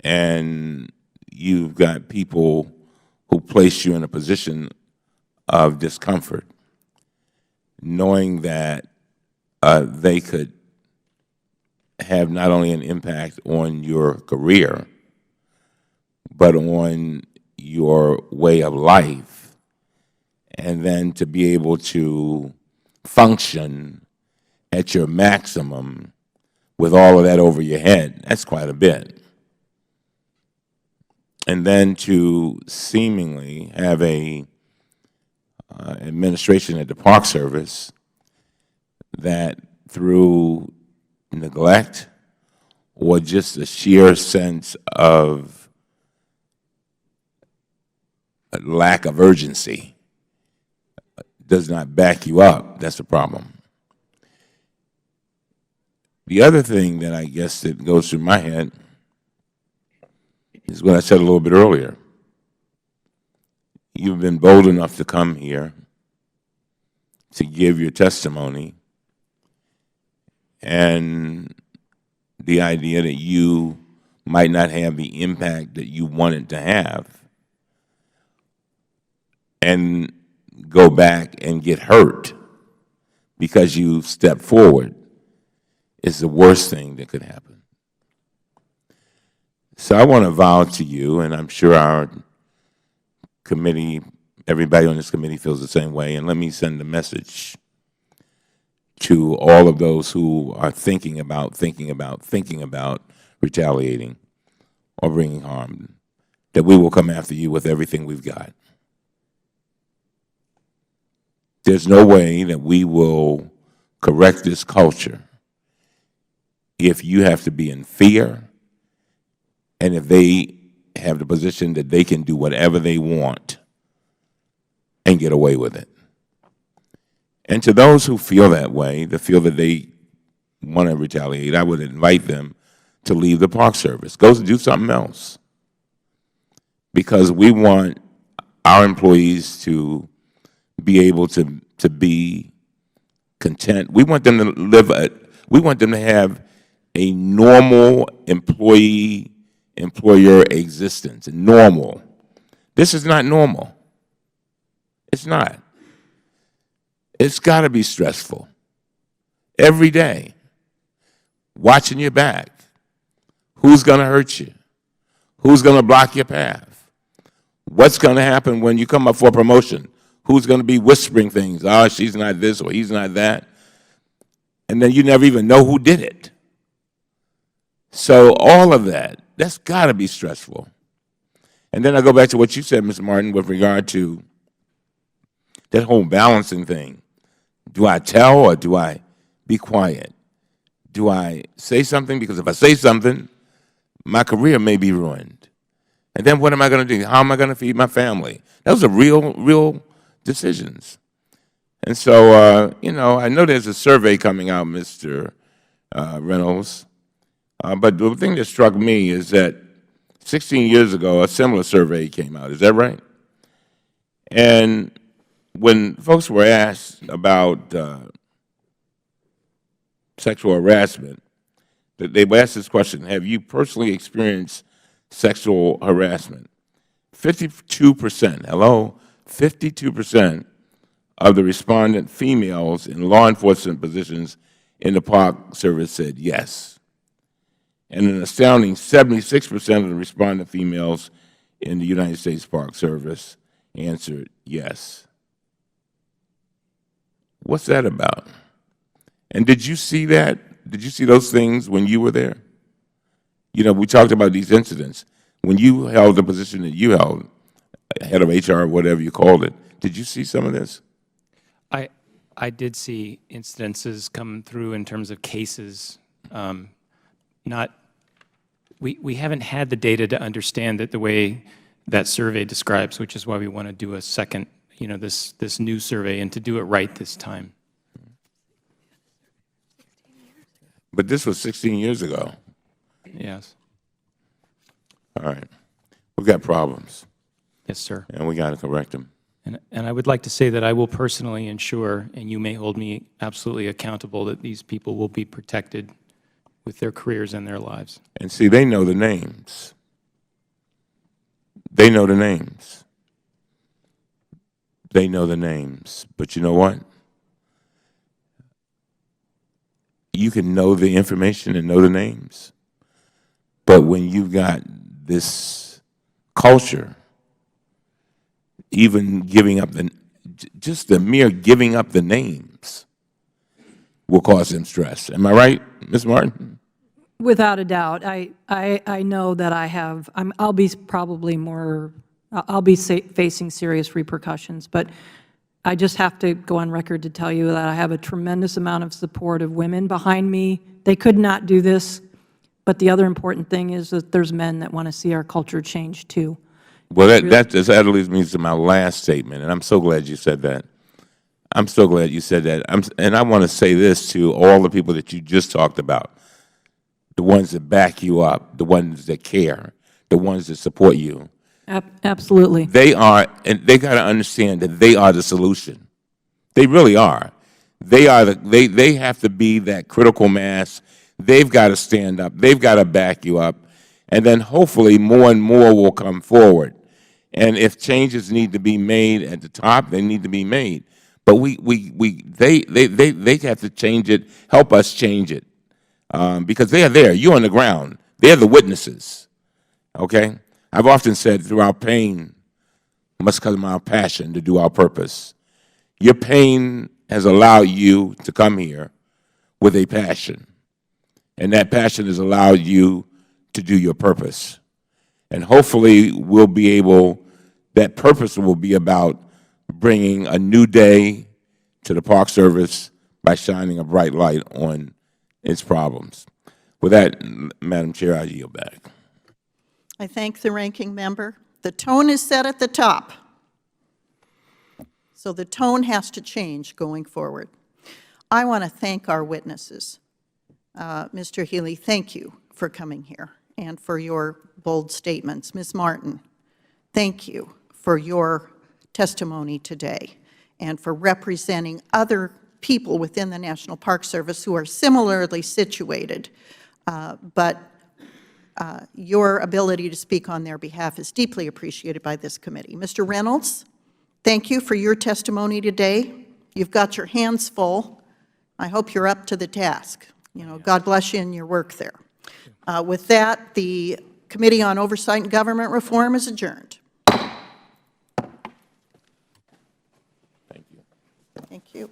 and you've got people who place you in a position of discomfort, knowing that they could have not only an impact on your career, but on your way of life, and then to be able to function at your maximum with all of that over your head, that's quite a bit. And then to seemingly have a administration at the Park Service that through neglect or just a sheer sense of lack of urgency does not back you up, that's a problem. The other thing that I guess that goes through my head is what I said a little bit earlier. You've been bold enough to come here to give your testimony, and the idea that you might not have the impact that you wanted to have and go back and get hurt because you stepped forward is the worst thing that could happen. So I want to vow to you, and I'm sure our committee, everybody on this committee feels the same way, and let me send a message to all of those who are thinking about retaliating or bringing harm, that we will come after you with everything we've got. There's no way that we will correct this culture if you have to be in fear and if they have the position that they can do whatever they want and get away with it. And to those who feel that way, that feel that they want to retaliate, I would invite them to leave the Park Service. Go do something else. Because we want our employees to be able to be content. We want them to we want them to have a normal employee-employer existence, normal. This is not normal. It's not. It's got to be stressful. Every day, watching your back. Who's going to hurt you? Who's going to block your path? What's going to happen when you come up for a promotion? Who's going to be whispering things? Oh, she's not this or he's not that. And then you never even know who did it. So all of that's got to be stressful. And then I go back to what you said, Ms. Martin, with regard to that whole balancing thing. Do I tell or do I be quiet? Do I say something? Because if I say something, my career may be ruined. And then what am I going to do? How am I going to feed my family? Those are real decisions. And so, you know, I know there's a survey coming out, Mr. Reynolds, but the thing that struck me is that 16 years ago, a similar survey came out. Is that right? And when folks were asked about sexual harassment, they were asked this question: have you personally experienced sexual harassment? 52%, hello, 52% of the respondent females in law enforcement positions in the Park Service said yes. And an astounding 76% of the respondent females in the United States Park Service answered yes. What's that about? And did you see that? Did you see those things when you were there? You know, we talked about these incidents. When you held the position that you held, head of HR, whatever you called it, did you see some of this? I did see incidences come through in terms of cases. We haven't had the data to understand it the way that survey describes, which is why we want to do a second, this new survey, and to do it right this time. But this was 16 years ago. Yes. All right. We've got problems. Yes, sir. And we got to correct them. And I would like to say that I will personally ensure, and you may hold me absolutely accountable, that these people will be protected with their careers and their lives. And see, they know the names. They know the names. They know the names. But you know what? You can know the information and know the names. But when you've got this culture, even giving up just the mere giving up the names will cause them stress. Am I right, Ms. Martin? Without a doubt. I know that I'll be probably more, I'll be facing serious repercussions, but I just have to go on record to tell you that I have a tremendous amount of support of women behind me. They could not do this, but the other important thing is that there's men that want to see our culture change too. Well, that leads me to my last statement, and I'm so glad you said that. I'm so glad you said that. And I want to say this to all the people that you just talked about, the ones that back you up, the ones that care, the ones that support you. Absolutely. They are, and they got to understand that they are the solution. They really are. They have to be that critical mass. They've got to stand up. They've got to back you up. And then hopefully more and more will come forward. And if changes need to be made at the top, they need to be made. But they have to change it, help us change it. Because they are there. You're on the ground. They're the witnesses. Okay? I've often said, through our pain must come our passion to do our purpose. Your pain has allowed you to come here with a passion. And that passion has allowed you to do your purpose. And hopefully we'll be able, that purpose will be about bringing a new day to the Park Service by shining a bright light on its problems. With that, Madam Chair, I yield back. I thank the ranking member. The tone is set at the top. So the tone has to change going forward. I want to thank our witnesses. Mr. Healey, thank you for coming here and for your bold statements. Ms. Martin, thank you for your testimony today and for representing other people within the National Park Service who are similarly situated, but your ability to speak on their behalf is deeply appreciated by this committee. Mr. Reynolds, thank you for your testimony today. You've got your hands full. I hope you're up to the task. God bless you in your work there. With that, the Committee on Oversight and Government Reform is adjourned. Thank you. Thank you.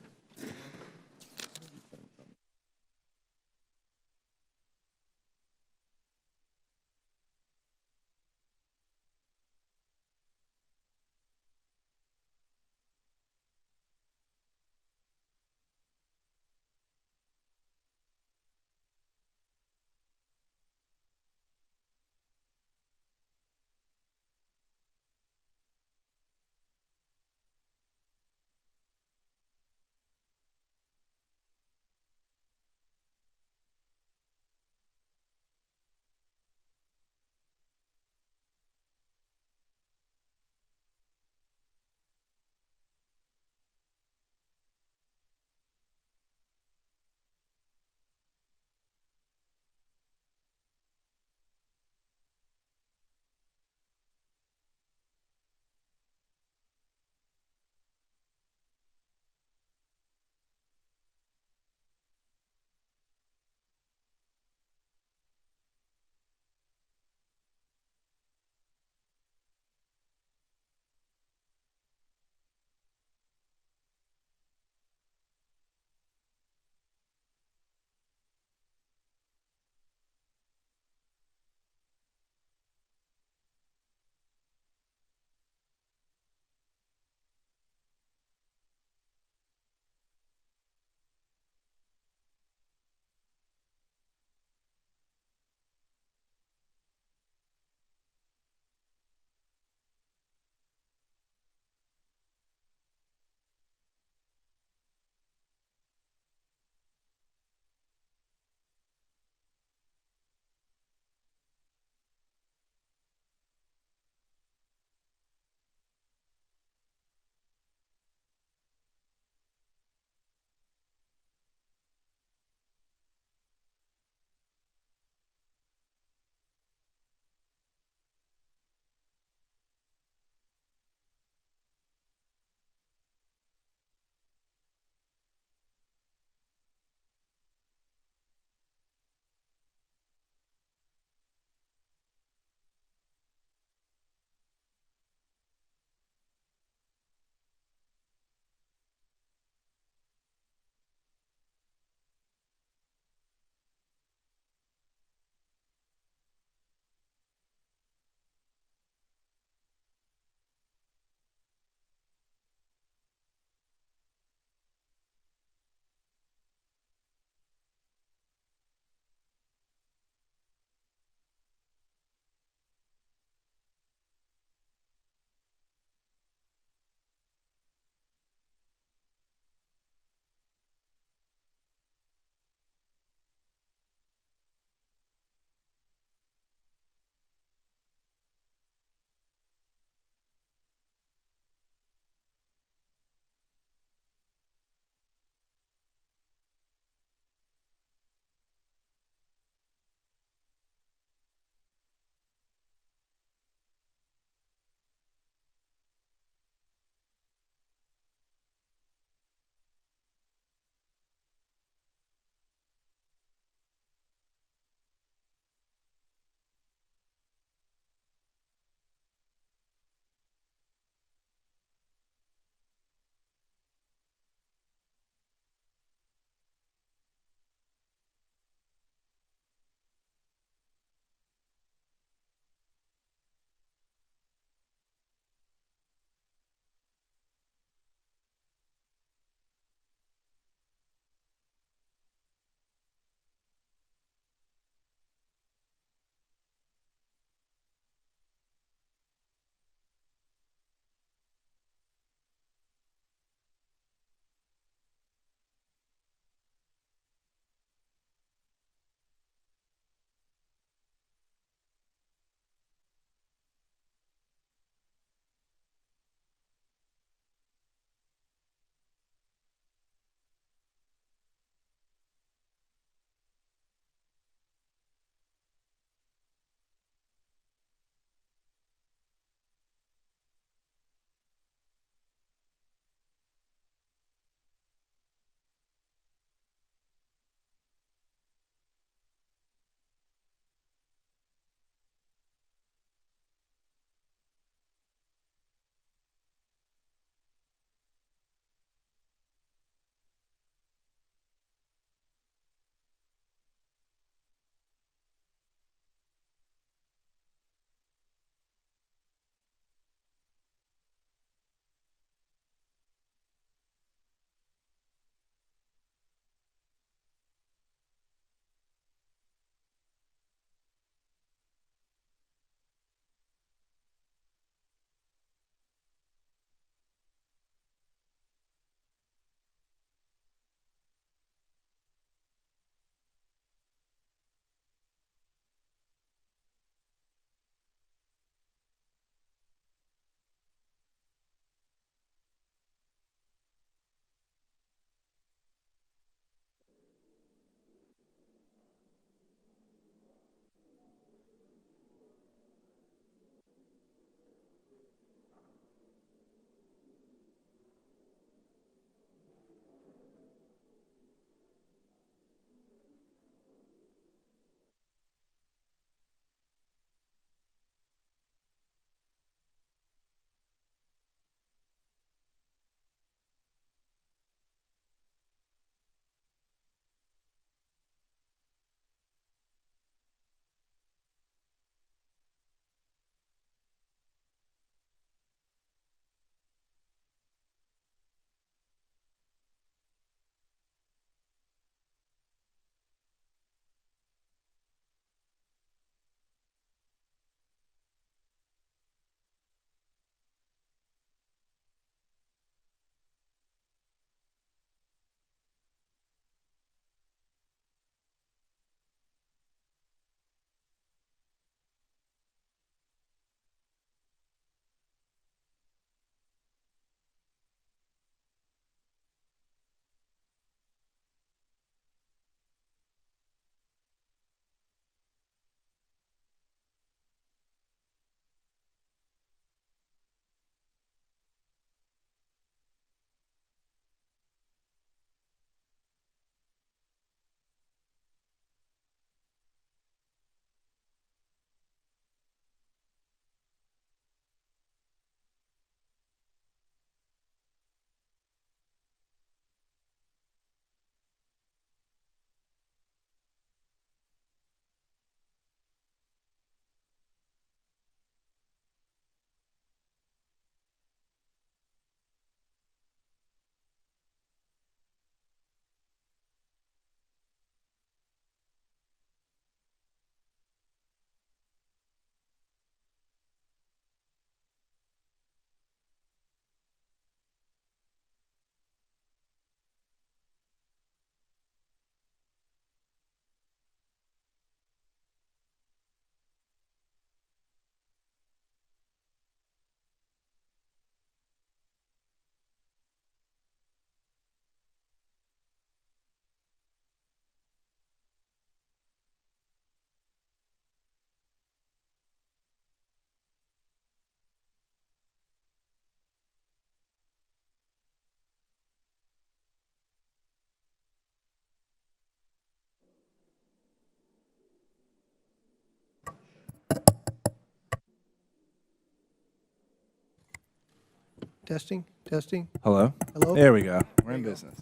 Testing, testing. Hello? Hello? There we go. We're in business.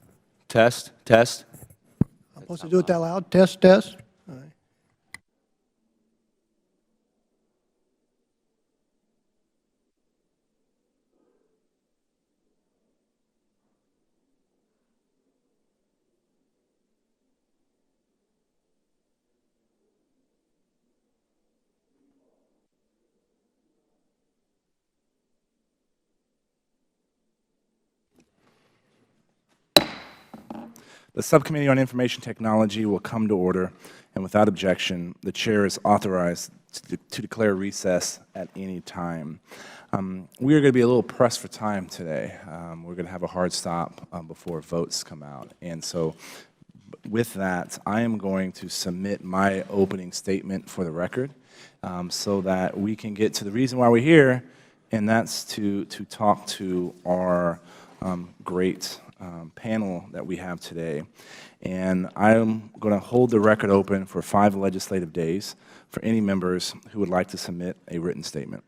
Test, test. I'm supposed to do it that loud? Test, test. All right. The Subcommittee on Information Technology will come to order, and without objection, the chair is authorized to declare recess at any time. We are going to be a little pressed for time today. We're going to have a hard stop before votes come out. And so with that, I am going to submit my opening statement for the record so that we can get to the reason why we're here, and that's to talk to our great panel that we have today. And I'm going to hold the record open for 5 legislative days for any members who would like to submit a written statement.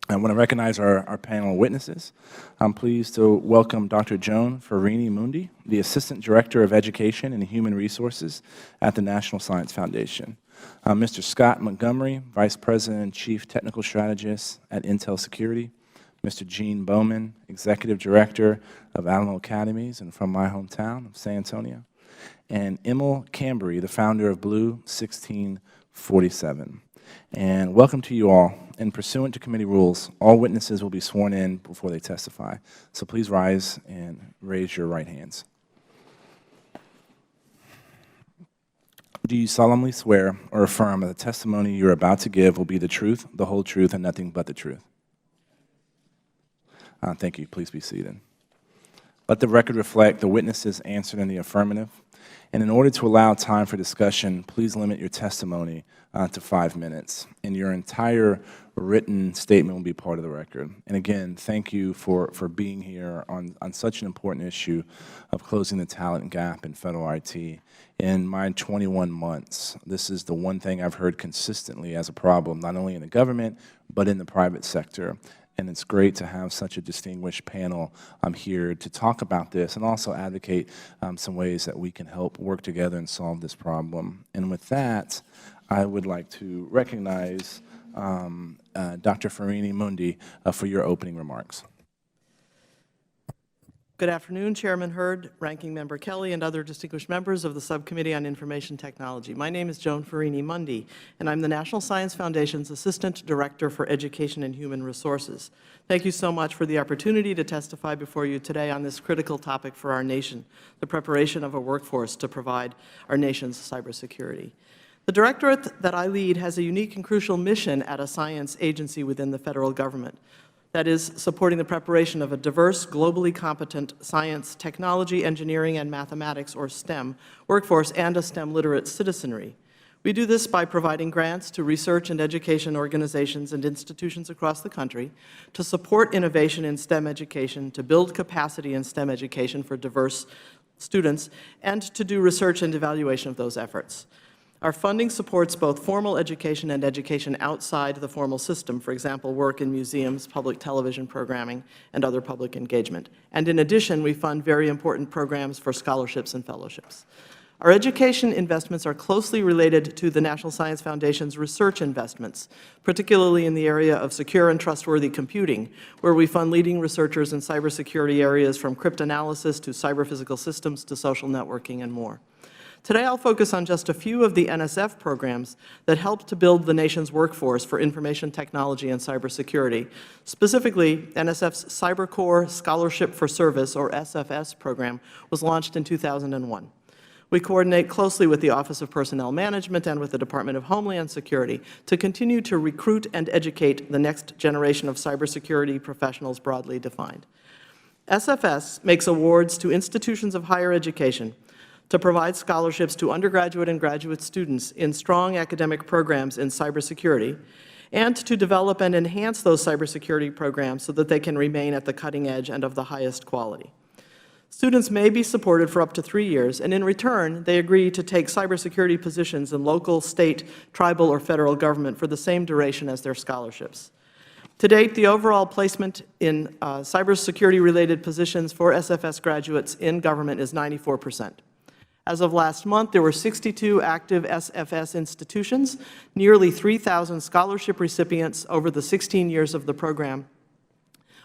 I want to recognize our panel of witnesses. I'm pleased to welcome Dr. Joan Farini Mundi, the Assistant Director of Education and Human Resources at the National Science Foundation. Mr. Scott Montgomery, Vice President and Chief Technical Strategist at Intel Security. Mr. Gene Bowman, Executive Director of Alamo Academies and from my hometown of San Antonio. And Emil Cambry, the founder of Blue 1647. And welcome to you all. And pursuant to committee rules, all witnesses will be sworn in before they testify. So please rise and raise your right hands. Do you solemnly swear or affirm that the testimony you are about to give will be the truth, the whole truth, and nothing but the truth? Thank you. Please be seated. Let the record reflect the witnesses answered in the affirmative. And in order to allow time for discussion, please limit your testimony to 5 minutes. And your entire written statement will be part of the record. And again, thank you for being here on such an important issue of closing the talent gap in federal IT. In my 21 months, this is the one thing I've heard consistently as a problem, not only in the government, but in the private sector. And it's great to have such a distinguished panel here to talk about this and also advocate some ways that we can help work together and solve this problem. And with that, I would like to recognize Dr. Farini Mundi for your opening remarks. Good afternoon, Chairman Hurd, Ranking Member Kelly, and other distinguished members of the Subcommittee on Information Technology. My name is Joan Farini Mundi, and I'm the National Science Foundation's Assistant Director for Education and Human Resources. Thank you so much for the opportunity to testify before you today on this critical topic for our nation, the preparation of a workforce to provide our nation's cybersecurity. The directorate that I lead has a unique and crucial mission at a science agency within the federal government. That is, supporting the preparation of a diverse, globally competent science, technology, engineering, and mathematics, or STEM, workforce and a STEM literate citizenry. We do this by providing grants to research and education organizations and institutions across the country to support innovation in STEM education, to build capacity in STEM education for diverse students, and to do research and evaluation of those efforts. Our funding supports both formal education and education outside the formal system, for example, work in museums, public television programming, and other public engagement. And in addition, we fund very important programs for scholarships and fellowships. Our education investments are closely related to the National Science Foundation's research investments, particularly in the area of secure and trustworthy computing, where we fund leading researchers in cybersecurity areas from cryptanalysis to cyber-physical systems to social networking and more. Today, I'll focus on just a few of the NSF programs that help to build the nation's workforce for information technology and cybersecurity. Specifically, NSF's CyberCorps Scholarship for Service, or SFS program, was launched in 2001. We coordinate closely with the Office of Personnel Management and with the Department of Homeland Security to continue to recruit and educate the next generation of cybersecurity professionals broadly defined. SFS makes awards to institutions of higher education to provide scholarships to undergraduate and graduate students in strong academic programs in cybersecurity, and to develop and enhance those cybersecurity programs so that they can remain at the cutting edge and of the highest quality. Students may be supported for up to 3 years, and in return, they agree to take cybersecurity positions in local, state, tribal, or federal government for the same duration as their scholarships. To date, the overall placement in cybersecurity-related positions for SFS graduates in government is 94%. As of last month, there were 62 active SFS institutions, nearly 3,000 scholarship recipients over the 16 years of the program,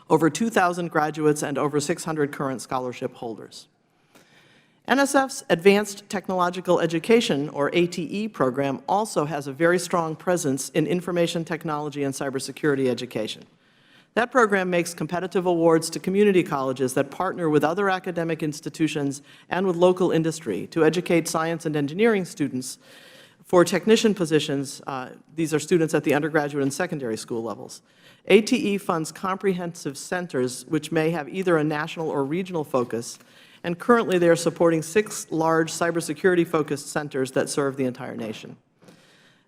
over 2,000 graduates, and over 600 current scholarship holders. NSF's Advanced Technological Education, or ATE program, also has a very strong presence in information technology and cybersecurity education. That program makes competitive awards to community colleges that partner with other academic institutions and with local industry to educate science and engineering students for technician positions. These are students at the undergraduate and secondary school levels. ATE funds comprehensive centers which may have either a national or regional focus, and currently they are supporting 6 large cybersecurity-focused centers that serve the entire nation.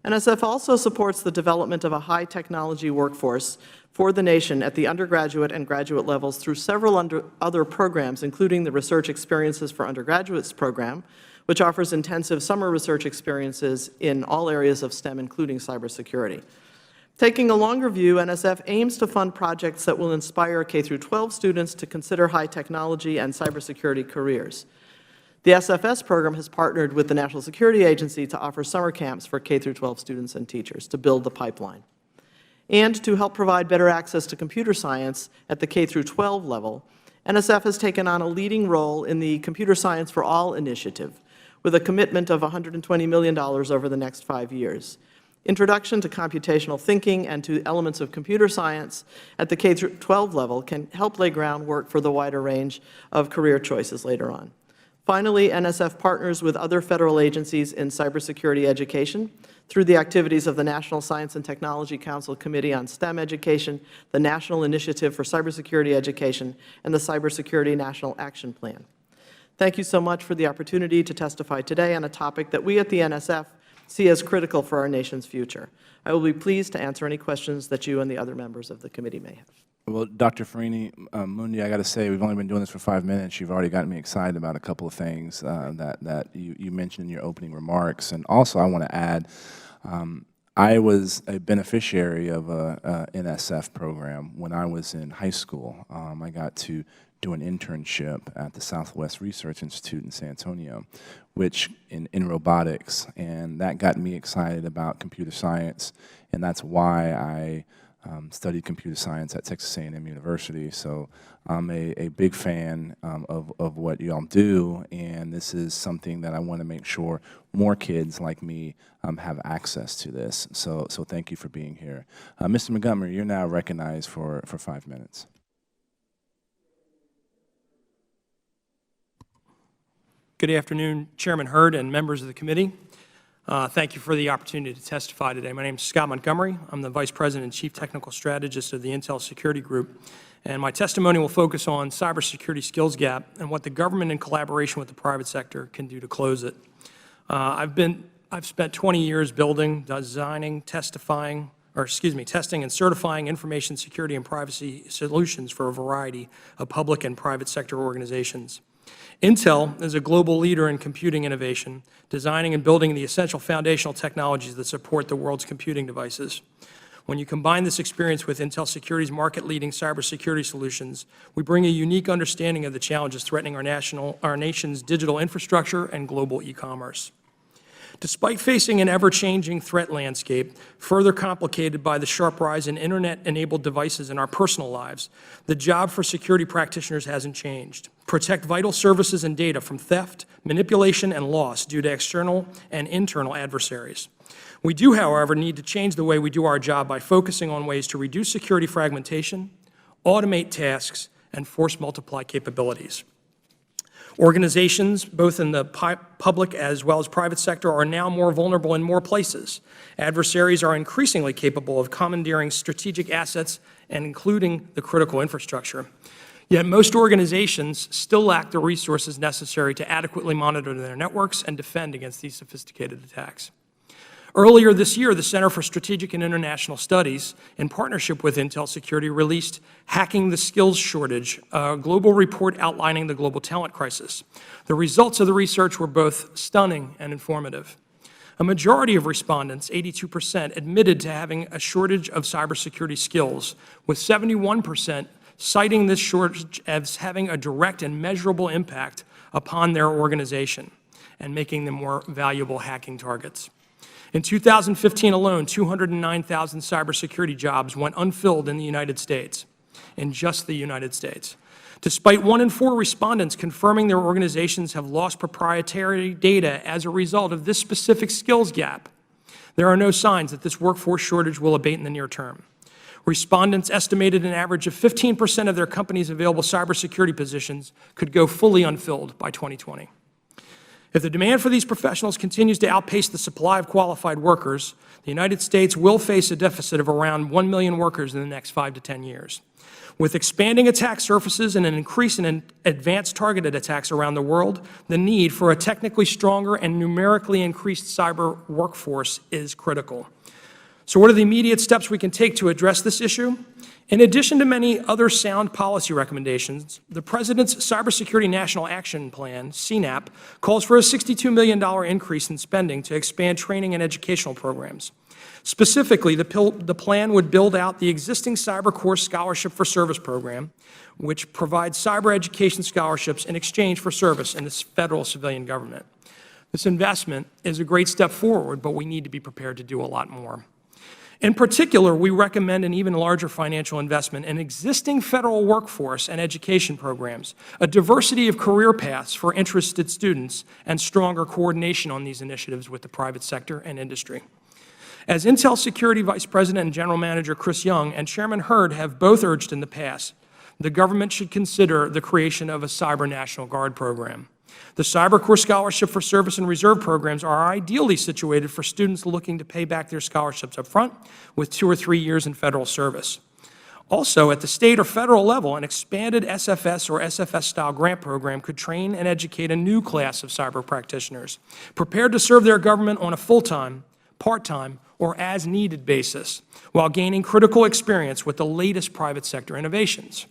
NSF also supports the development of a high-technology workforce for the nation at the undergraduate and graduate levels through several other programs, including the Research Experiences for Undergraduates program, which offers intensive summer research experiences in all areas of STEM, including cybersecurity. Taking a longer view, NSF aims to fund projects that will inspire K-12 students to consider high technology and cybersecurity careers. The SFS program has partnered with the National Security Agency to offer summer camps for K-12 students and teachers to build the pipeline. And to help provide better access to computer science at the K-12 level, NSF has taken on a leading role in the Computer Science for All initiative, with a commitment of $120 million over the next 5 years. Introduction to computational thinking and to elements of computer science at the K-12 level can help lay groundwork for the wider range of career choices later on. Finally, NSF partners with other federal agencies in cybersecurity education through the activities of the National Science and Technology Council Committee on STEM Education, the National Initiative for Cybersecurity Education, and the Cybersecurity National Action Plan. Thank you so much for the opportunity to testify today on a topic that we at the NSF see as critical for our nation's future. I will be pleased to answer any questions that you and the other members of the committee may have. Well, Dr. Farini, Mundi, I got to say, we've only been doing this for 5 minutes. You've already gotten me excited about a couple of things that you mentioned in your opening remarks. And also, I want to add, I was a beneficiary of a NSF program when I was in high school. I got to do an internship at the Southwest Research Institute in San Antonio, which in robotics, and that got me excited about computer science, and that's why I studied computer science at Texas A&M University. So I'm a big fan of what you all do, and this is something that I want to make sure more kids like me have access to this. So thank you for being here. Mr. Montgomery, you're now recognized for 5 minutes. Good afternoon, Chairman Hurd and members of the committee. Thank you for the opportunity to testify today. My name is Scott Montgomery. I'm the Vice President and Chief Technical Strategist of the Intel Security Group, and my testimony will focus on cybersecurity skills gap and what the government in collaboration with the private sector can do to close it. I've spent 20 years building, designing, testing and certifying information security and privacy solutions for a variety of public and private sector organizations. Intel is a global leader in computing innovation, designing and building the essential foundational technologies that support the world's computing devices. When you combine this experience with Intel Security's market-leading cybersecurity solutions, we bring a unique understanding of the challenges threatening our nation's digital infrastructure and global e-commerce. Despite facing an ever-changing threat landscape, further complicated by the sharp rise in Internet-enabled devices in our personal lives, the job for security practitioners hasn't changed. Protect vital services and data from theft, manipulation, and loss due to external and internal adversaries. We do, however, need to change the way we do our job by focusing on ways to reduce security fragmentation, automate tasks, and force multiply capabilities. Organizations, both in the public as well as private sector, are now more vulnerable in more places. Adversaries are increasingly capable of commandeering strategic assets and including the critical infrastructure. Yet most organizations still lack the resources necessary to adequately monitor their networks and defend against these sophisticated attacks. Earlier this year, the Center for Strategic and International Studies, in partnership with Intel Security, released Hacking the Skills Shortage, a global report outlining the global talent crisis. The results of the research were both stunning and informative. A majority of respondents, 82%, admitted to having a shortage of cybersecurity skills, with 71% citing this shortage as having a direct and measurable impact upon their organization and making them more valuable hacking targets. In 2015 alone, 209,000 cybersecurity jobs went unfilled in the United States, in just the United States. Despite 1 in 4 respondents confirming their organizations have lost proprietary data as a result of this specific skills gap, there are no signs that this workforce shortage will abate in the near term. Respondents estimated an average of 15% of their company's available cybersecurity positions could go fully unfilled by 2020. If the demand for these professionals continues to outpace the supply of qualified workers, the United States will face a deficit of around 1 million workers in the next 5 to 10 years. With expanding attack surfaces and an increase in advanced targeted attacks around the world, the need for a technically stronger and numerically increased cyber workforce is critical. So what are the immediate steps we can take to address this issue? In addition to many other sound policy recommendations, the President's Cybersecurity National Action Plan, CNAP, calls for a $62 million increase in spending to expand training and educational programs. Specifically, the plan would build out the existing Cyber Corps Scholarship for Service program, which provides cyber education scholarships in exchange for service in the federal civilian government. This investment is a great step forward, but we need to be prepared to do a lot more. In particular, we recommend an even larger financial investment in existing federal workforce and education programs, a diversity of career paths for interested students, and stronger coordination on these initiatives with the private sector and industry. As Intel Security Vice President and General Manager Chris Young and Chairman Hurd have both urged in the past, the government should consider the creation of a Cyber National Guard program. The Cyber Corps Scholarship for Service and Reserve programs are ideally situated for students looking to pay back their scholarships up front with 2 or 3 years in federal service. Also, at the state or federal level, an expanded SFS or SFS-style grant program could train and educate a new class of cyber practitioners, prepared to serve their government on a full-time, part-time, or as-needed basis, while gaining critical experience with the latest private sector innovations.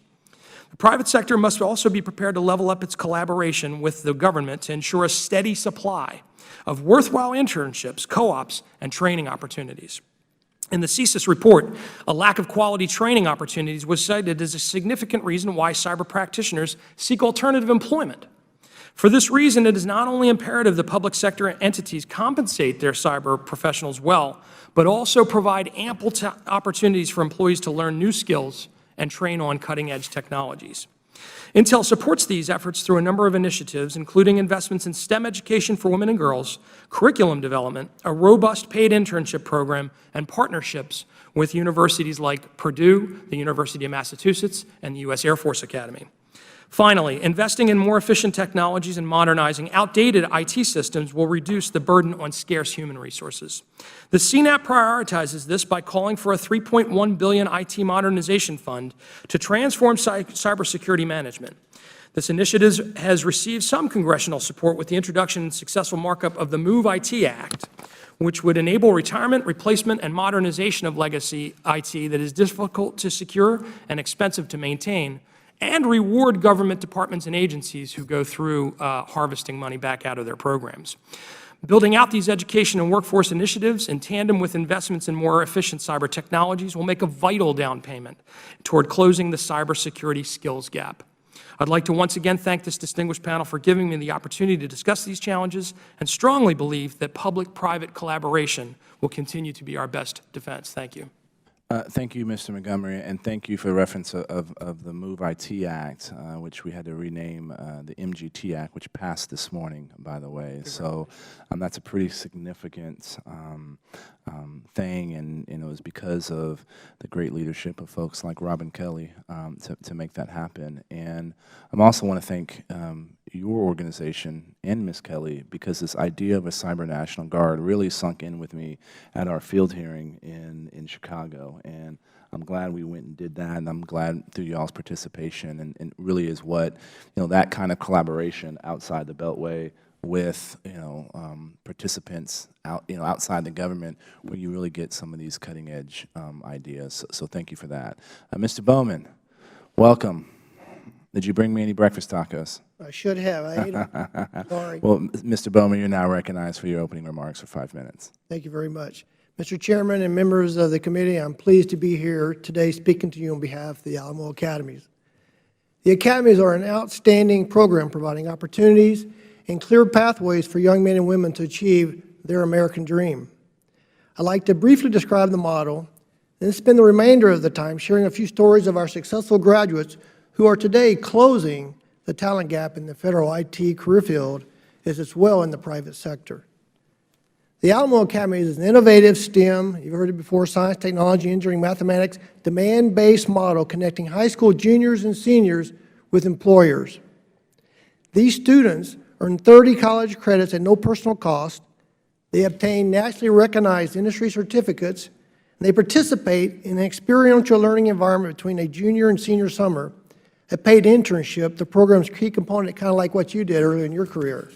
The private sector must also be prepared to level up its collaboration with the government to ensure a steady supply of worthwhile internships, co-ops, and training opportunities. In the CSIS report, a lack of quality training opportunities was cited as a significant reason why cyber practitioners seek alternative employment. For this reason, it is not only imperative the public sector entities compensate their cyber professionals well, but also provide ample opportunities for employees to learn new skills and train on cutting-edge technologies. Intel supports these efforts through a number of initiatives, including investments in STEM education for women and girls, curriculum development, a robust paid internship program, and partnerships with universities like Purdue, the University of Massachusetts, and the U.S. Air Force Academy. Finally, investing in more efficient technologies and modernizing outdated IT systems will reduce the burden on scarce human resources. The CNAP prioritizes this by calling for a $3.1 billion IT modernization fund to transform cybersecurity management. This initiative has received some congressional support with the introduction and successful markup of the MOVE IT Act, which would enable retirement, replacement, and modernization of legacy IT that is difficult to secure and expensive to maintain, and reward government departments and agencies who go through harvesting money back out of their programs. Building out these education and workforce initiatives in tandem with investments in more efficient cyber technologies will make a vital down payment toward closing the cybersecurity skills gap. I'd like to once again thank this distinguished panel for giving me the opportunity to discuss these challenges and strongly believe that public-private collaboration will continue to be our best defense. Thank you. Thank you, Mr. Montgomery, and thank you for the reference of the MOVE IT Act, which we had to rename the MGT Act, which passed this morning, by the way. So that's a pretty significant thing, and it was because of the great leadership of folks like Robin Kelly to make that happen. And I also want to thank your organization and Ms. Kelly, because this idea of a Cyber National Guard really sunk in with me at our field hearing in Chicago. And I'm glad we went and did that, and I'm glad through y'all's participation, and really is what, that kind of collaboration outside the Beltway with, participants outside the government, where you really get some of these cutting edge ideas. So thank you for that. Mr. Bowman, welcome. Did you bring me any breakfast tacos? I should have. I ate them. Sorry. Well, Mr. Bowman, you're now recognized for your opening remarks for 5 minutes. Thank you very much. Mr. Chairman and members of the committee, I'm pleased to be here today speaking to you on behalf of the Alamo Academies. The Academies are an outstanding program providing opportunities and clear pathways for young men and women to achieve their American dream. I'd like to briefly describe the model and then spend the remainder of the time sharing a few stories of our successful graduates who are today closing the talent gap in the federal IT career field as well in the private sector. The Alamo Academy is an innovative STEM, you've heard it before, science, technology, engineering, mathematics, demand-based model connecting high school juniors and seniors with employers. These students earn 30 college credits at no personal cost. They obtain nationally recognized industry certificates, and they participate in an experiential learning environment between a junior and senior summer, a paid internship, the program's key component, kind of like what you did earlier in your career,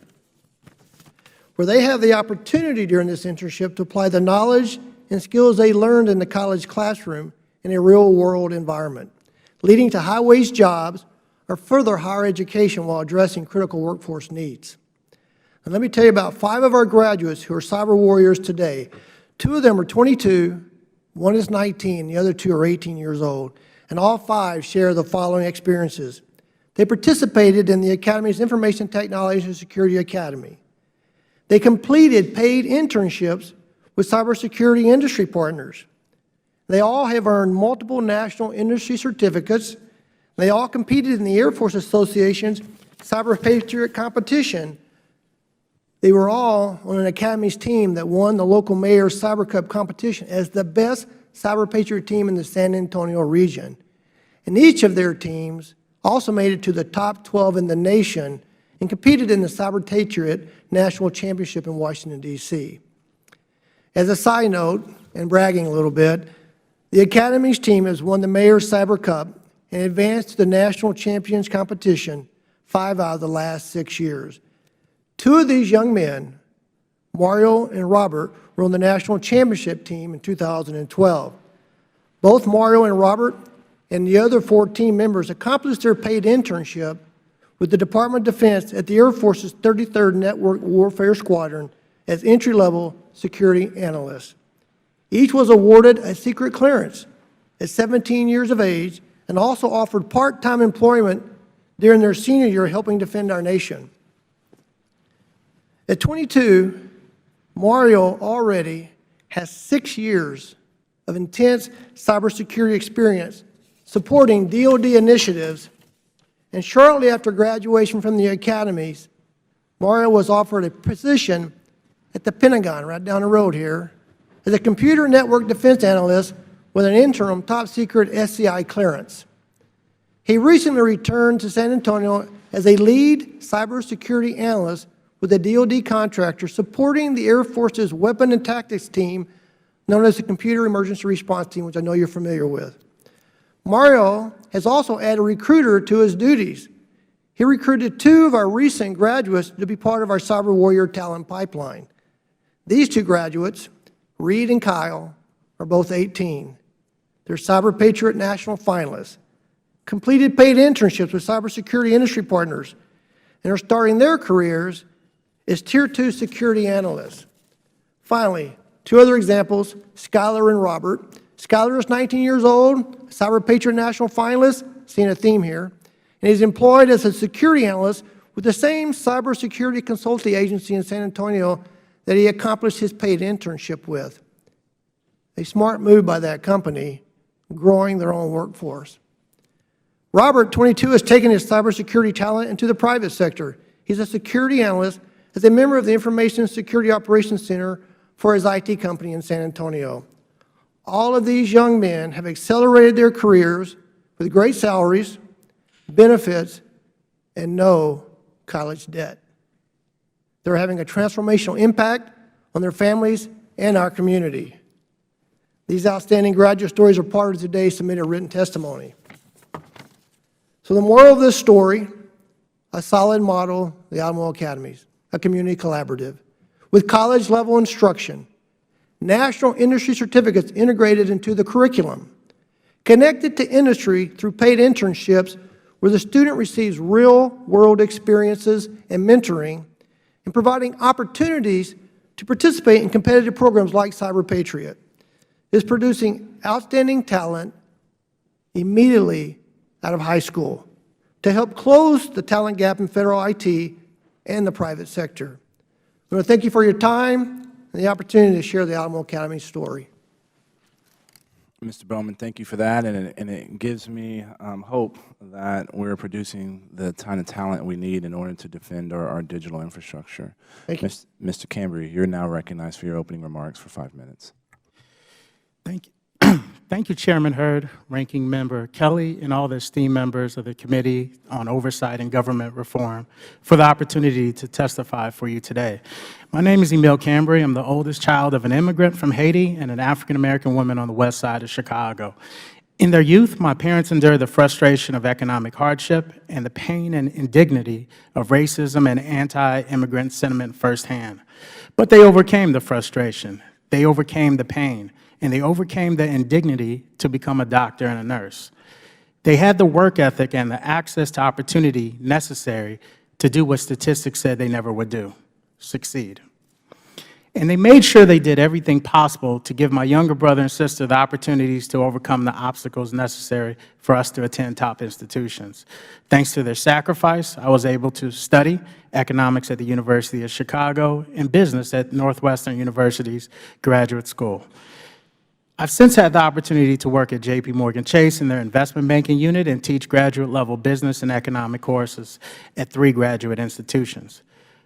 where they have the opportunity during this internship to apply the knowledge and skills they learned in the college classroom in a real-world environment, leading to high-wage jobs or further higher education while addressing critical workforce needs. And let me tell you about 5 of our graduates who are cyber warriors today. 2 of them are 22, 1 is 19, the other 2 are 18 years old, and all 5 share the following experiences. They participated in the Academy's Information Technology and Security Academy. They completed paid internships with cybersecurity industry partners. They all have earned multiple national industry certificates. They all competed in the Air Force Association's Cyber Patriot competition. They were all on an Academy's team that won the local mayor's Cyber Cup competition as the best Cyber Patriot team in the San Antonio region. And each of their teams also made it to the top 12 in the nation and competed in the Cyber Patriot National Championship in Washington, D.C. As a side note, and bragging a little bit, the Academy's team has won the Mayor's Cyber Cup and advanced to the National Champions competition 5 out of the last 6 years. 2 of these young men, Mario and Robert, were on the National Championship team in 2012. Both Mario and Robert and the other 4 team members accomplished their paid internship with the Department of Defense at the Air Force's 33rd Network Warfare Squadron as entry-level security analysts. Each was awarded a secret clearance at 17 years of age and also offered part-time employment during their senior year helping defend our nation. At 22, Mario already has 6 years of intense cybersecurity experience supporting DoD initiatives, and shortly after graduation from the academies, Mario was offered a position at the Pentagon, right down the road here, as a computer network defense analyst with an interim top-secret SCI clearance. He recently returned to San Antonio as a lead cybersecurity analyst with a DoD contractor supporting the Air Force's Weapon and Tactics Team, known as the Computer Emergency Response Team, which I know you're familiar with. Mario has also added a recruiter to his duties. He recruited 2 of our recent graduates to be part of our Cyber Warrior talent pipeline. These 2 graduates, Reed and Kyle, are both 18. They're Cyber Patriot National finalists, completed paid internships with cybersecurity industry partners, and are starting their careers as Tier 2 security analysts. Finally, 2 other examples, Skylar and Robert. Skylar is 19 years old, Cyber Patriot National finalist, seeing a theme here, and he's employed as a security analyst with the same cybersecurity consulting agency in San Antonio that he accomplished his paid internship with. A smart move by that company, growing their own workforce. Robert, 22, has taken his cybersecurity talent into the private sector. He's a security analyst as a member of the Information Security Operations Center for his IT company in San Antonio. All of these young men have accelerated their careers with great salaries, benefits, and no college debt. They're having a transformational impact on their families and our community. These outstanding graduate stories are part of today's submitted written testimony. So the moral of this story, a solid model, the Alamo Academies, a community collaborative, with college-level instruction, national industry certificates integrated into the curriculum, connected to industry through paid internships where the student receives real-world experiences and mentoring, and providing opportunities to participate in competitive programs like Cyber Patriot, is producing outstanding talent immediately out of high school to help close the talent gap in federal IT and the private sector. I want to thank you for your time and the opportunity to share the Alamo Academy story. Mr. Bowman, thank you for that, and it gives me hope that we're producing the kind of talent we need in order to defend our digital infrastructure. Thank you. Mr. Cambry, you're now recognized for your opening remarks for 5 minutes. Thank you. Thank you, Chairman Hurd, Ranking Member Kelly, and all the esteemed members of the Committee on Oversight and Government Reform for the opportunity to testify for you today. My name is Emil Cambry. I'm the oldest child of an immigrant from Haiti and an African-American woman on the west side of Chicago. In their youth, my parents endured the frustration of economic hardship and the pain and indignity of racism and anti-immigrant sentiment firsthand. But they overcame the frustration, they overcame the pain, and they overcame the indignity to become a doctor and a nurse. They had the work ethic and the access to opportunity necessary to do what statistics said they never would do, succeed. And they made sure they did everything possible to give my younger brother and sister the opportunities to overcome the obstacles necessary for us to attend top institutions. Thanks to their sacrifice, I was able to study economics at the University of Chicago and business at Northwestern University's graduate school. I've since had the opportunity to work at J.P. Morgan Chase in their investment banking unit and teach graduate-level business and economic courses at 3 graduate institutions.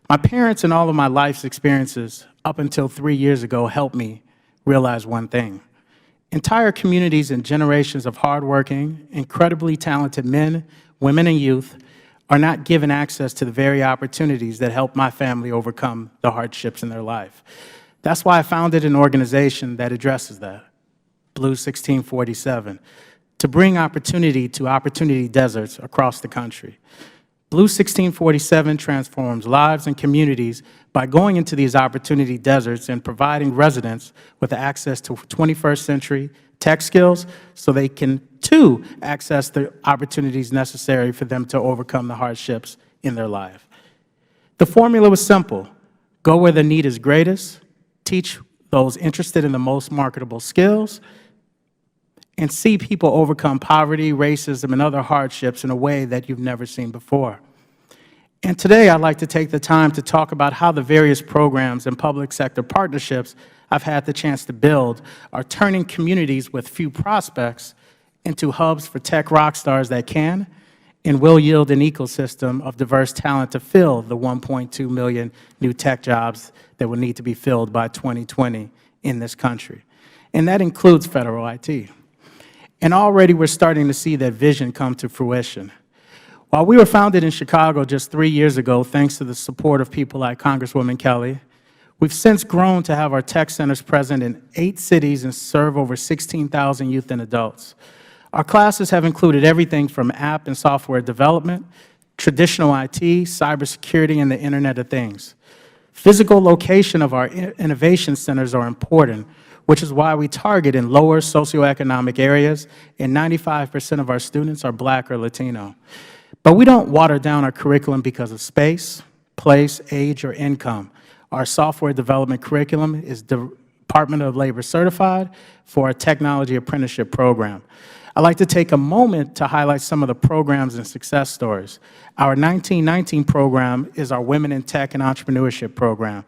My parents and all of my life's experiences up until 3 years ago helped me realize one thing. Entire communities and generations of hardworking, incredibly talented men, women, and youth are not given access to the very opportunities that helped my family overcome the hardships in their life. That's why I founded an organization that addresses that. Blue 1647, to bring opportunity to opportunity deserts across the country. Blue 1647 transforms lives and communities by going into these opportunity deserts and providing residents with access to 21st century tech skills so they can, too, access the opportunities necessary for them to overcome the hardships in their life. The formula was simple. Go where the need is greatest, teach those interested in the most marketable skills, and see people overcome poverty, racism, and other hardships in a way that you've never seen before. And today, I'd like to take the time to talk about how the various programs and public sector partnerships I've had the chance to build are turning communities with few prospects into hubs for tech rock stars that can and will yield an ecosystem of diverse talent to fill the 1.2 million new tech jobs that will need to be filled by 2020 in this country. And that includes federal IT. And already we're starting to see that vision come to fruition. While we were founded in Chicago just 3 years ago, thanks to the support of people like Congresswoman Kelly, we've since grown to have our tech centers present in 8 cities and serve over 16,000 youth and adults. Our classes have included everything from app and software development, traditional IT, cybersecurity, and the Internet of Things. Physical location of our innovation centers are important, which is why we target in lower socioeconomic areas, and 95% of our students are Black or Latino. But we don't water down our curriculum because of space, place, age, or income. Our software development curriculum is Department of Labor certified for a technology apprenticeship program. I'd like to take a moment to highlight some of the programs and success stories. Our 1919 program is our Women in Tech and Entrepreneurship program.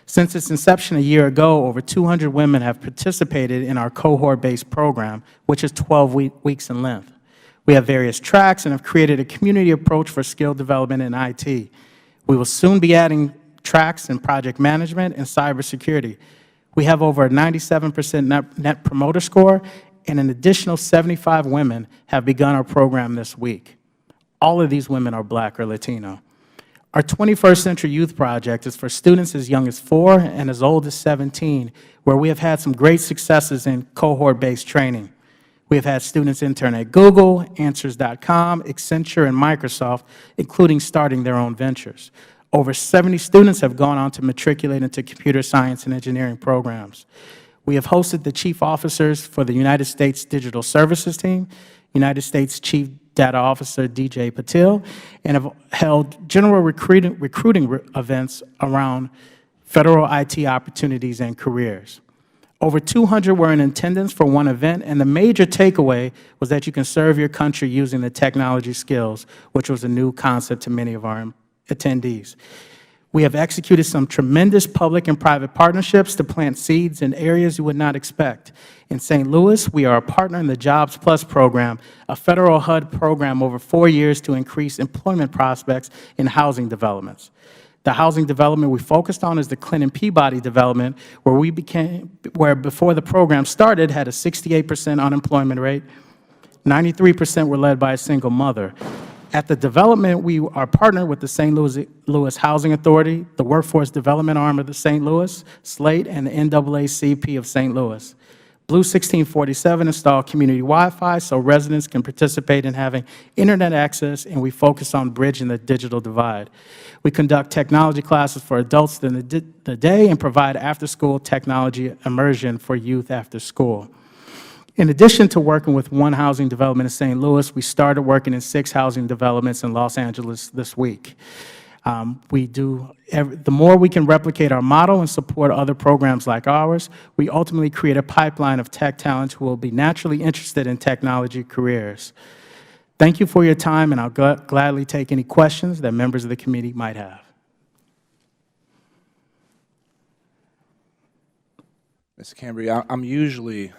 Since its inception a year ago, over 200 women have participated in our cohort-based program, which is 12 weeks in length. We have various tracks and have created a community approach for skill development in IT. We will soon be adding tracks in project management and cybersecurity. We have over a 97% net promoter score, and an additional 75 women have begun our program this week. All of these women are Black or Latino. Our 21st Century Youth Project is for students as young as 4 and as old as 17, where we have had some great successes in cohort-based training. We have had students intern at Google, Answers.com, Accenture, and Microsoft, including starting their own ventures. Over 70 students have gone on to matriculate into computer science and engineering programs. We have hosted the chief officers for the United States Digital Services Team, United States Chief Data Officer DJ Patil, and have held general recruiting events around federal IT opportunities and careers. Over 200 were in attendance for one event, and the major takeaway was that you can serve your country using the technology skills, which was a new concept to many of our attendees. We have executed some tremendous public and private partnerships to plant seeds in areas you would not expect. In St. Louis, we are a partner in the Jobs Plus program, a federal HUD program over 4 years to increase employment prospects in housing developments. The housing development we focused on is the Clinton Peabody development, where before the program started had a 68% unemployment rate, 93% were led by a single mother. At the development, we are partnered with the St. Louis Housing Authority, the Workforce Development Arm of the St. Louis, SLATE, and the NAACP of St. Louis. Blue 1647 installed community Wi-Fi so residents can participate in having internet access, and we focus on bridging the digital divide. We conduct technology classes for adults during the day and provide after-school technology immersion for youth after school. In addition to working with one housing development in St. Louis, we started working in 6 housing developments in Los Angeles this week. The more we can replicate our model and support other programs like ours, we ultimately create a pipeline of tech talent who will be naturally interested in technology careers. Thank you for your time, and I'll gladly take any questions that members of the committee might have. Mr. Cambry, I'm usually,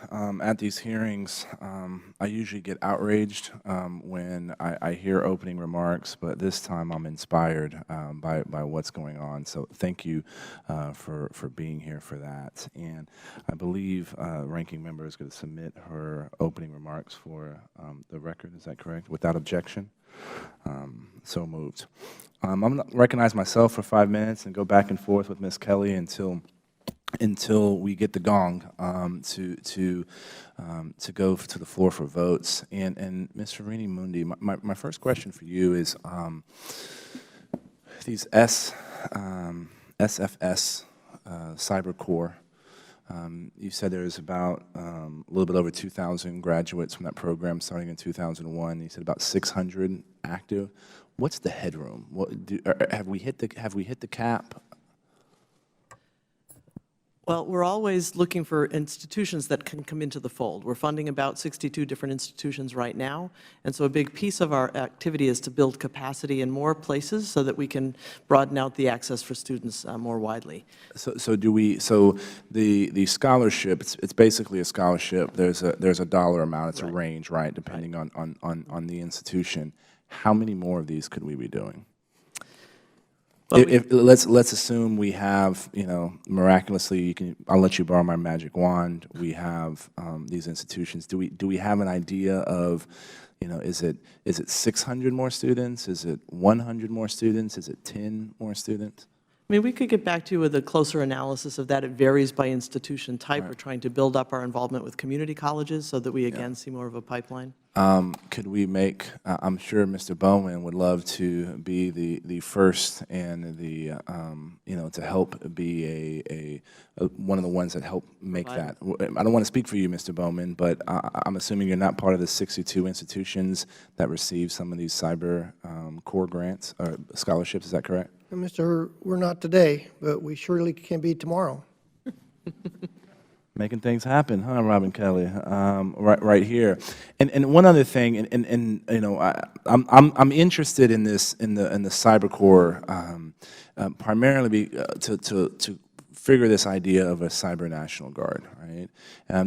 at these hearings, I usually get outraged when I hear opening remarks, but this time I'm inspired by what's going on. So thank you for being here for that. And I believe Ranking Member is going to submit her opening remarks for the record. Is that correct? Without objection? So moved. I'm going to recognize myself for 5 minutes and go back and forth with Ms. Kelly until we get the gong to go to the floor for votes. And Ms. Farini-Mundi, my first question for you is these SFS Cyber Core. You said there's about a little bit over 2,000 graduates from that program starting in 2001. You said about 600 active. What's the headroom? Have we hit the cap? Well, we're always looking for institutions that can come into the fold. We're funding about 62 different institutions right now, and so a big piece of our activity is to build capacity in more places so that we can broaden out the access for students more widely. So the scholarship, it's basically a scholarship. There's a dollar amount, it's a range, right, depending on the institution. How many more of these could we be doing? Well, let's assume we have, miraculously, I'll let you borrow my magic wand. We have these institutions. Do we have an idea of, is it 600 more students? Is it 100 more students? Is it 10 more students? I mean, we could get back to you with a closer analysis of that. It varies by institution type. Right. We're trying to build up our involvement with community colleges so that we, again, see more of a pipeline. Could we make, I'm sure Mr. Bowman would love to be the first and the, to help be one of the ones that help make that. I don't want to speak for you, Mr. Bowman, but I'm assuming you're not part of the 62 institutions that receive some of these cyber core grants or scholarships. Is that correct? Mr. We're not today, but we surely can be tomorrow. Making things happen, huh, Robin Kelly? Right here. And one other thing, and I'm interested in this in the cyber core primarily to figure this idea of a cyber National Guard, right?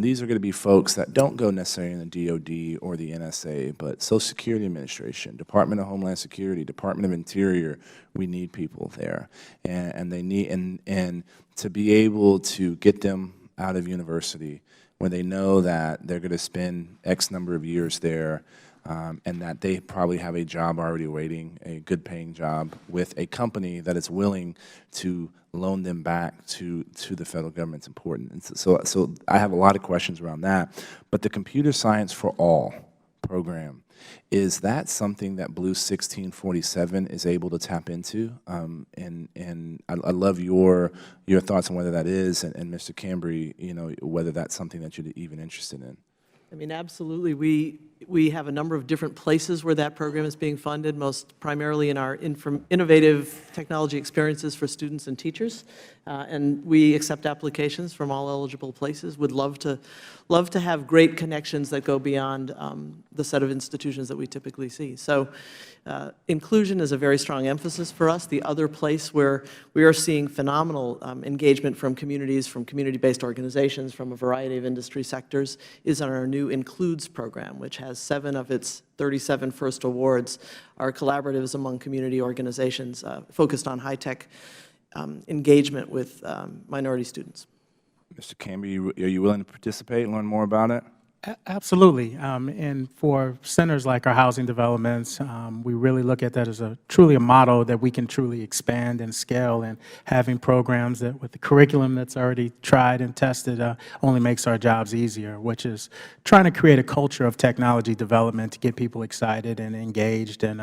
These are going to be folks that don't go necessarily in the DOD or the NSA, but Social Security Administration, Department of Homeland Security, Department of Interior. We need people there, and they need and to be able to get them out of university when they know that they're going to spend X number of years there, and that they probably have a job already waiting, a good paying job with a company that is willing to loan them back to the federal government. It's important. And so I have a lot of questions around that. But the Computer Science for All program, is that something that Blue 1647 is able to tap into? And I love your thoughts on whether that is, and Mr. Cambry, whether that's something that you're even interested in. I mean, absolutely. We We have a number of different places where that program is being funded, most primarily in our innovative technology experiences for students and teachers. And we accept applications from all eligible places. Would love to have great connections that go beyond the set of institutions that we typically see. So inclusion is a very strong emphasis for us. The other place where we are seeing phenomenal engagement from communities, from community-based organizations, from a variety of industry sectors, is on our new Includes program, which has 7 of its 37 first awards are collaboratives among community organizations focused on high-tech engagement with minority students. Mr. Camby, are you willing to participate and learn more about it? Absolutely. And for centers like our housing developments, we really look at that as truly a model that we can truly expand and scale, and having programs that with the curriculum that's already tried and tested only makes our jobs easier, which is trying to create a culture of technology development to get people excited and engaged and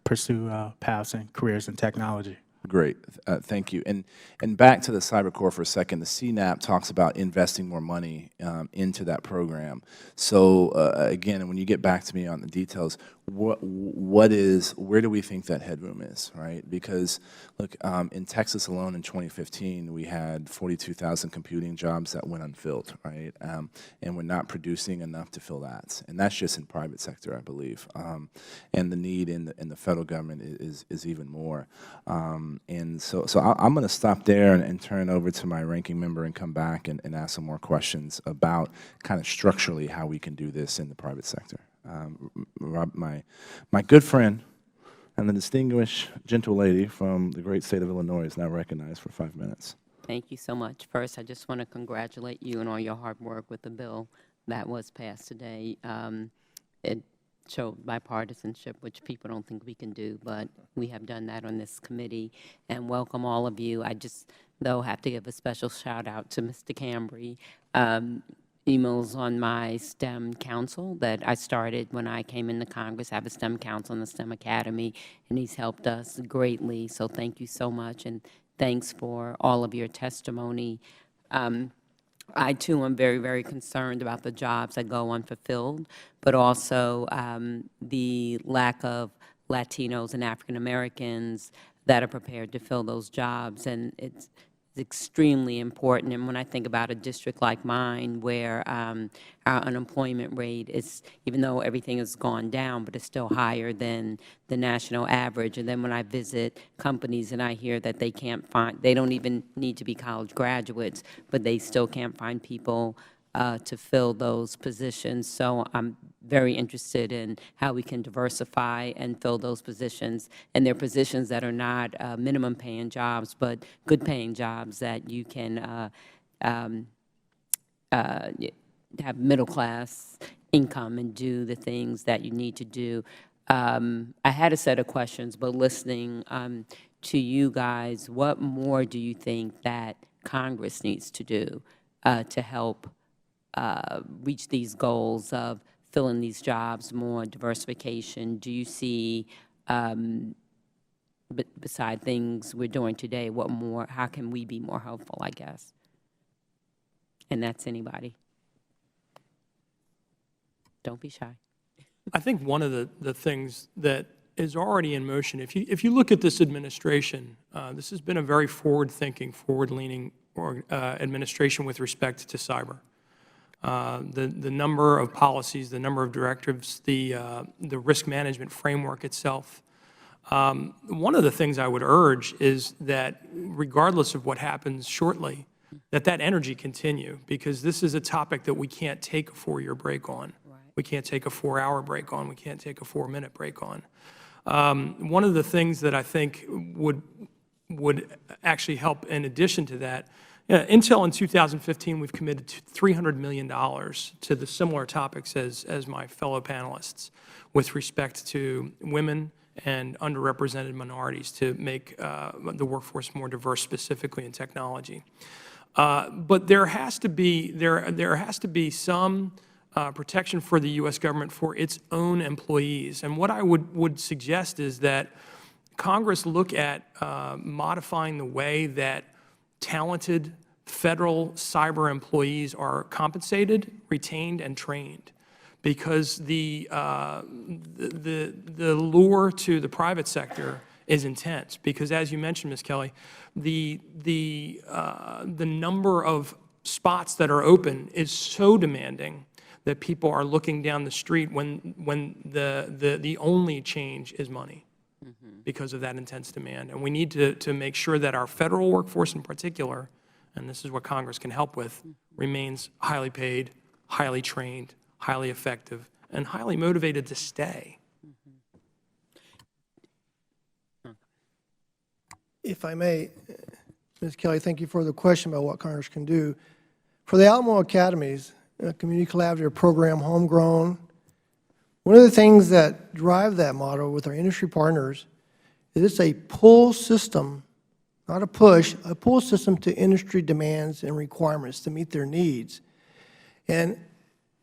pursue paths and careers in technology. Great, thank you. And back to the Cyber Corps for a second, the CNAP talks about investing more money into that program. So again, when you get back to me on the details, where do we think that headroom is, right? Because look, in Texas alone in 2015, we had 42,000 computing jobs that went unfilled, right? And we're not producing enough to fill that. And that's just in private sector, I believe. And the need in the federal government is even more. And so I'm going to stop there and turn over to my ranking member and come back and ask some more questions about kind of structurally how we can do this in the private sector. Rob, my good friend and the distinguished gentle lady from the great state of Illinois is now recognized for 5 minutes. Thank you so much. First, I just want to congratulate you on all your hard work with the bill that was passed today. It showed bipartisanship, which people don't think we can do, but we have done that on this committee, and welcome all of you. I just, though, have to give a special shout out to Mr. Cambry. Emails on my STEM council that I started when I came into Congress. I have a STEM council and a STEM academy, and he's helped us greatly, so thank you so much, and thanks for all of your testimony. I, too, am very, very concerned about the jobs that go unfulfilled, but also the lack of Latinos and African Americans that are prepared to fill those jobs, and it's extremely important. And when I think about a district like mine where our unemployment rate is, even though everything has gone down, but it's still higher than the national average. And then when I visit companies and I hear that they can't find, they don't even need to be college graduates, but they still can't find people to fill those positions. So I'm very interested in how we can diversify and fill those positions. And they're positions that are not minimum paying jobs, but good paying jobs that you can have middle class income and do the things that you need to do. I had a set of questions, but listening to you guys, what more do you think that Congress needs to do to help reach these goals of filling these jobs, more diversification? Do you see, beside things we're doing today, what more, how can we be more helpful, I guess? And that's anybody. Don't be shy. I think one of the things that is already in motion, if you look at this administration, this has been a very forward-thinking, forward-leaning administration with respect to cyber. The number of policies, the number of directives, the risk management framework itself. One of the things I would urge is that regardless of what happens shortly, that energy continue, because this is a topic that we can't take a 4-year break on. Right. We can't take a 4-hour break on. We can't take a 4-minute break on. One of the things that I think would actually help in addition to that, Intel in 2015, we've committed $300 million to the similar topics as my fellow panelists with respect to women and underrepresented minorities to make the workforce more diverse, specifically in technology. But there has to be some protection for the U.S. government for its own employees. And what I would suggest is that Congress look at modifying the way that talented federal cyber employees are compensated, retained, and trained. because the lure to the private sector is intense. Because as you mentioned, Ms. Kelly, the number of spots that are open is so demanding that people are looking down the street when the only change is money because of that intense demand. And we need to make sure that our federal workforce in particular, and this is what Congress can help with, remains highly paid, highly trained, highly effective, and highly motivated to stay. If I may, Ms. Kelly, thank you for the question about what Congress can do. For the Alamo Academies, a community collaborative program, homegrown, one of the things that drive that model with our industry partners is it's a pull system, not a push, a pull system to industry demands and requirements to meet their needs. And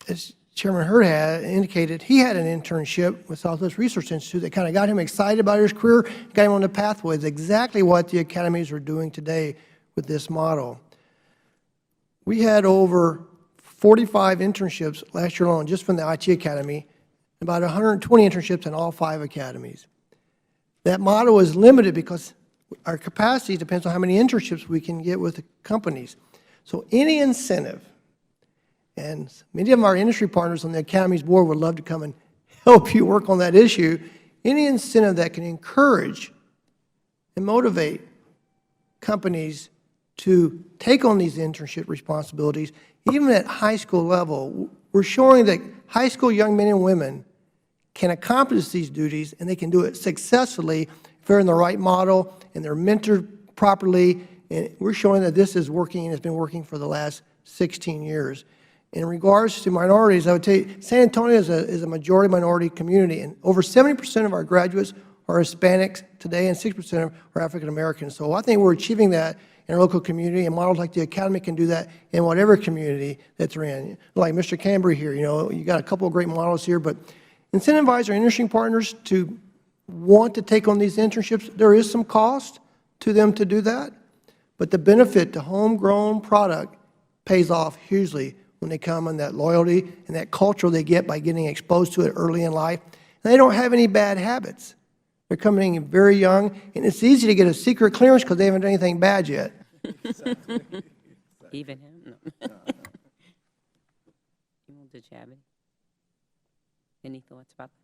as Chairman Hurd had indicated, he had an internship with Southwest Research Institute that kind of got him excited about his career, got him on the pathway. It's exactly what the academies are doing today with this model. We had over 45 internships last year alone, just from the IT Academy, about 120 internships in all 5 academies. That model is limited because our capacity depends on how many internships we can get with the companies. So any incentive, and many of our industry partners on the Academy's board would love to come and help you work on that issue, any incentive that can encourage and motivate companies to take on these internship responsibilities, even at high school level. We're showing that high school young men and women can accomplish these duties, and they can do it successfully if they're in the right model and they're mentored properly. And we're showing that this is working, and it's been working for the last 16 years. In regards to minorities, I would tell you, San Antonio is a majority minority community, and over 70% of our graduates are Hispanics today, and 6% are African Americans. So I think we're achieving that in our local community, and models like the Academy can do that in whatever community that they're in. Like Mr. Cambry here, you got a couple of great models here, but incentivize our industry partners to want to take on these internships. There is some cost to them to do that, but the benefit to homegrown product pays off hugely when they come, and that loyalty and that culture they get by getting exposed to it early in life. And they don't have any bad habits. They're coming in very young, and it's easy to get a secret clearance because they haven't done anything bad yet. Even him? No. Did you have any thoughts about that?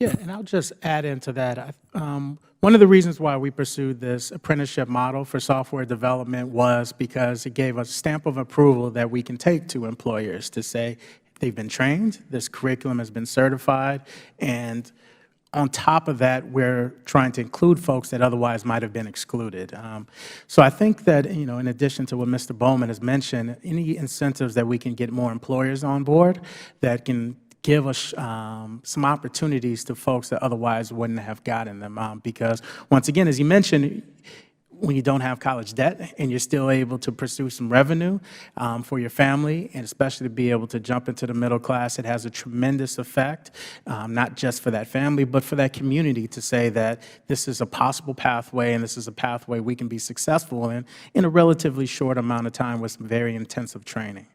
Yeah, and I'll just add into that. One of the reasons why we pursued this apprenticeship model for software development was because it gave us a stamp of approval that we can take to employers to say they've been trained, this curriculum has been certified, and on top of that, we're trying to include folks that otherwise might have been excluded. So I think that, in addition to what Mr. Bowman has mentioned, any incentives that we can get more employers on board that can give us some opportunities to folks that otherwise wouldn't have gotten them. Because once again, as you mentioned, when you don't have college debt and you're still able to pursue some revenue for your family, and especially to be able to jump into the middle class, it has a tremendous effect, not just for that family, but for that community, to say that this is a possible pathway and this is a pathway we can be successful in a relatively short amount of time with some very intensive training.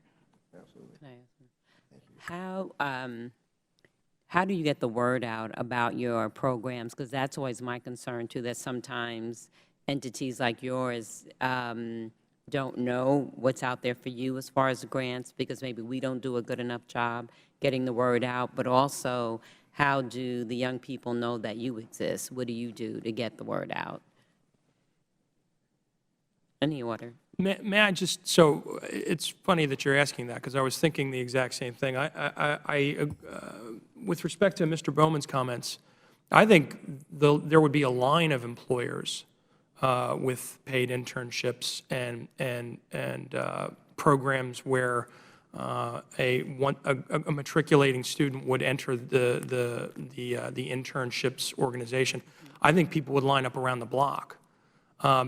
How do you get the word out about your programs? Because that's always my concern, too, that sometimes entities like yours don't know what's out there for you as far as grants, because maybe we don't do a good enough job getting the word out. But also, how do the young people know that you exist? What do you do to get the word out? Any order. May I just, so it's funny that you're asking that, because I was thinking the exact same thing. With respect to Mr. Bowman's comments, I think there would be a line of employers with paid internships and programs where a matriculating student would enter the internships organization. I think people would line up around the block.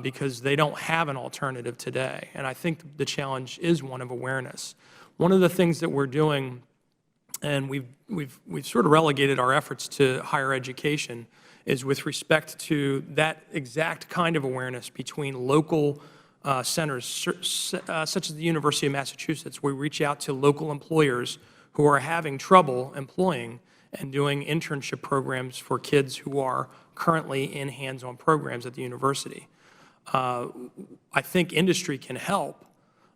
Because they don't have an alternative today. And I think the challenge is one of awareness. One of the things that we're doing, and we've sort of relegated our efforts to higher education, is with respect to that exact kind of awareness between local centers, such as the University of Massachusetts. We reach out to local employers who are having trouble employing and doing internship programs for kids who are currently in hands-on programs at the university. I think industry can help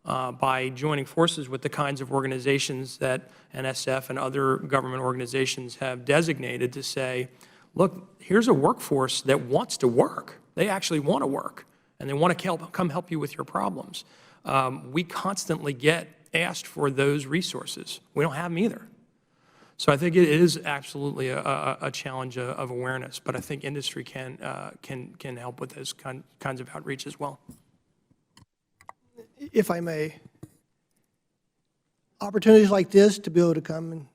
by joining forces with the kinds of organizations that NSF and other government organizations have designated to say, look, here's a workforce that wants to work. They actually want to work, and they want to come help you with your problems. We constantly get asked for those resources. We don't have them either. So I think it is absolutely a challenge of awareness, but I think industry can help with those kinds of outreach as well. If I may, opportunities like this to be able to come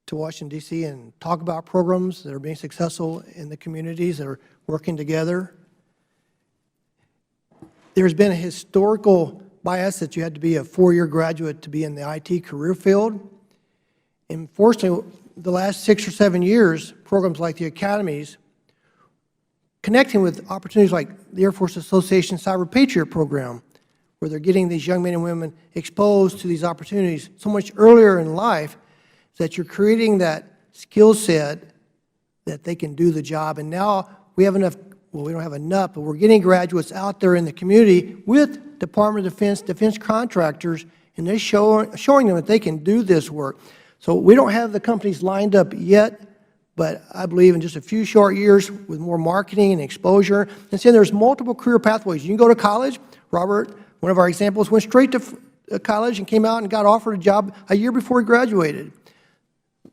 to Washington, D.C. and talk about programs that are being successful in the communities that are working together. There's been a historical bias that you had to be a four-year graduate to be in the IT career field. And fortunately, the last 6 or 7 years, programs like the academies, connecting with opportunities like the Air Force Association Cyber Patriot program, where they're getting these young men and women exposed to these opportunities so much earlier in life, that you're creating that skill set that they can do the job. And now we have enough, well, we don't have enough, but we're getting graduates out there in the community with Department of Defense, defense contractors, and they're showing them that they can do this work. So we don't have the companies lined up yet, but I believe in just a few short years with more marketing and exposure. And so there's multiple career pathways. You can go to college. Robert, one of our examples, went straight to college and came out and got offered a job a year before he graduated.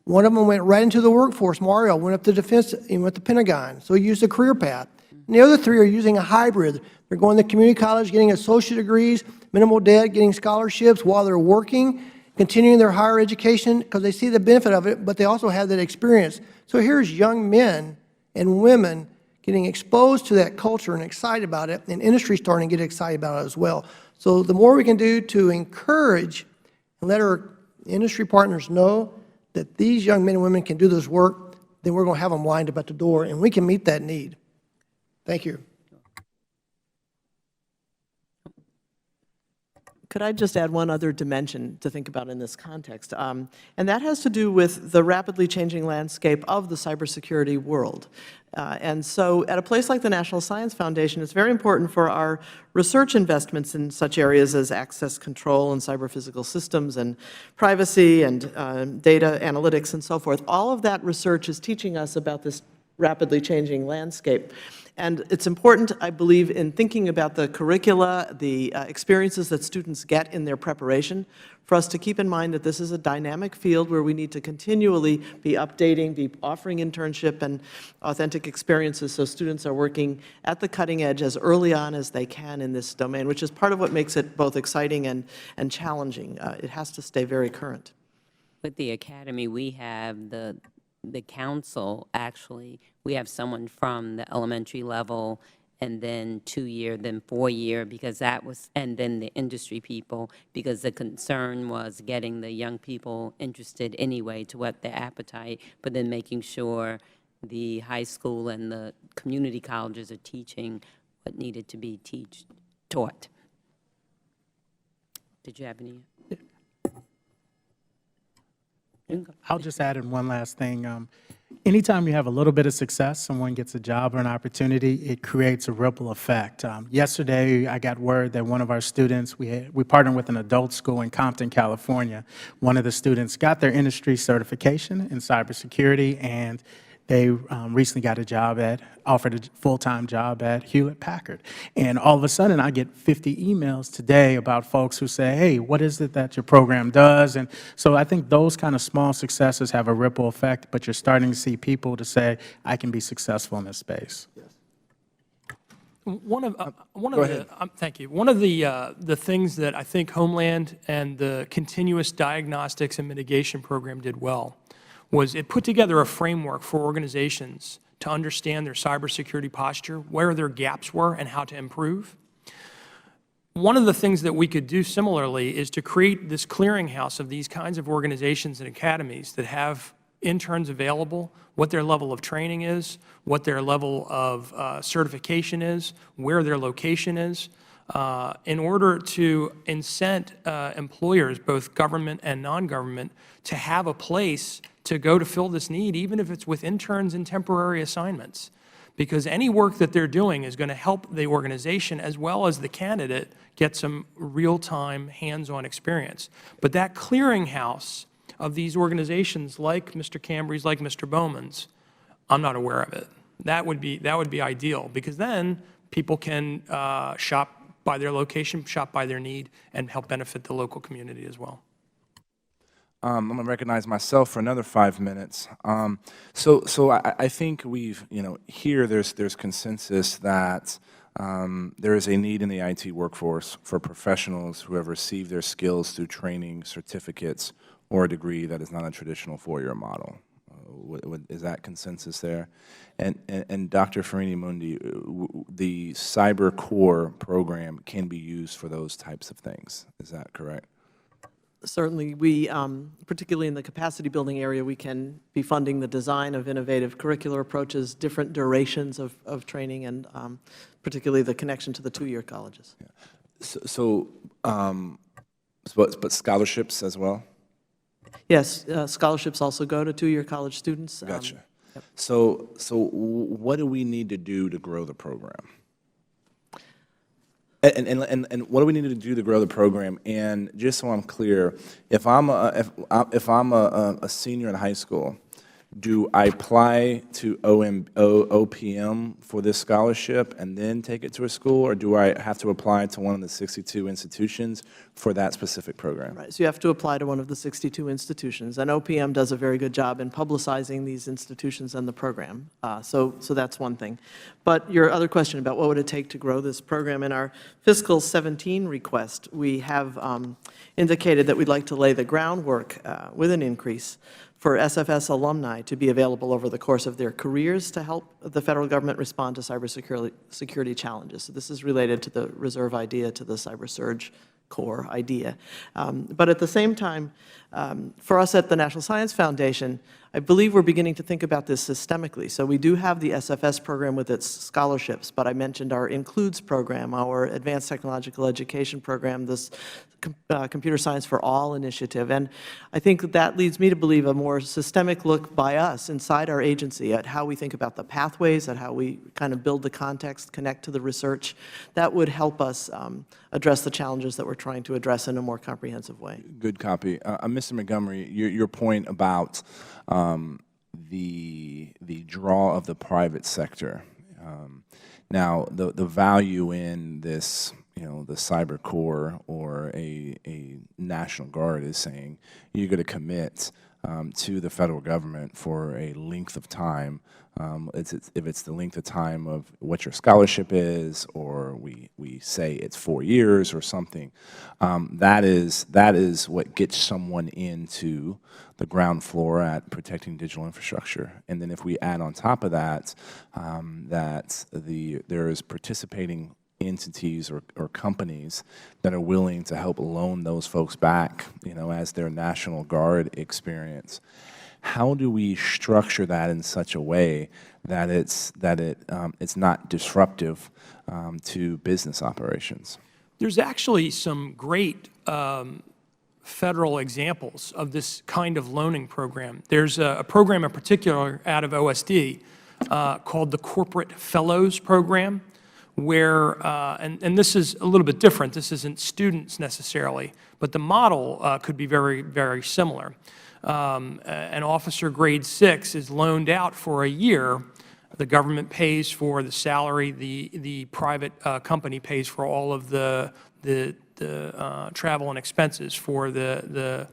One of them went right into the workforce. Mario went up to defense, he went to Pentagon, so he used a career path. And the other three are using a hybrid. They're going to community college, getting associate degrees, minimal debt, getting scholarships while they're working, continuing their higher education because they see the benefit of it, but they also have that experience. So here's young men and women getting exposed to that culture and excited about it, and industry starting to get excited about it as well. So the more we can do to encourage and let our industry partners know that these young men and women can do this work, then we're going to have them lined up at the door, and we can meet that need. Thank you. Could I just add one other dimension to think about in this context? And that has to do with the rapidly changing landscape of the cybersecurity world. And so at a place like the National Science Foundation, it's very important for our research investments in such areas as access control and cyber-physical systems and privacy and data analytics and so forth. All of that research is teaching us about this rapidly changing landscape. And it's important, I believe, in thinking about the curricula, the experiences that students get in their preparation, for us to keep in mind that this is a dynamic field where we need to continually be updating, be offering internship and authentic experiences so students are working at the cutting edge as early on as they can in this domain, which is part of what makes it both exciting and challenging. It has to stay very current. With the academy, we have the council, actually, we have someone from the elementary level and then 2-year, then 4-year, because that was, and then the industry people, because the concern was getting the young people interested anyway to what their appetite, but then making sure the high school and the community colleges are teaching what needed to be taught. Did you have any? I'll just add in one last thing. Anytime you have a little bit of success, someone gets a job or an opportunity, it creates a ripple effect. Yesterday, I got word that one of our students, we partnered with an adult school in Compton, California. One of the students got their industry certification in cybersecurity, and they recently got offered a full-time job at Hewlett-Packard. And all of a sudden, I get 50 emails today about folks who say, hey, what is it that your program does? And so I think those kind of small successes have a ripple effect, but you're starting to see people to say, I can be successful in this space. Thank you. One of the things that I think Homeland and the Continuous Diagnostics and Mitigation Program did well was it put together a framework for organizations to understand their cybersecurity posture, where their gaps were, and how to improve. One of the things that we could do similarly is to create this clearinghouse of these kinds of organizations and academies that have interns available, what their level of training is, what their level of certification is, where their location is, in order to incent employers, both government and non-government, to have a place to go to fill this need, even if it's with interns and temporary assignments. Because any work that they're doing is going to help the organization as well as the candidate get some real-time, hands-on experience. But that clearinghouse of these organizations like Mr. Cambry's, like Mr. Bowman's, I'm not aware of it. That would be ideal, because then people can shop by their location, shop by their need, and help benefit the local community as well. I'm going to recognize myself for another 5 minutes. So I think we've, here there's consensus that there is a need in the IT workforce for professionals who have received their skills through training, certificates, or a degree that is not a traditional four-year model. Is that consensus there? And Dr. Farini-Mundi, the Cyber Core program can be used for those types of things. Is that correct? Certainly, we, particularly in the capacity building area, we can be funding the design of innovative curricular approaches, different durations of training, and particularly the connection to the two-year colleges. Yeah. But scholarships as well? Yes, scholarships also go to two-year college students. Gotcha. Yep. So what do we need to do to grow the program? And what do we need to do to grow the program? And just so I'm clear, if I'm a senior in high school, do I apply to OPM for this scholarship and then take it to a school, or do I have to apply to one of the 62 institutions for that specific program? Right, so you have to apply to one of the 62 institutions, and OPM does a very good job in publicizing these institutions and the program. So that's one thing. But your other question about what would it take to grow this program, in our fiscal 17 request, we have indicated that we'd like to lay the groundwork with an increase for SFS alumni to be available over the course of their careers to help the federal government respond to cybersecurity challenges. So this is related to the reserve idea, to the cyber surge core idea. But at the same time, for us at the National Science Foundation, I believe we're beginning to think about this systemically. So we do have the SFS program with its scholarships, but I mentioned our Includes program, our Advanced Technological Education program, this Computer Science for All initiative. And I think that leads me to believe a more systemic look by us inside our agency at how we think about the pathways, at how we kind of build the context, connect to the research. That would help us address the challenges that we're trying to address in a more comprehensive way. Good copy. Mr. Montgomery, your point about the draw of the private sector. Now, the value in this, the cyber core or a National Guard is saying you're going to commit to the federal government for a length of time. If it's the length of time of what your scholarship is, or we say it's 4 years or something, that is what gets someone into the ground floor at protecting digital infrastructure. And then if we add on top of that, there is participating entities or companies that are willing to help loan those folks back, as their National Guard experience. How do we structure that in such a way that it's not disruptive to business operations? There's actually some great federal examples of this kind of loaning program. There's a program in particular out of OSD called the Corporate Fellows Program, where, and this is a little bit different, this isn't students necessarily, but the model could be very, very similar. An officer grade 6 is loaned out for a year. The government pays for the salary, the private company pays for all of the travel and expenses for the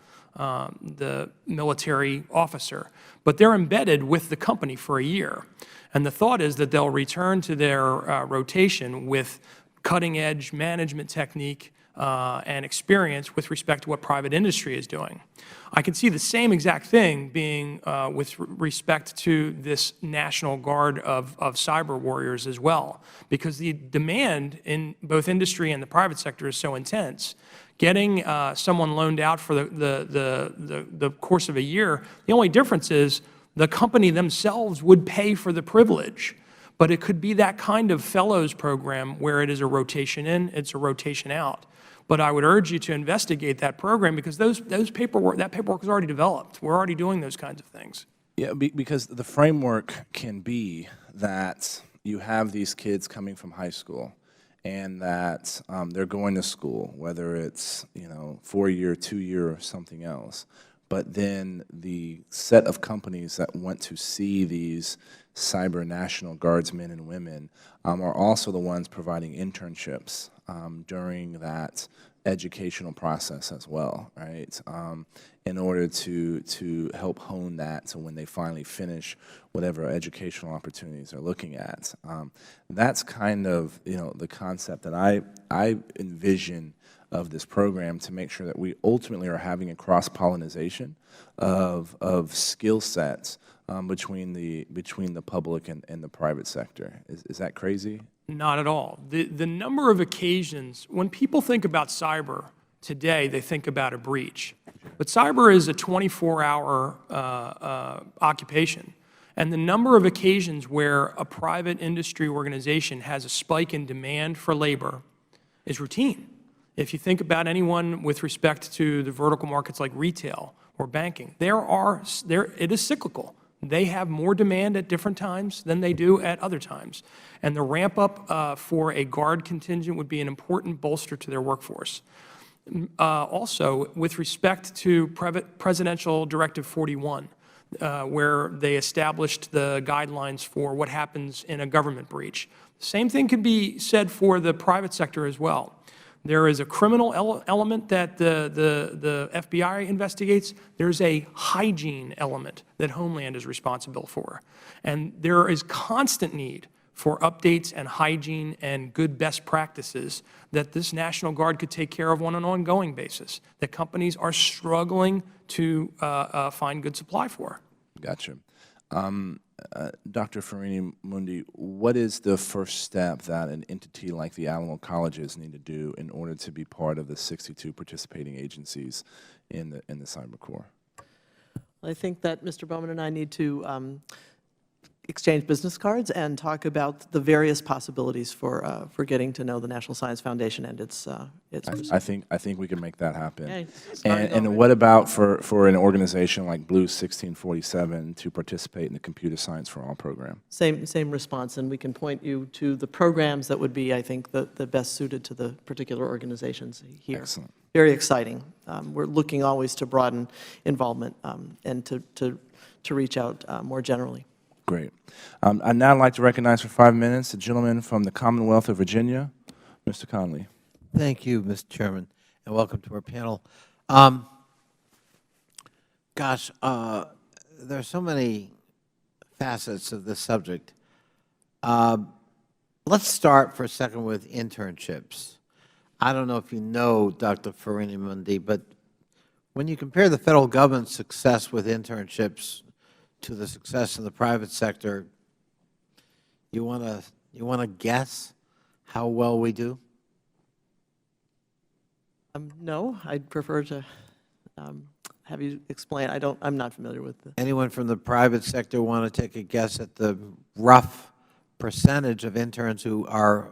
military officer. But they're embedded with the company for a year. And the thought is that they'll return to their rotation with cutting-edge management technique and experience with respect to what private industry is doing. I can see the same exact thing being with respect to this National Guard of cyber warriors as well, because the demand in both industry and the private sector is so intense. Getting someone loaned out for the course of a year, the only difference is the company themselves would pay for the privilege, But it could be that kind of fellows program where it is a rotation in, it's a rotation out. But I would urge you to investigate that program because that paperwork is already developed. We're already doing those kinds of things. Yeah, because the framework can be that you have these kids coming from high school and that they're going to school, whether it's 4-year, 2-year, or something else. But then the set of companies that want to see these cyber National Guardsmen and women are also the ones providing internships during that educational process as well, right? In order to help hone that so when they finally finish whatever educational opportunities they're looking at. That's kind of the concept that I envision of this program to make sure that we ultimately are having a cross-pollination of skill sets between the public and the private sector. Is that crazy? Not at all. The number of occasions, when people think about cyber today, they think about a breach. But cyber is a 24-hour occupation. And the number of occasions where a private industry organization has a spike in demand for labor is routine. If you think about anyone with respect to the vertical markets like retail or banking, it is cyclical. They have more demand at different times than they do at other times. And the ramp up for a guard contingent would be an important bolster to their workforce. Also, with respect to Presidential Directive 41, where they established the guidelines for what happens in a government breach, the same thing could be said for the private sector as well. There is a criminal element that the FBI investigates. There's a hygiene element that Homeland is responsible for. And there is constant need for updates and hygiene and good best practices that this National Guard could take care of on an ongoing basis, that companies are struggling to find good supply for. Gotcha. Dr. Farini-Mundi, what is the first step that an entity like the Alamo Colleges need to do in order to be part of the 62 participating agencies in the Cyber Corps? I think that Mr. Bowman and I need to exchange business cards and talk about the various possibilities for getting to know the National Science Foundation and its I think we can make that happen. Okay. And what about for an organization like Blue 1647 to participate in the Computer Science for All program? Same response, and we can point you to the programs that would be, I think, the best suited to the particular organizations here. Excellent. Very exciting. We're looking always to broaden involvement and to reach out more generally. Great. I'd now like to recognize for 5 minutes the gentleman from the Commonwealth of Virginia, Mr. Conley. Thank you, Mr. Chairman, and welcome to our panel. Gosh, there are so many facets of this subject. Let's start for a second with internships. I don't know if you know, Dr. Farini-Mundi, but when you compare the federal government's success with internships to the success in the private sector, you want to guess how well we do? No, I'd prefer to have you explain. I'm not familiar with the. Anyone from the private sector want to take a guess at the rough percentage of interns who are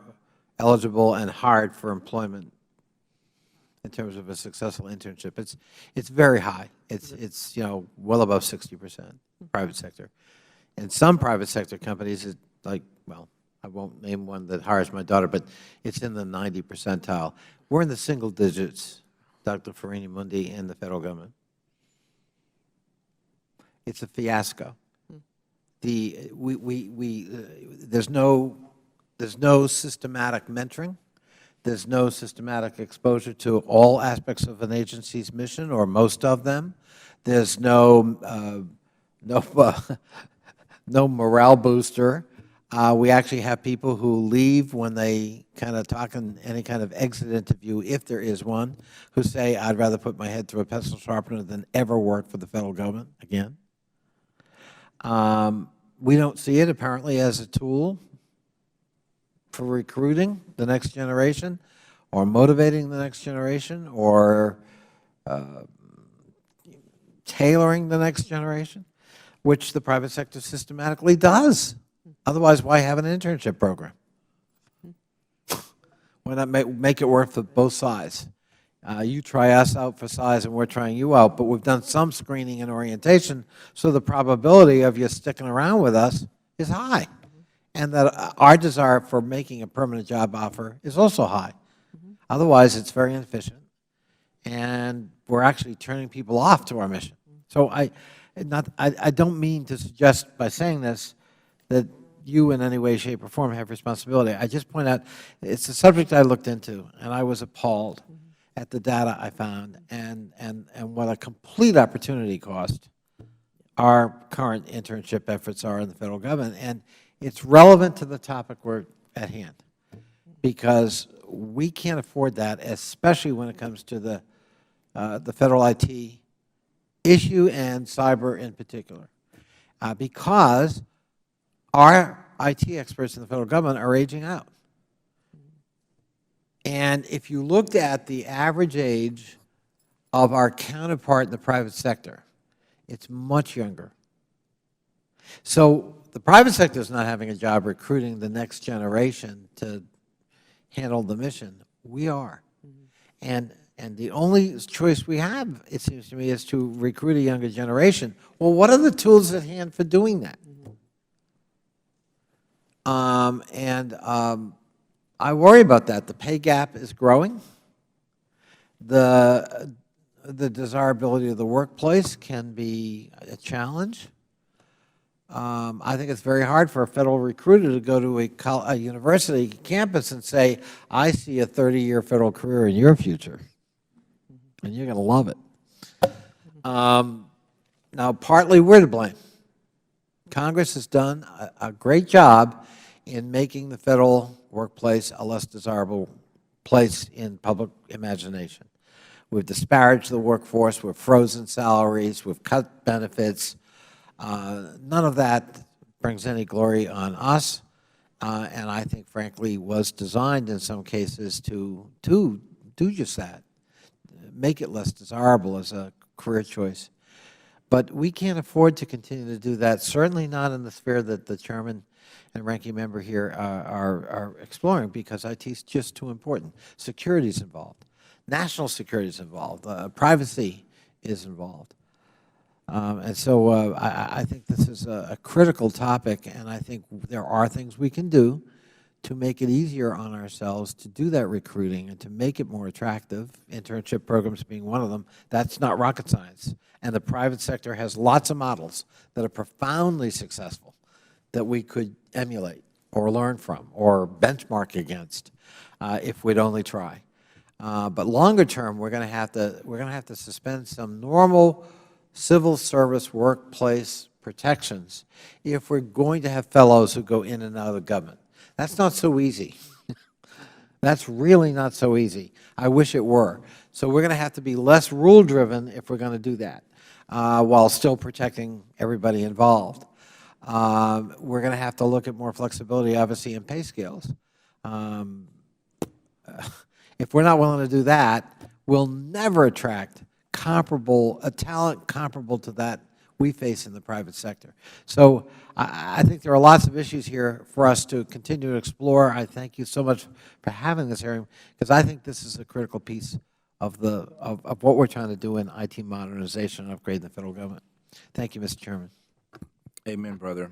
eligible and hired for employment in terms of a successful internship? It's very high. It's well above 60%. Private sector. And some private sector companies, well, I won't name one that hires my daughter, but it's in the 90 percentile. We're in the single digits, Dr. Farini-Mundi, and the federal government. It's a fiasco. There's no systematic mentoring. There's no systematic exposure to all aspects of an agency's mission, or most of them. There's no morale booster. We actually have people who leave when they kind of talk in any kind of exit interview, if there is one, who say, I'd rather put my head through a pencil sharpener than ever work for the federal government again. We don't see it, apparently, as a tool for recruiting the next generation or motivating the next generation or tailoring the next generation, which the private sector systematically does. Otherwise, why have an internship program? Why not make it work for both sides? You try us out for size and we're trying you out, but we've done some screening and orientation, so the probability of you sticking around with us is high. And that our desire for making a permanent job offer is also high. Otherwise, it's very inefficient, and we're actually turning people off to our mission. So I don't mean to suggest by saying this that you in any way, shape, or form have responsibility. I just point out it's a subject I looked into, and I was appalled at the data I found and what a complete opportunity cost our current internship efforts are in the federal government. And it's relevant to the topic we're at hand, because we can't afford that, especially when it comes to the federal IT issue and cyber in particular, because our IT experts in the federal government are aging out. And if you looked at the average age of our counterpart in the private sector, it's much younger. So the private sector is not having a job recruiting the next generation to handle the mission. We are. And the only choice we have, it seems to me, is to recruit a younger generation. Well, what are the tools at hand for doing that? I worry about that. The pay gap is growing. The desirability of the workplace can be a challenge. I think it's very hard for a federal recruiter to go to a university campus and say, I see a 30-year federal career in your future, and you're going to love it. Now, partly we're to blame. Congress has done a great job in making the federal workplace a less desirable place in public imagination. We've disparaged the workforce, we've frozen salaries, we've cut benefits. None of that brings any glory on us, and I think, frankly, was designed in some cases to do just that, make it less desirable as a career choice. But we can't afford to continue to do that, certainly not in the sphere that the Chairman and Ranking Member here are exploring, because IT is just too important. Security is involved. National security is involved. Privacy is involved. And so I think this is a critical topic, and I think there are things we can do to make it easier on ourselves to do that recruiting and to make it more attractive, internship programs being one of them. That's not rocket science. And the private sector has lots of models that are profoundly successful that we could emulate or learn from or benchmark against if we'd only try. But longer term, we're going to have to suspend some normal civil service workplace protections if we're going to have fellows who go in and out of the government. That's not so easy. That's really not so easy. I wish it were. So we're going to have to be less rule-driven if we're going to do that, while still protecting everybody involved. We're going to have to look at more flexibility, obviously, in pay scales. If we're not willing to do that, we'll never attract a talent comparable to that we face in the private sector. So I think there are lots of issues here for us to continue to explore. I thank you so much for having this hearing, because I think this is a critical piece of what we're trying to do in IT modernization and upgrade the federal government. Thank you, Mr. Chairman. Amen, brother.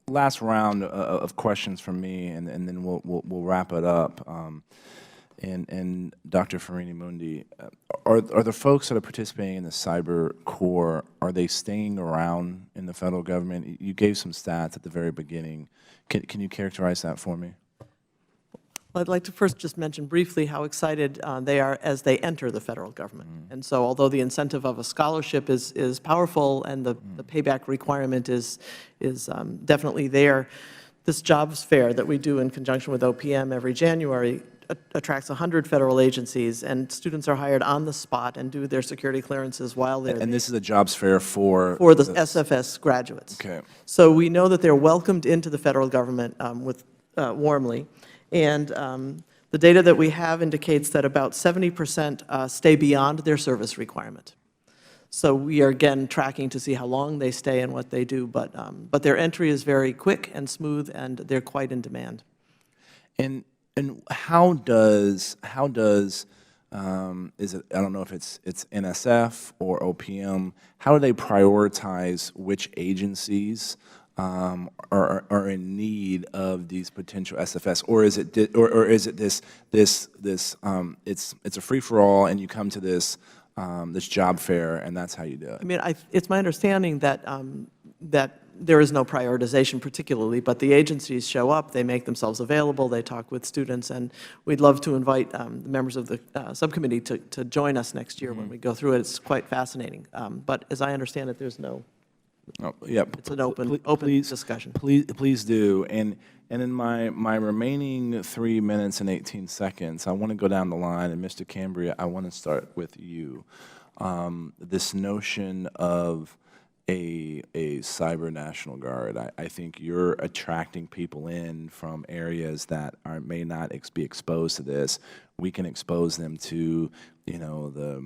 Last round of questions from me, and then we'll wrap it up. And Dr. Farini-Mundi, are the folks that are participating in the cyber core, are they staying around in the federal government? You gave some stats at the very beginning. Can you characterize that for me? Well, I'd like to first just mention briefly how excited they are as they enter the federal government. And so although the incentive of a scholarship is powerful and the payback requirement is definitely there, this jobs fair that we do in conjunction with OPM every January attracts 100 federal agencies, and students are hired on the spot and do their security clearances while they're there. And this is a jobs fair for the SFS graduates. Okay. So we know that they're welcomed into the federal government warmly. And the data that we have indicates that about 70% stay beyond their service requirement. So we are, again, tracking to see how long they stay and what they do. But their entry is very quick and smooth, and they're quite in demand. And how does is it, I don't know if it's NSF or OPM, how do they prioritize which agencies are in need of these potential SFS, or is it it's a free for all and you come to this this job fair and that's how you do it? I mean, it's my understanding that that there is no prioritization particularly, but the agencies show up, they make themselves available, they talk with students, and we'd love to invite the members of the subcommittee to join us next year when we go through it. It's quite fascinating. But as I understand it, there's no, it's an open discussion. Please do. And in my remaining 3 minutes and 18 seconds, I want to go down the line, and Mr. Cambria, I want to start with you. This notion of a cyber National Guard. I think you're attracting people in from areas that may not be exposed to this. We can expose them to, you know, the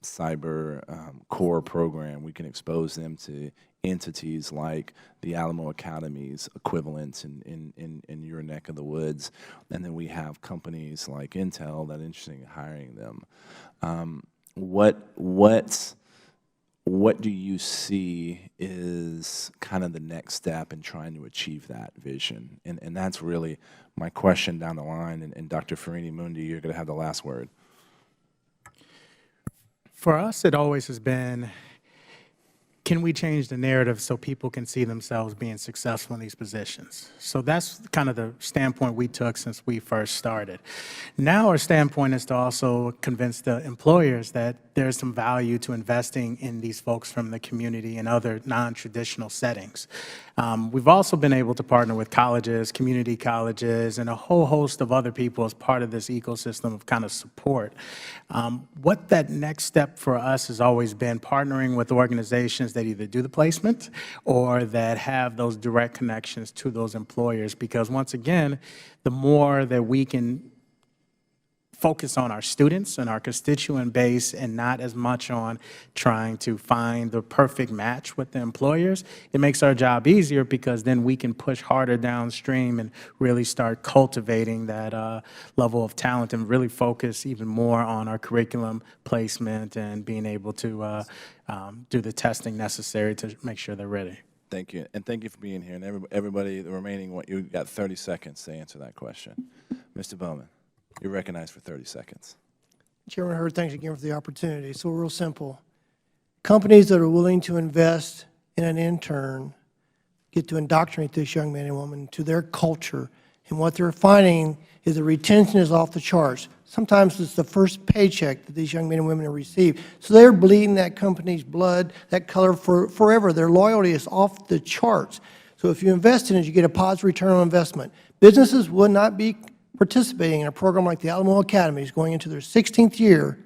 cyber core program. We can expose them to entities like the Alamo Academy's equivalents in your neck of the woods. And then we have companies like Intel that are interested in hiring them. What do you see is kind of the next step in trying to achieve that vision? And that's really my question down the line. And Dr. Farini-Mundi, you're going to have the last word. For us, it always has been, can we change the narrative so people can see themselves being successful in these positions? So that's kind of the standpoint we took since we first started. Now our standpoint is to also convince the employers that there's some value to investing in these folks from the community and other non-traditional settings. We've also been able to partner with colleges, community colleges, and a whole host of other people as part of this ecosystem of kind of support. What that next step for us has always been partnering with organizations that either do the placement or that have those direct connections to those employers, because once again, the more that we can focus on our students and our constituent base and not as much on trying to find the perfect match with the employers, it makes our job easier, because then we can push harder downstream and really start cultivating that level of talent and really focus even more on our curriculum placement and being able to do the testing necessary to make sure they're ready. Thank you. And thank you for being here. And everybody, the remaining, you got 30 seconds to answer that question. Mr. Bowman, you're recognized for 30 seconds. Chairman Hurd, thanks again for the opportunity. So real simple. Companies that are willing to invest in an intern get to indoctrinate this young man and woman to their culture. And what they're finding is the retention is off the charts. Sometimes it's the first paycheck that these young men and women have received. So they're bleeding that company's blood, that color forever. Their loyalty is off the charts. So if you invest in it, you get a positive return on investment. Businesses would not be participating in a program like the Alamo Academy is going into their 16th year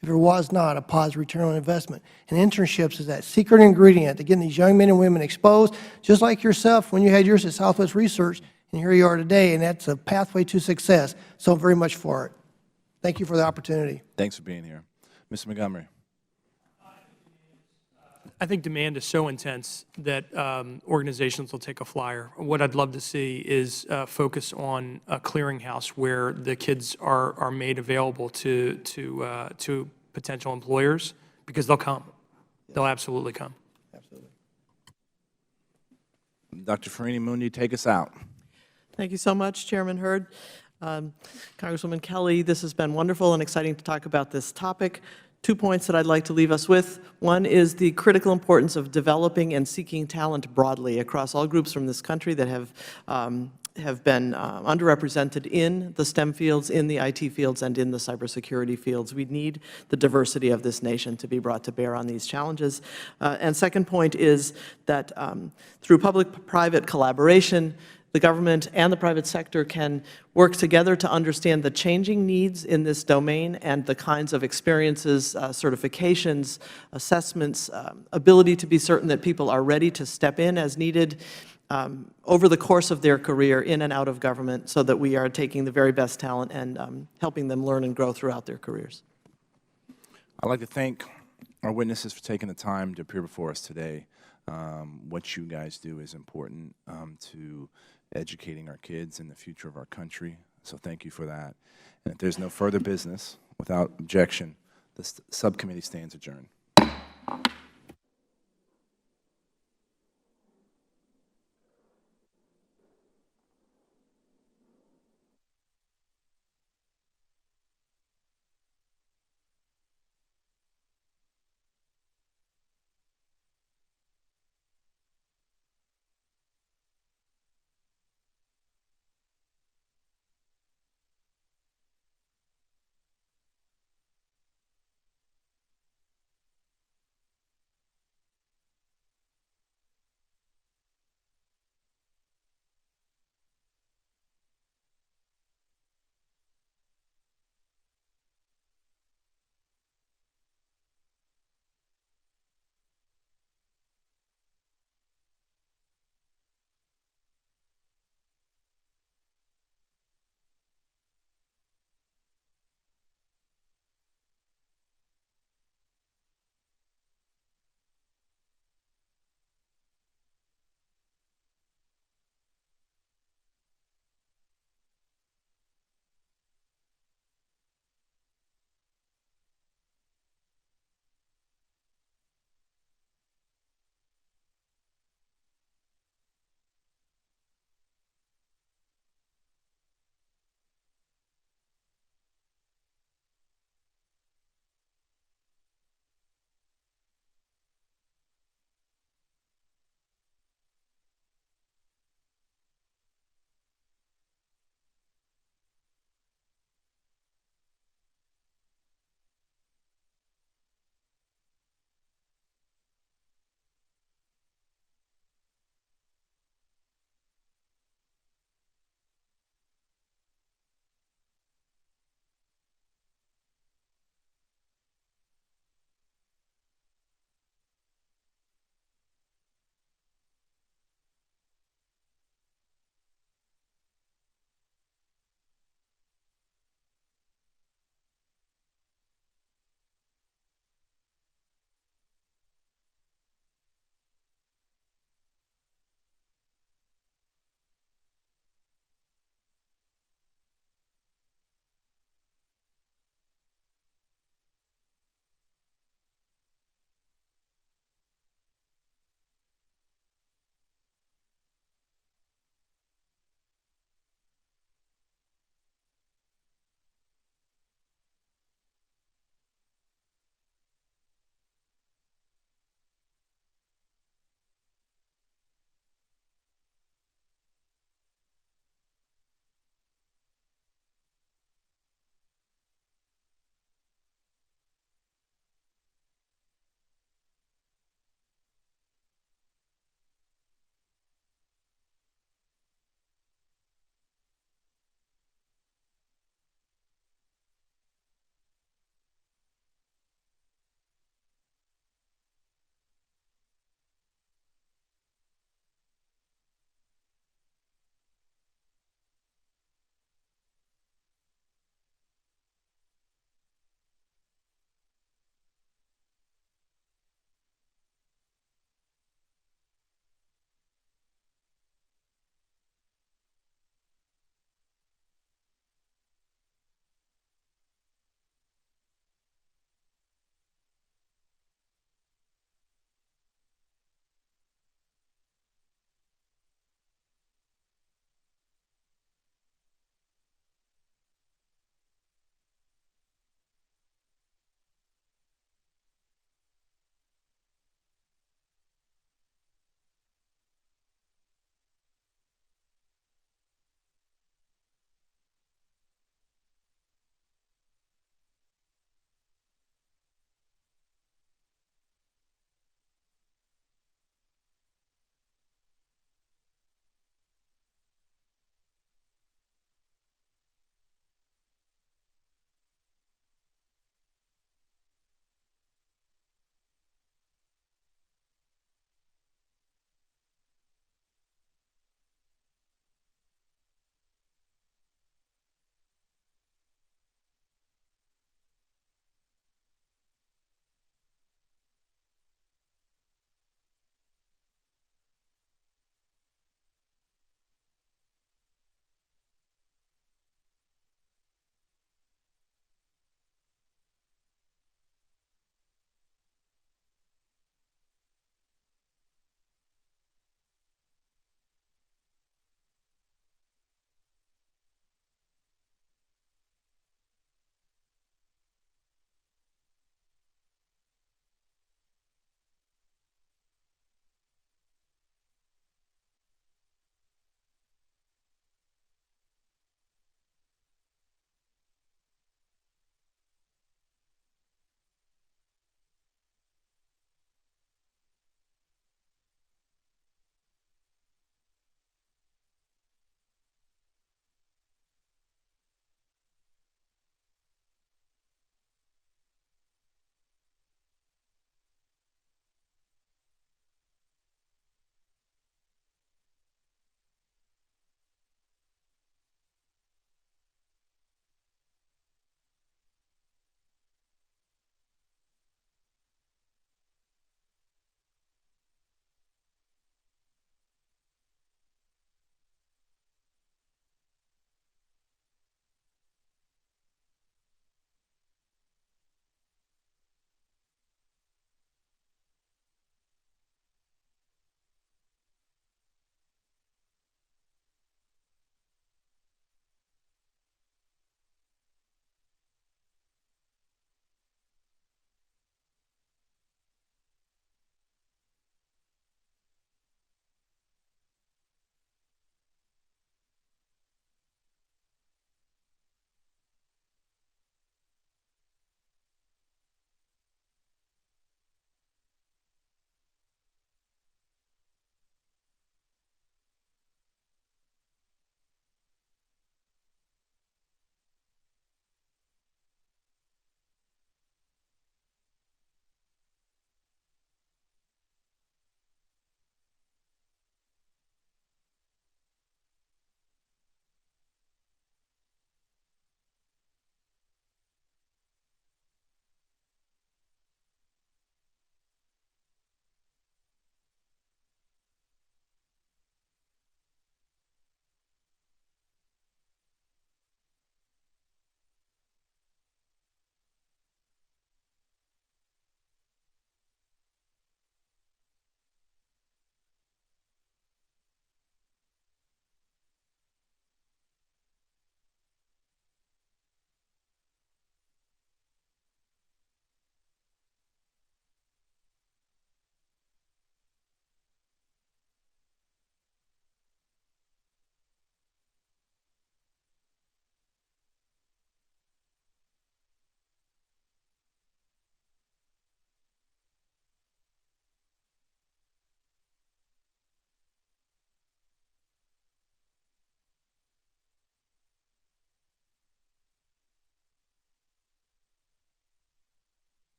if it was not a positive return on investment. And internships is that secret ingredient to getting these young men and women exposed, just like yourself when you had yours at Southwest Research, and here you are today, and that's a pathway to success. So very much for it. Thank you for the opportunity. Thanks for being here. Mr. Montgomery. I think demand is so intense that organizations will take a flyer. What I'd love to see is focus on a clearinghouse where the kids are made available to potential employers, because they'll come. They'll absolutely come. Absolutely. Dr. Farini-Mundi, take us out. Thank you so much, Chairman Hurd. Congresswoman Kelly, this has been wonderful and exciting to talk about this topic. 2 points that I'd like to leave us with. One is the critical importance of developing and seeking talent broadly across all groups from this country that have been underrepresented in the STEM fields, in the IT fields, and in the cybersecurity fields. We need the diversity of this nation to be brought to bear on these challenges. And second point is that through public-private collaboration, the government and the private sector can work together to understand the changing needs in this domain and the kinds of experiences, certifications, assessments, ability to be certain that people are ready to step in as needed over the course of their career in and out of government, so that we are taking the very best talent and helping them learn and grow throughout their careers. I'd like to thank our witnesses for taking the time to appear before us today. What you guys do is important to educating our kids and the future of our country, so thank you for that. And if there's no further business, without objection, the subcommittee stands adjourned.